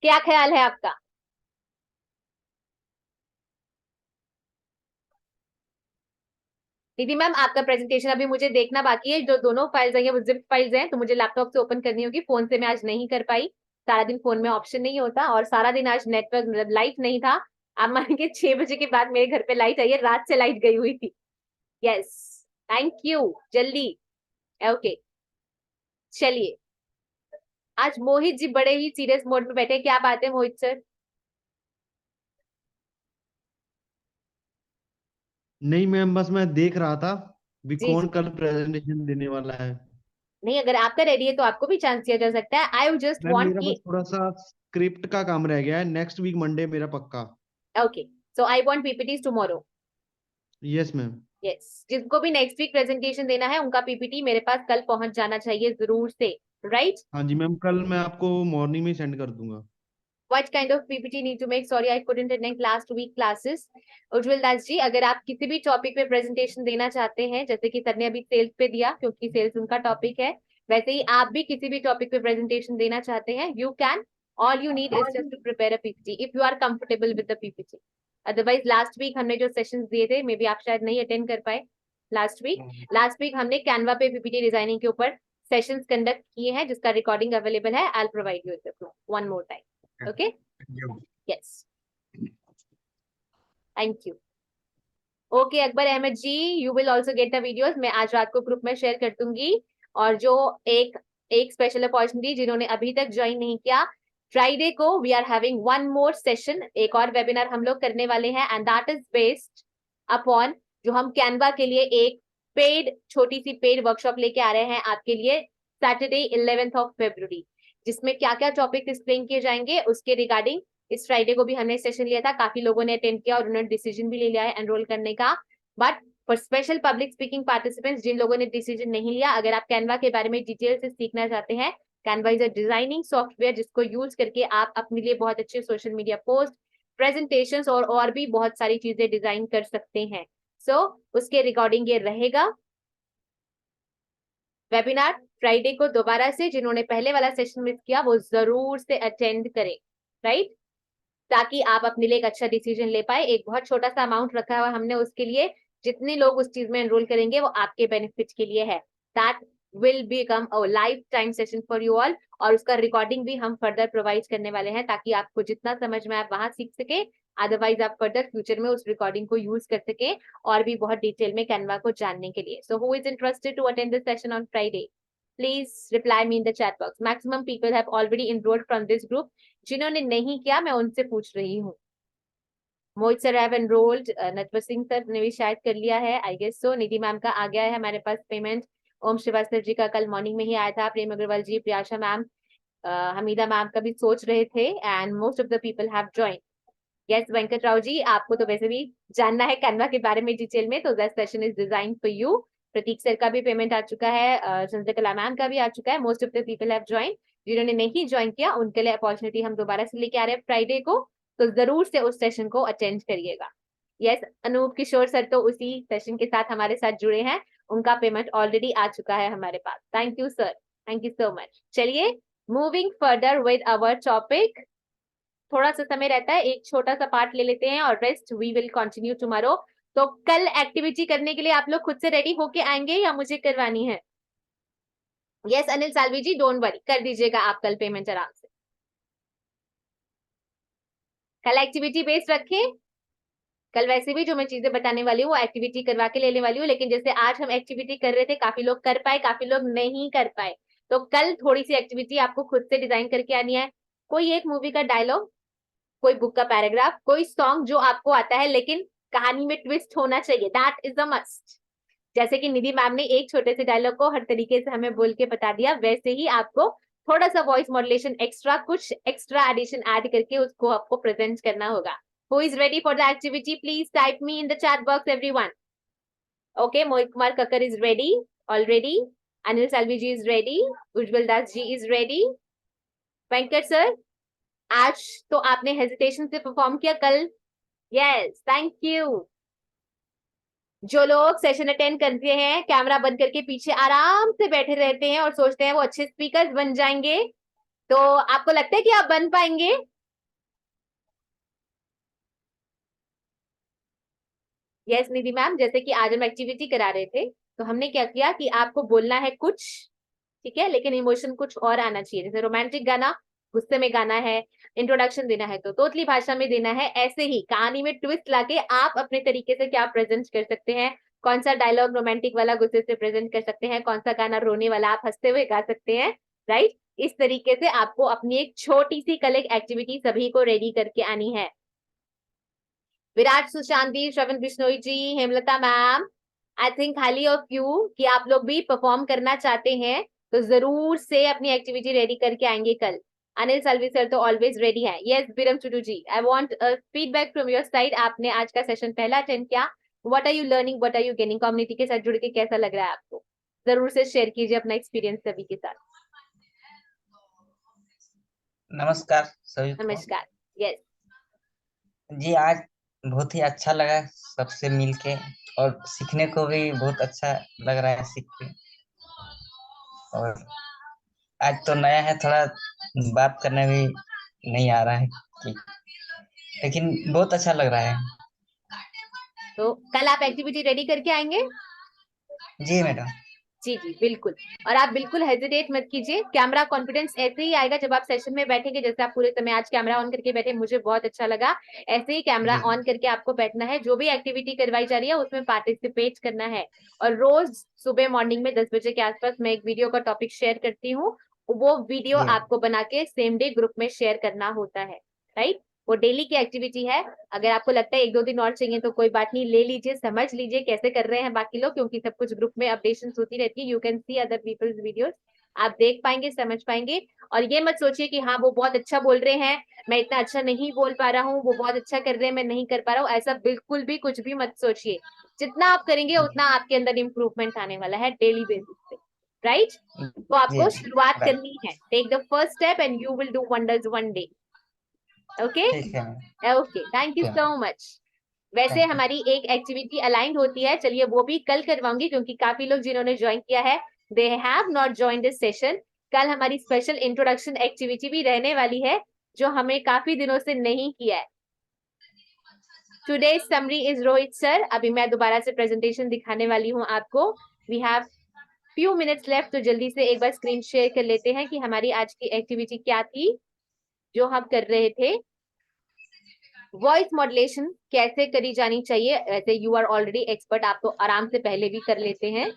क्या ख्याल है आपका? दीदी मैम, आपका प्रेजेंटेशन अभी मुझे देखना बाकी है। जो दोनों फाइल्स हैं वो जिप फाइल्स हैं, तो मुझे लैपटॉप से ओपन करनी होगी, फोन से मैं आज नहीं कर पाई। सारा दिन फोन में ऑप्शन नहीं होता, और सारा दिन आज नेटवर्क मतलब लाइट नहीं था। आप मान के 6 बजे के बाद मेरे घर पे लाइट आई है, रात से लाइट गई हुई थी। यस, थैंक यू, जल्दी। ओके, चलिए, आज मोहित जी बड़े ही सीरियस मोड में बैठे। क्या बात है मोहित सर? नहीं मैम, बस मैं देख रहा था भी जी कौन जी, कल प्रेजेंटेशन देने वाला है। नहीं, अगर आपका रेडी है तो आपको भी चांस दिया जा सकता है। आई जस्ट मैम वांट मेरा कि बस थोड़ा सा स्क्रिप्ट का काम रह गया है, नेक्स्ट वीक मंडे मेरा पक्का। Okay, so I want PPTs tomorrow. Yes ma'am. Yes, जिनको भी नेक्स्ट वीक प्रेजेंटेशन देना है उनका पीपीटी मेरे पास कल पहुंच जाना चाहिए जरूर से, राइट? हाँ जी मैम, कल मैं आपको मॉर्निंग में सेंड कर दूंगा। What kind of PPT need to make? Sorry, I couldn't attend last week classes. उज्जवल दास जी, अगर आप किसी भी टॉपिक पे प्रेजेंटेशन देना चाहते हैं, जैसे कि सर ने अभी सेल्स पे दिया क्योंकि सेल्स उनका टॉपिक है, वैसे ही आप भी किसी भी टॉपिक पे प्रेजेंटेशन देना चाहते हैं, you can. All you need is just to prepare a PPT if you are comfortable with the PPT. Otherwise last week हमने जो सेशंस दिए थे, मे बी आप शायद नहीं अटेंड कर पाए लास्ट वीक हमने कैनवा पे पीपीटी डिजाइनिंग के ऊपर सेशंस कंडक्ट किए हैं, जिसका रिकॉर्डिंग अवेलेबल है। I will provide you with the proof one more time. Okay? Yes. Thank you. Okay, Akbar Ahmad ji, you will also get the videos. मैं आज रात को ग्रुप में शेयर कर दूंगी। और जो एक स्पेशल अपॉर्चुनिटी जिन्होंने अभी तक ज्वाइन नहीं किया, फ्राइडे को we are having one more session, एक और वेबिनार हम लोग करने वाले हैं, and that is based upon जो हम कैनवा के लिए एक पेड छोटी सी पेड वर्कशॉप लेके आ रहे हैं आपके लिए सैटरडे 11th of February, जिसमें क्या क्या टॉपिक एक्सप्लेन किए जाएंगे उसके रिगार्डिंग। इस फ्राइडे को भी हमने सेशन लिया था, काफी लोगों ने अटेंड किया और उन्होंने डिसीजन भी ले लिया है एनरोल करने का। But for special public speaking participants, जिन लोगों ने डिसीजन नहीं लिया, अगर आप कैनवा के बारे में डिटेल से सीखना चाहते हैं, Canva is a designing software जिसको यूज करके आप अपने लिए बहुत अच्छे सोशल मीडिया पोस्ट, प्रेजेंटेशंस और भी बहुत सारी चीजें डिजाइन कर सकते हैं। सो उसके रिकॉर्डिंग ये रहेगा वेबिनार फ्राइडे को। दोबारा से जिन्होंने पहले वाला सेशन मिस किया वो जरूर से अटेंड करें, राइट? ताकि आप अपने लिए एक अच्छा डिसीजन ले पाए। एक बहुत छोटा सा अमाउंट रखा हुआ हमने उसके लिए, जितने लोग उस चीज में एनरोल करेंगे वो आपके बेनिफिट के लिए है। That will become a life time session for you all, और उसका रिकॉर्डिंग भी हम फर्दर प्रोवाइड करने वाले हैं, ताकि आपको जितना समझ में आप वहां सीख सके, अदरवाइज आप फर्दर फ्यूचर में उस रिकॉर्डिंग को यूज कर सके और भी बहुत डिटेल में कैनवा को जानने के लिए। So who is interested to attend this session on Friday, please reply me in the chat box. Maximum people have already enrolled from this group. जिन्होंने नहीं किया मैं उनसे पूछ रही हूँ। Mohit sir have enrolled, Natwar Singh sir ने भी शायद कर लिया है, I guess so. Nidhi ma'am का आ गया है हमारे पास पेमेंट। ओम श्रीवास्तव जी का कल मॉर्निंग में ही आया था। प्रेम अग्रवाल जी, प्रियाशा मैम, हमीदा मैम का भी सोच रहे थे, and most of the people have join. Yes, Venkat Rao ji, आपको तो वैसे भी जानना है कैनवा के बारे में डिटेल में, तो that session is design for you. Pratik sir का भी पेमेंट आ चुका है, चंद्रकला मैम का भी आ चुका है। Most of the people have join. जिन्होंने नहीं ज्वाइन किया उनके लिए अपॉर्चुनिटी हम दोबारा से लेके आ रहे हैं फ्राइडे को, तो जरूर से उस सेशन को अटेंड करिएगा। यस, अनूप किशोर सर तो उसी सेशन के साथ हमारे साथ जुड़े हैं, उनका पेमेंट ऑलरेडी आ चुका है हमारे पास। Thank you sir, thank you so much. चलिए, moving further with our topic. थोड़ा सा समय रहता है, एक छोटा सा पार्ट ले लेते हैं और rest we will continue tomorrow. तो कल एक्टिविटी करने के लिए आप लोग खुद से रेडी होके आएंगे या मुझे करवानी है? Yes Anil Salvi ji, don't worry, कर दीजिएगा आप कल पेमेंट आराम से। कल एक्टिविटी बेस्ड रखें। कल वैसे भी जो मैं चीजें बताने वाली हूँ वो एक्टिविटी करवा के लेने वाली हूँ, लेकिन जैसे आज हम एक्टिविटी कर रहे थे, काफी लोग कर पाए, काफी लोग नहीं कर पाए, तो कल थोड़ी सी एक्टिविटी आपको खुद से डिजाइन करके आनी है। कोई एक मूवी का डायलॉग, कोई बुक का पैराग्राफ, कोई सॉन्ग जो आपको आता है लेकिन कहानी में ट्विस्ट होना चाहिए, दैट इज द मस्ट। जैसे कि निधि मैम ने एक छोटे से डायलॉग को हर तरीके से हमें बोल के बता दिया, वैसे ही आपको थोड़ा सा वॉइस मॉड्यूलेशन एक्स्ट्रा, कुछ एक्स्ट्रा एडिशन ऐड करके उसको आपको प्रेजेंट करना होगा. Who is ready for the activity? Please type me in the chat box, everyone. Okay, Mohit Kumar Kakkar is ready already. Anil Salvi is ready. Ujjwal Das ji is ready. Venkat sir, आज तो आपने hesitation से perform किया कल. Yes, thank you. जो लोग session attend करते हैं कैमरा बंद करके पीछे आराम से बैठे रहते हैं और सोचते हैं वो अच्छे स्पीकर्स बन जाएंगे, तो आपको लगता है कि आप बन पाएंगे? यस निधि मैम, जैसे कि आज हम एक्टिविटी करा रहे थे तो हमने क्या किया कि आपको बोलना है कुछ, ठीक है, लेकिन इमोशन कुछ और आना चाहिए. जैसे रोमांटिक गाना गुस्से में गाना है, इंट्रोडक्शन देना है तो तोतली भाषा में देना है. ऐसे ही कहानी में ट्विस्ट लाके आप अपने तरीके से क्या प्रेजेंट कर सकते हैं, कौन सा डायलॉग रोमांटिक वाला गुस्से से प्रेजेंट कर सकते हैं, कौन सा गाना रोने वाला आप हंसते हुए गा सकते हैं, राइट. इस तरीके से आपको अपनी एक छोटी सी कल एक एक्टिविटी सभी को रेडी करके आनी है. Virat, Sushanti, Shravan Bishnoi ji, Hemlata ma'am, I think highly of you कि आप लोग भी परफॉर्म करना चाहते हैं तो जरूर से अपनी एक्टिविटी रेडी करके आएंगे कल. अनिल सल्वी सर तो ऑलवेज रेडी है. Yes Biram Tudu ji, I want feedback from your side. आपने आज का सेशन पहला अटेंड किया, what are you learning, what are you gaining, community के साथ जुड़ के कैसा लग रहा है आपको? जरूर से शेयर कीजिए अपना एक्सपीरियंस सभी के साथ. नमस्कार सभी को। नमस्कार. यस जी, आज बहुत ही अच्छा लगा सबसे मिलके और सीखने को भी बहुत अच्छा लग रहा है सीख के। और आज तो नया है, थोड़ा बात करने भी नहीं आ रहा है लेकिन बहुत अच्छा लग रहा है। तो कल आप एक्टिविटी रेडी करके आएंगे? जी मैडम। जी जी बिल्कुल. और आप बिल्कुल हेजिटेट मत कीजिए. कैमरा कॉन्फिडेंस ऐसे ही आएगा जब आप सेशन में बैठेंगे, जैसे आप पूरे समय आज कैमरा ऑन करके बैठे, मुझे बहुत अच्छा लगा. ऐसे ही कैमरा ऑन करके आपको बैठना है. जो भी एक्टिविटी करवाई जा रही है उसमें पार्टिसिपेट करना है. और रोज सुबह मॉर्निंग में 10 बजे के आसपास मैं एक वीडियो का टॉपिक शेयर करती हूँ. वो वीडियो आपको बना के सेम डे ग्रुप में शेयर करना होता है, राइट. वो डेली की एक्टिविटी है. अगर आपको लगता है 1-2 दिन और चाहिए तो कोई बात नहीं, ले लीजिए, समझ लीजिए कैसे कर रहे हैं बाकी लोग, क्योंकि सब कुछ ग्रुप में अपडेशन होती रहती है. You can see other peoples videos, आप देख पाएंगे, समझ पाएंगे. और ये मत सोचिए कि हाँ वो बहुत अच्छा बोल रहे हैं, मैं इतना अच्छा नहीं बोल पा रहा हूँ, वो बहुत अच्छा कर रहे हैं, मैं नहीं कर पा रहा हूँ. ऐसा बिल्कुल भी कुछ भी मत सोचिए. जितना आप करेंगे उतना आपके अंदर इम्प्रूवमेंट आने वाला है डेली बेसिस पे, राइट. तो आपको शुरुआत करनी है. Take the first step and you will do wonders one day. Okay okay, thank you so much. वैसे हमारी एक एक्टिविटी अलाइंड होती है, चलिए वो भी कल करवाऊंगी, क्योंकि काफी लोग जिन्होंने ज्वाइन किया है they have not join this session. कल हमारी स्पेशल इंट्रोडक्शन एक्टिविटी भी रहने वाली है जो हमें काफी दिनों से नहीं किया है. Today summary is Rohit sir. अभी मैं दोबारा से प्रेजेंटेशन दिखाने वाली हूँ आपको. We have few minutes left, तो जल्दी से एक बार स्क्रीन शेयर कर लेते हैं कि हमारी आज की एक्टिविटी क्या थी जो हम कर रहे थे. वॉइस मॉड्यूलेशन कैसे करी जानी चाहिए. वैसे यू आर ऑलरेडी एक्सपर्ट, आप तो आराम से पहले भी कर लेते हैं.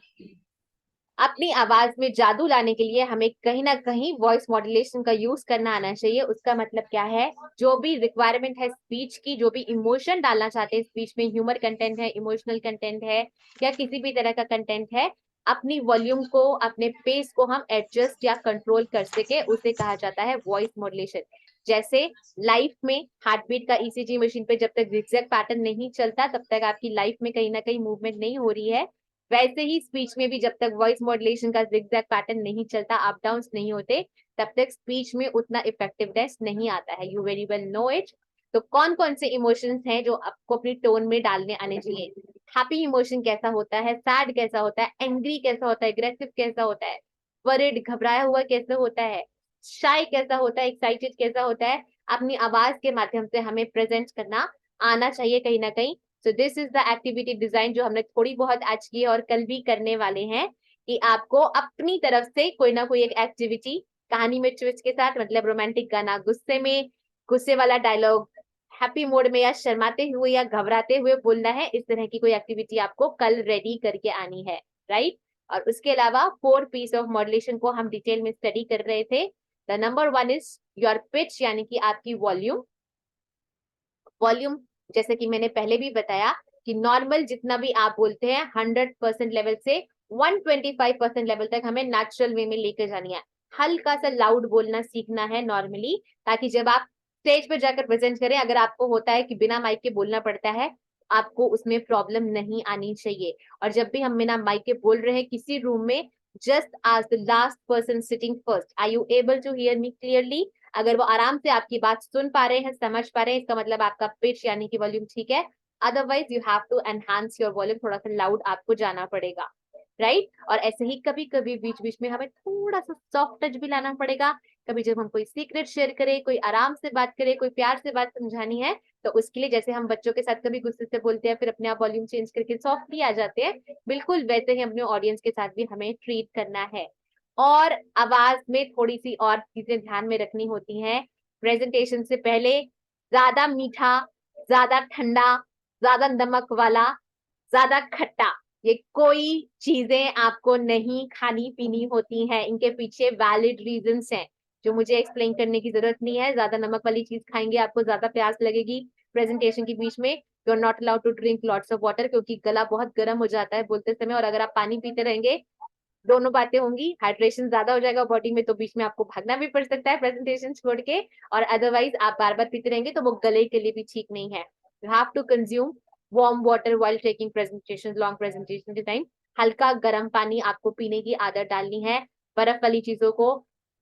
अपनी आवाज में जादू लाने के लिए हमें कहीं ना कहीं वॉइस मॉड्यूलेशन का यूज करना आना चाहिए. उसका मतलब क्या है, जो भी रिक्वायरमेंट है स्पीच की, जो भी इमोशन डालना चाहते हैं स्पीच में, ह्यूमर कंटेंट है, इमोशनल कंटेंट है, या किसी भी तरह का कंटेंट है, अपनी वॉल्यूम को, अपने पेस को हम एडजस्ट या कंट्रोल कर सके, उसे कहा जाता है वॉइस मॉड्यूलेशन. जैसे लाइफ में हार्ट बीट का ईसीजी मशीन पे जब तक जिगजैग पैटर्न नहीं चलता तब तक आपकी लाइफ में कहीं ना कहीं मूवमेंट नहीं हो रही है, वैसे ही स्पीच में भी जब तक वॉइस मॉड्यूलेशन का जिगजैग पैटर्न नहीं चलता, अप डाउन्स नहीं होते, तब तक स्पीच में उतना इफेक्टिवनेस नहीं आता है. You very well know it. तो कौन कौन से इमोशंस हैं जो आपको अपनी टोन में डालने आने चाहिए. हैप्पी इमोशन कैसा होता है, सैड कैसा होता है, एंग्री कैसा होता है, एग्रेसिव कैसा होता है, वरिड घबराया हुआ कैसा होता है, शाय कैसा होता है, एक्साइटेड कैसा होता है. अपनी आवाज के माध्यम से हमें प्रेजेंट करना आना चाहिए कहीं ना कहीं. सो this is the activity design जो हमने थोड़ी बहुत आज की और कल भी करने वाले हैं, कि आपको अपनी तरफ से कोई ना कोई एक एक्टिविटी कहानी में ट्विस्ट के साथ, मतलब रोमांटिक गाना गुस्से में, गुस्से वाला डायलॉग हैप्पी मोड में, या शर्माते हुए या घबराते हुए बोलना है. इस तरह की कोई एक्टिविटी आपको कल रेडी करके आनी है, राइट. और उसके अलावा 4 पीस ऑफ मॉड्यूलेशन को हम डिटेल में स्टडी कर रहे थे. The number 1 is your pitch, यानी कि आपकी वॉल्यूम. वॉल्यूम जैसे कि मैंने पहले भी बताया कि नॉर्मल जितना भी आप बोलते हैं 100% लेवल से 125% लेवल तक हमें नेचुरल वे में लेकर जानी है। हल्का सा लाउड बोलना सीखना है नॉर्मली, ताकि जब आप स्टेज पे जाकर प्रेजेंट करें, अगर आपको होता है कि बिना माइक के बोलना पड़ता है, आपको उसमें प्रॉब्लम नहीं आनी चाहिए। और जब भी हम बिना माइक के बोल रहे हैं किसी रूम में, just ask the last person sitting first, are you able to hear me clearly? अगर वो आराम से आपकी बात सुन पा रहे हैं, समझ पा रहे हैं, इसका मतलब आपका पिच यानी कि वॉल्यूम ठीक है। Otherwise you have to enhance your volume, थोड़ा सा लाउड आपको जाना पड़ेगा, राइट? और ऐसे ही कभी कभी बीच बीच में हमें थोड़ा सा सॉफ्ट टच भी लाना पड़ेगा। कभी जब हम कोई सीक्रेट शेयर करें, कोई आराम से बात करे, कोई प्यार से बात समझानी है, तो उसके लिए जैसे हम बच्चों के साथ कभी गुस्से से बोलते हैं, फिर अपने आप वॉल्यूम चेंज करके सॉफ्टली आ जाते हैं, बिल्कुल वैसे ही अपने ऑडियंस के साथ भी हमें ट्रीट करना है। और आवाज में थोड़ी सी और चीजें ध्यान में रखनी होती हैं। प्रेजेंटेशन से पहले ज्यादा मीठा, ज्यादा ठंडा, ज्यादा नमक वाला, ज्यादा खट्टा, ये कोई चीजें आपको नहीं खानी पीनी होती हैं। इनके पीछे वैलिड रीजंस हैं जो मुझे एक्सप्लेन करने की जरूरत नहीं है। ज्यादा नमक वाली चीज खाएंगे आपको ज्यादा प्यास लगेगी प्रेजेंटेशन के बीच में। You are not allowed to drink lots of water, क्योंकि गला बहुत गर्म हो जाता है बोलते समय, और अगर आप पानी पीते रहेंगे, दोनों बातें होंगी, हाइड्रेशन ज्यादा हो जाएगा बॉडी में, तो बीच में आपको भागना भी पड़ सकता है प्रेजेंटेशन छोड़ के। और अदरवाइज आप बार बार पीते रहेंगे तो वो गले के लिए भी ठीक नहीं है। You have to consume warm water while taking presentation, long presentation के टाइम। हल्का गर्म पानी आपको पीने की आदत डालनी है। बर्फ वाली चीजों को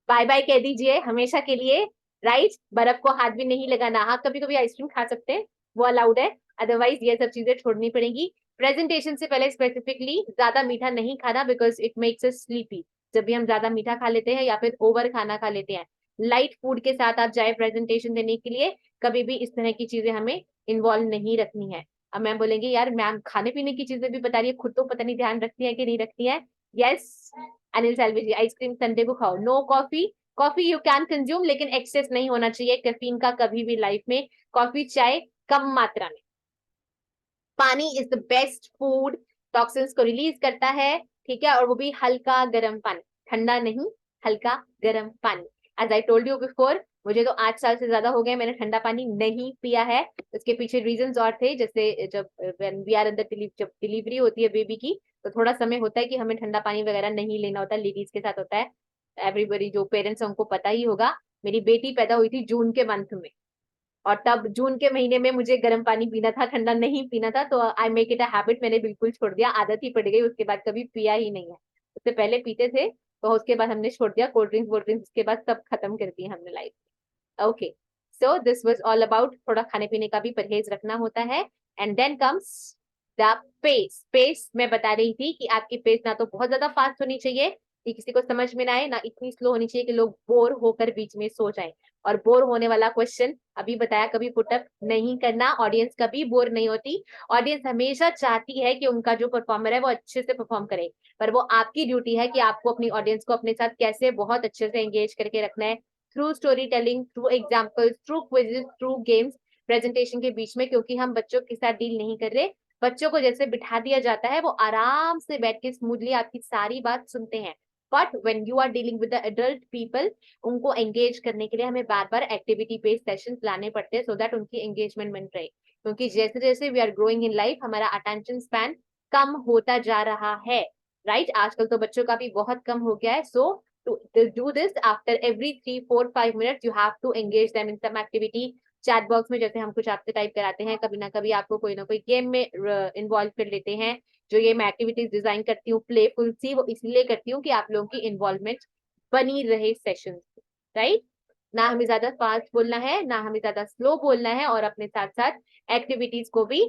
बाय बाय कह दीजिए हमेशा के लिए, राइट? बर्फ को हाथ भी नहीं लगाना। हाँ, कभी कभी आइसक्रीम खा सकते हैं, वो अलाउड है, अदरवाइज ये सब चीजें छोड़नी पड़ेगी। प्रेजेंटेशन से पहले स्पेसिफिकली ज्यादा मीठा नहीं खाना, because it makes us sleepy. जब भी हम ज्यादा मीठा खा लेते हैं या फिर ओवर खाना खा लेते हैं, लाइट फूड के साथ आप जाए प्रेजेंटेशन देने के लिए, कभी भी इस तरह की चीजें हमें इन्वॉल्व नहीं रखनी है। अब मैम बोलेंगे यार मैम खाने पीने की चीजें भी बता रही है, खुद तो पता नहीं ध्यान रखती है कि नहीं रखती है। Yes Anil Salvi ji, ice cream Sunday को खाओ, no coffee. Coffee you can consume, लेकिन एक्सेस नहीं होना चाहिए कैफीन का कभी भी लाइफ में। कॉफी चाय कम मात्रा में। पानी is the best food, toxins को रिलीज करता है, ठीक है? और वो भी हल्का गर्म पानी, ठंडा नहीं, हल्का गर्म पानी। As I told you before, मुझे तो 8 साल से ज्यादा हो गए मैंने ठंडा पानी नहीं पिया है। उसके पीछे रीजंस और थे, जैसे जब when we are in the जब डिलीवरी होती है बेबी की, तो थोड़ा समय होता है कि हमें ठंडा पानी वगैरह नहीं लेना होता, लेडीज के साथ होता है। एवरीबडी जो पेरेंट्स है उनको पता ही होगा। मेरी बेटी पैदा हुई थी जून के मंथ में, और तब जून के महीने में मुझे गर्म पानी पीना था, ठंडा नहीं पीना था। तो I make it a habit, मैंने बिल्कुल छोड़ दिया, आदत ही पड़ गई, उसके बाद कभी पिया ही नहीं है। उससे पहले पीते थे, तो उसके बाद हमने छोड़ दिया। कोल्ड ड्रिंक्स उसके बाद सब खत्म कर दिया हमने लाइफ में। Okay, so this was all about, थोड़ा खाने पीने का भी परहेज रखना होता है। And then comes the pace. Pace मैं बता रही थी कि आपकी पेस ना तो बहुत ज्यादा फास्ट होनी चाहिए कि किसी को समझ में ना आए, ना इतनी स्लो होनी चाहिए कि लोग बोर होकर बीच में सो जाएं। और बोर होने वाला क्वेश्चन अभी बताया, कभी पुटअप नहीं करना। ऑडियंस कभी बोर नहीं होती, ऑडियंस हमेशा चाहती है कि उनका जो परफॉर्मर है वो अच्छे से परफॉर्म करे, पर वो आपकी ड्यूटी है कि आपको अपनी ऑडियंस को अपने साथ कैसे बहुत अच्छे से एंगेज करके रखना है, through story telling, through examples, through quizzes, through games, presentation के बीच में। क्योंकि हम बच्चों के साथ डील नहीं कर रहे, बच्चों को जैसे बिठा दिया जाता है वो आराम से बैठ के स्मूथली आपकी सारी बात सुनते हैं। But when you are dealing with the adult people, उनको एंगेज करने के लिए हमें बार बार एक्टिविटी बेस्ड सेशंस लाने पड़ते हैं, सो दैट उनकी एंगेजमेंट बन रहे। क्योंकि जैसे जैसे we are growing in life, हमारा अटेंशन स्पैन कम होता जा रहा है, राइट? आजकल तो बच्चों का भी बहुत कम हो गया है। सो to do this, after every 3-4-5 minutes you have to engage them in some activity। Chat box में जैसे हम कुछ आपसे टाइप कराते हैं, कभी ना कभी आपको कोई ना कोई गेम में इन्वॉल्व कर लेते हैं। जो ये मैं एक्टिविटीज डिजाइन करती हूँ प्लेफुल सी, वो इसलिए करती हूँ कि आप लोगों की इन्वॉल्वमेंट बनी रहे सेशन, राइट? ना हमें ज्यादा फास्ट बोलना है, ना हमें ज्यादा स्लो बोलना है, और अपने साथ साथ एक्टिविटीज को भी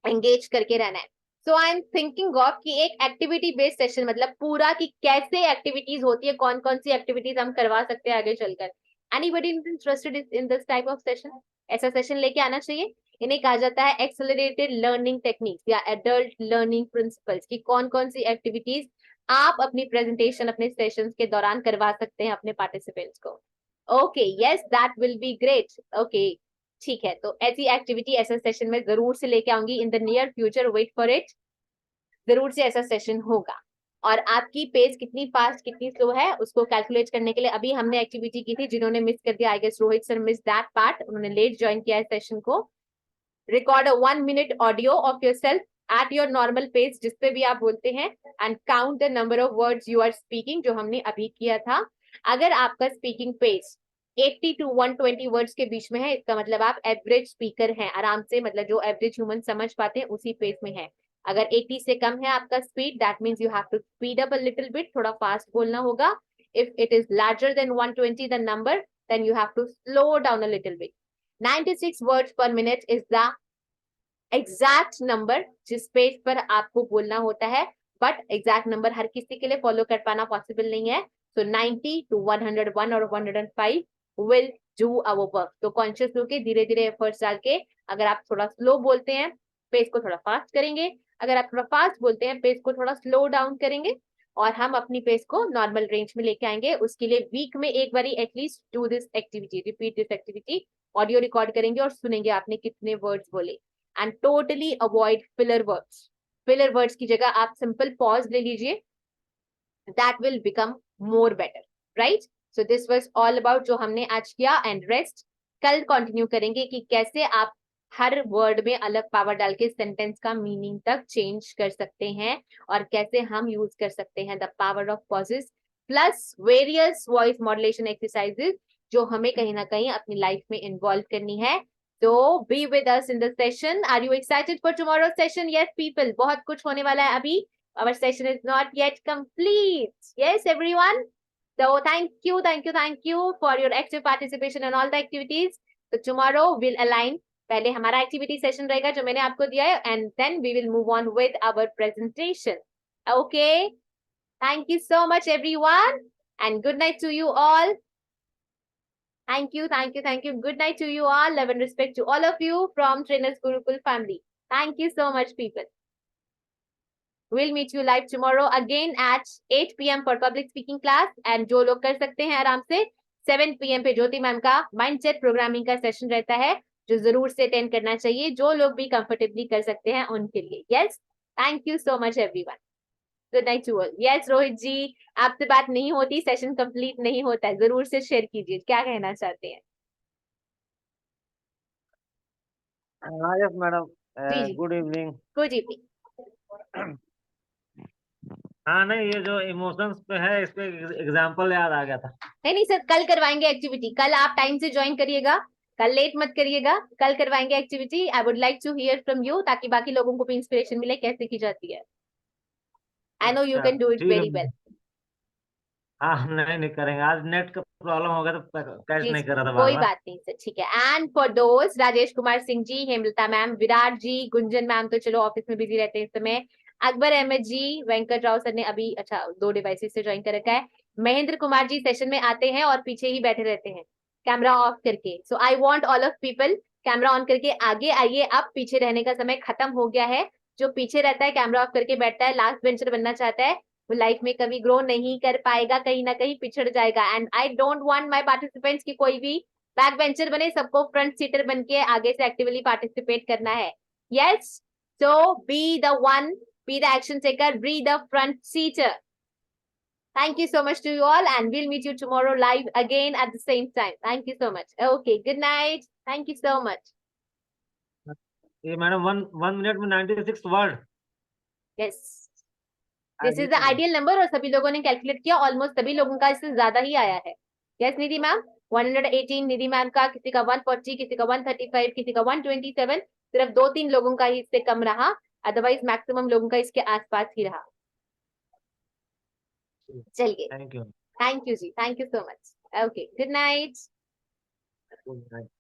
एंगेज करके रहना है। सो आई एम थिंकिंग ऑफ कि एक एक्टिविटी बेस्ड सेशन, मतलब पूरा कि कैसे एक्टिविटीज होती है, कौन कौन सी एक्टिविटीज हम करवा सकते हैं आगे चलकर। Anybody interested in this type of session? ऐसा सेशन लेके आना चाहिए। इन्हें कहा जाता है एक्सेलरेटेड लर्निंग टेक्निक्स या एडल्ट लर्निंग प्रिंसिपल्स, की कौन कौन सी एक्टिविटीज आप अपनी प्रेजेंटेशन, अपने सेशंस के दौरान करवा सकते हैं अपने पार्टिसिपेंट्स को। Okay, yes that will be great. Okay, ठीक है, तो ऐसी एक्टिविटी ऐसा सेशन में जरूर से लेके आऊंगी in the near future, wait for it. जरूर से ऐसा सेशन होगा। और आपकी पेस कितनी फास्ट कितनी स्लो है उसको कैलकुलेट करने के लिए अभी हमने एक्टिविटी की थी, जिन्होंने मिस कर दिया, I guess Rohit sir miss that part, उन्होंने लेट ज्वाइन किया है सेशन को, record a 1 minute audio of yourself at your normal pace, जिस पे भी आप बोलते हैं, and count the number of words you are speaking, जो हमने अभी किया था। अगर आपका स्पीकिंग पेस 80 to 120 वर्ड्स के बीच में है, इसका मतलब आप एवरेज स्पीकर हैं, आराम से, मतलब जो एवरेज ह्यूमन समझ पाते हैं उसी पेस में है। अगर 80 से कम है आपका speed, that means you have to speed up a little bit, थोड़ा फास्ट बोलना होगा। If it is larger than 120 the number, then you have to slow down a little bit. 96 words per minute is the exact number जिस page पर आपको बोलना होता है, but exact number हर किसी के लिए फॉलो कर पाना पॉसिबल नहीं है। So 90 to 101 और 105 will do our work. तो कॉन्शियस होके धीरे धीरे एफर्ट्स डाल के, अगर आप थोड़ा स्लो बोलते हैं पेज को थोड़ा फास्ट करेंगे, अगर आप थोड़ा फास्ट बोलते हैं पेज को थोड़ा स्लो डाउन करेंगे, और हम अपनी पेस को नॉर्मल रेंज में लेके आएंगे। उसके लिए वीक में एक बारी at least do this activity, repeat this activity, audio record करेंगे और सुनेंगे आपने कितने वर्ड्स बोले। And totally avoid filler words. Filler words की जगह आप सिंपल पॉज ले लीजिए, that will become more better, right. So this was all about जो हमने आज किया, एंड रेस्ट कल कंटिन्यू करेंगे कि कैसे आप हर वर्ड में अलग पावर डाल के सेंटेंस का मीनिंग तक चेंज कर सकते हैं, और कैसे हम यूज कर सकते हैं the power of pauses plus various voice modulation exercises, जो हमें कहीं ना कहीं अपनी लाइफ में इन्वॉल्व करनी है। तो be with us in the session. Are you excited for tomorrow session? Yes people, बहुत कुछ होने वाला है अभी। Our session is not yet complete. Yes everyone, so thank you for your active participation in all the activities. So tomorrow we'll align, पहले हमारा activity session रहेगा जो मैंने आपको दिया है, and then we will move on with our presentation. Okay, thank you so much everyone, and good night to you all. Thank you, good night to you all. Love and respect to all of you from Trainers Gurukul family. Thank you so much people. We'll meet you live tomorrow again at 8 PM for public speaking class, and जो लोग कर सकते हैं आराम से 7 PM पे ज्योति ma'am का mindset programming का सेशन रहता है, जो जरूर से अटेंड करना चाहिए, जो लोग भी कंफर्टेबली कर सकते हैं उनके लिए। Yes, thank you so much everyone. Good night to all. Yes Rohit ji, आपसे बात नहीं होती, सेशन कंप्लीट नहीं होता है, जरूर से शेयर कीजिए क्या कहना चाहते हैं। यस मैडम, जी जी, गुड इवनिंग। Good evening. हाँ नहीं, ये जो इमोशंस पे है, इस पे एग्जांपल याद आ गया था। नहीं सर, कल करवाएंगे एक्टिविटी, कल आप टाइम से ज्वाइन करिएगा, कल लेट मत करिएगा, कल करवाएंगे activity. I would like to hear from you, ताकि बाकी लोगों को भी इंस्पिरेशन मिले कैसे की जाती है। I know you can do it very well. हाँ नहीं करेंगे, आज नेट का प्रॉब्लम हो गया तो कैच नहीं कर रहा था कोई बार-बार। बात नहीं सर, ठीक है। एंड फॉर दोस्त, राजेश कुमार सिंह जी, हेमलता मैम, विराट जी, गुंजन मैम तो चलो ऑफिस में बिजी रहते हैं इस समय, अकबर अहमद जी, वेंकट राव सर ने अभी अच्छा 2 डिवाइसेस से ज्वाइन कर रखा है, महेंद्र कुमार जी सेशन में आते हैं और पीछे ही बैठे रहते हैं कैमरा ऑफ करके। So I want all of people camera on करके आगे आइए। अब पीछे रहने का समय खत्म हो गया है। जो पीछे रहता है कैमरा ऑफ करके बैठता है, लास्ट बेंचर बनना चाहता है, वो लाइफ में कभी ग्रो नहीं कर पाएगा, कहीं ना कहीं पिछड़ जाएगा। And I don't want my participants की कोई भी बैक बेंचर बने, सबको फ्रंट सीटर बन के आगे से एक्टिवली पार्टिसिपेट करना है। Yes, so be the one, be the action taker, be the front seater. Thank you so much to you all, and we'll meet you tomorrow live again at the same time. Thank you so much. Okay, good night. Thank you so much. ये madam 1 minute में 96 word. Yes, this is the ideal number, और सभी लोगों ने calculate किया, almost सभी लोगों का इससे ज्यादा ही आया है। Yes निधि मैम, 118 निधि मैम का, किसी का 140, किसी का 135, किसी का 127, सिर्फ 2-3 लोगों का ही इससे कम रहा, अदरवाइज मैक्सिमम लोगों का इसके आसपास ही रहा। चलिए, thank you ji, thank you so much. Okay, good night.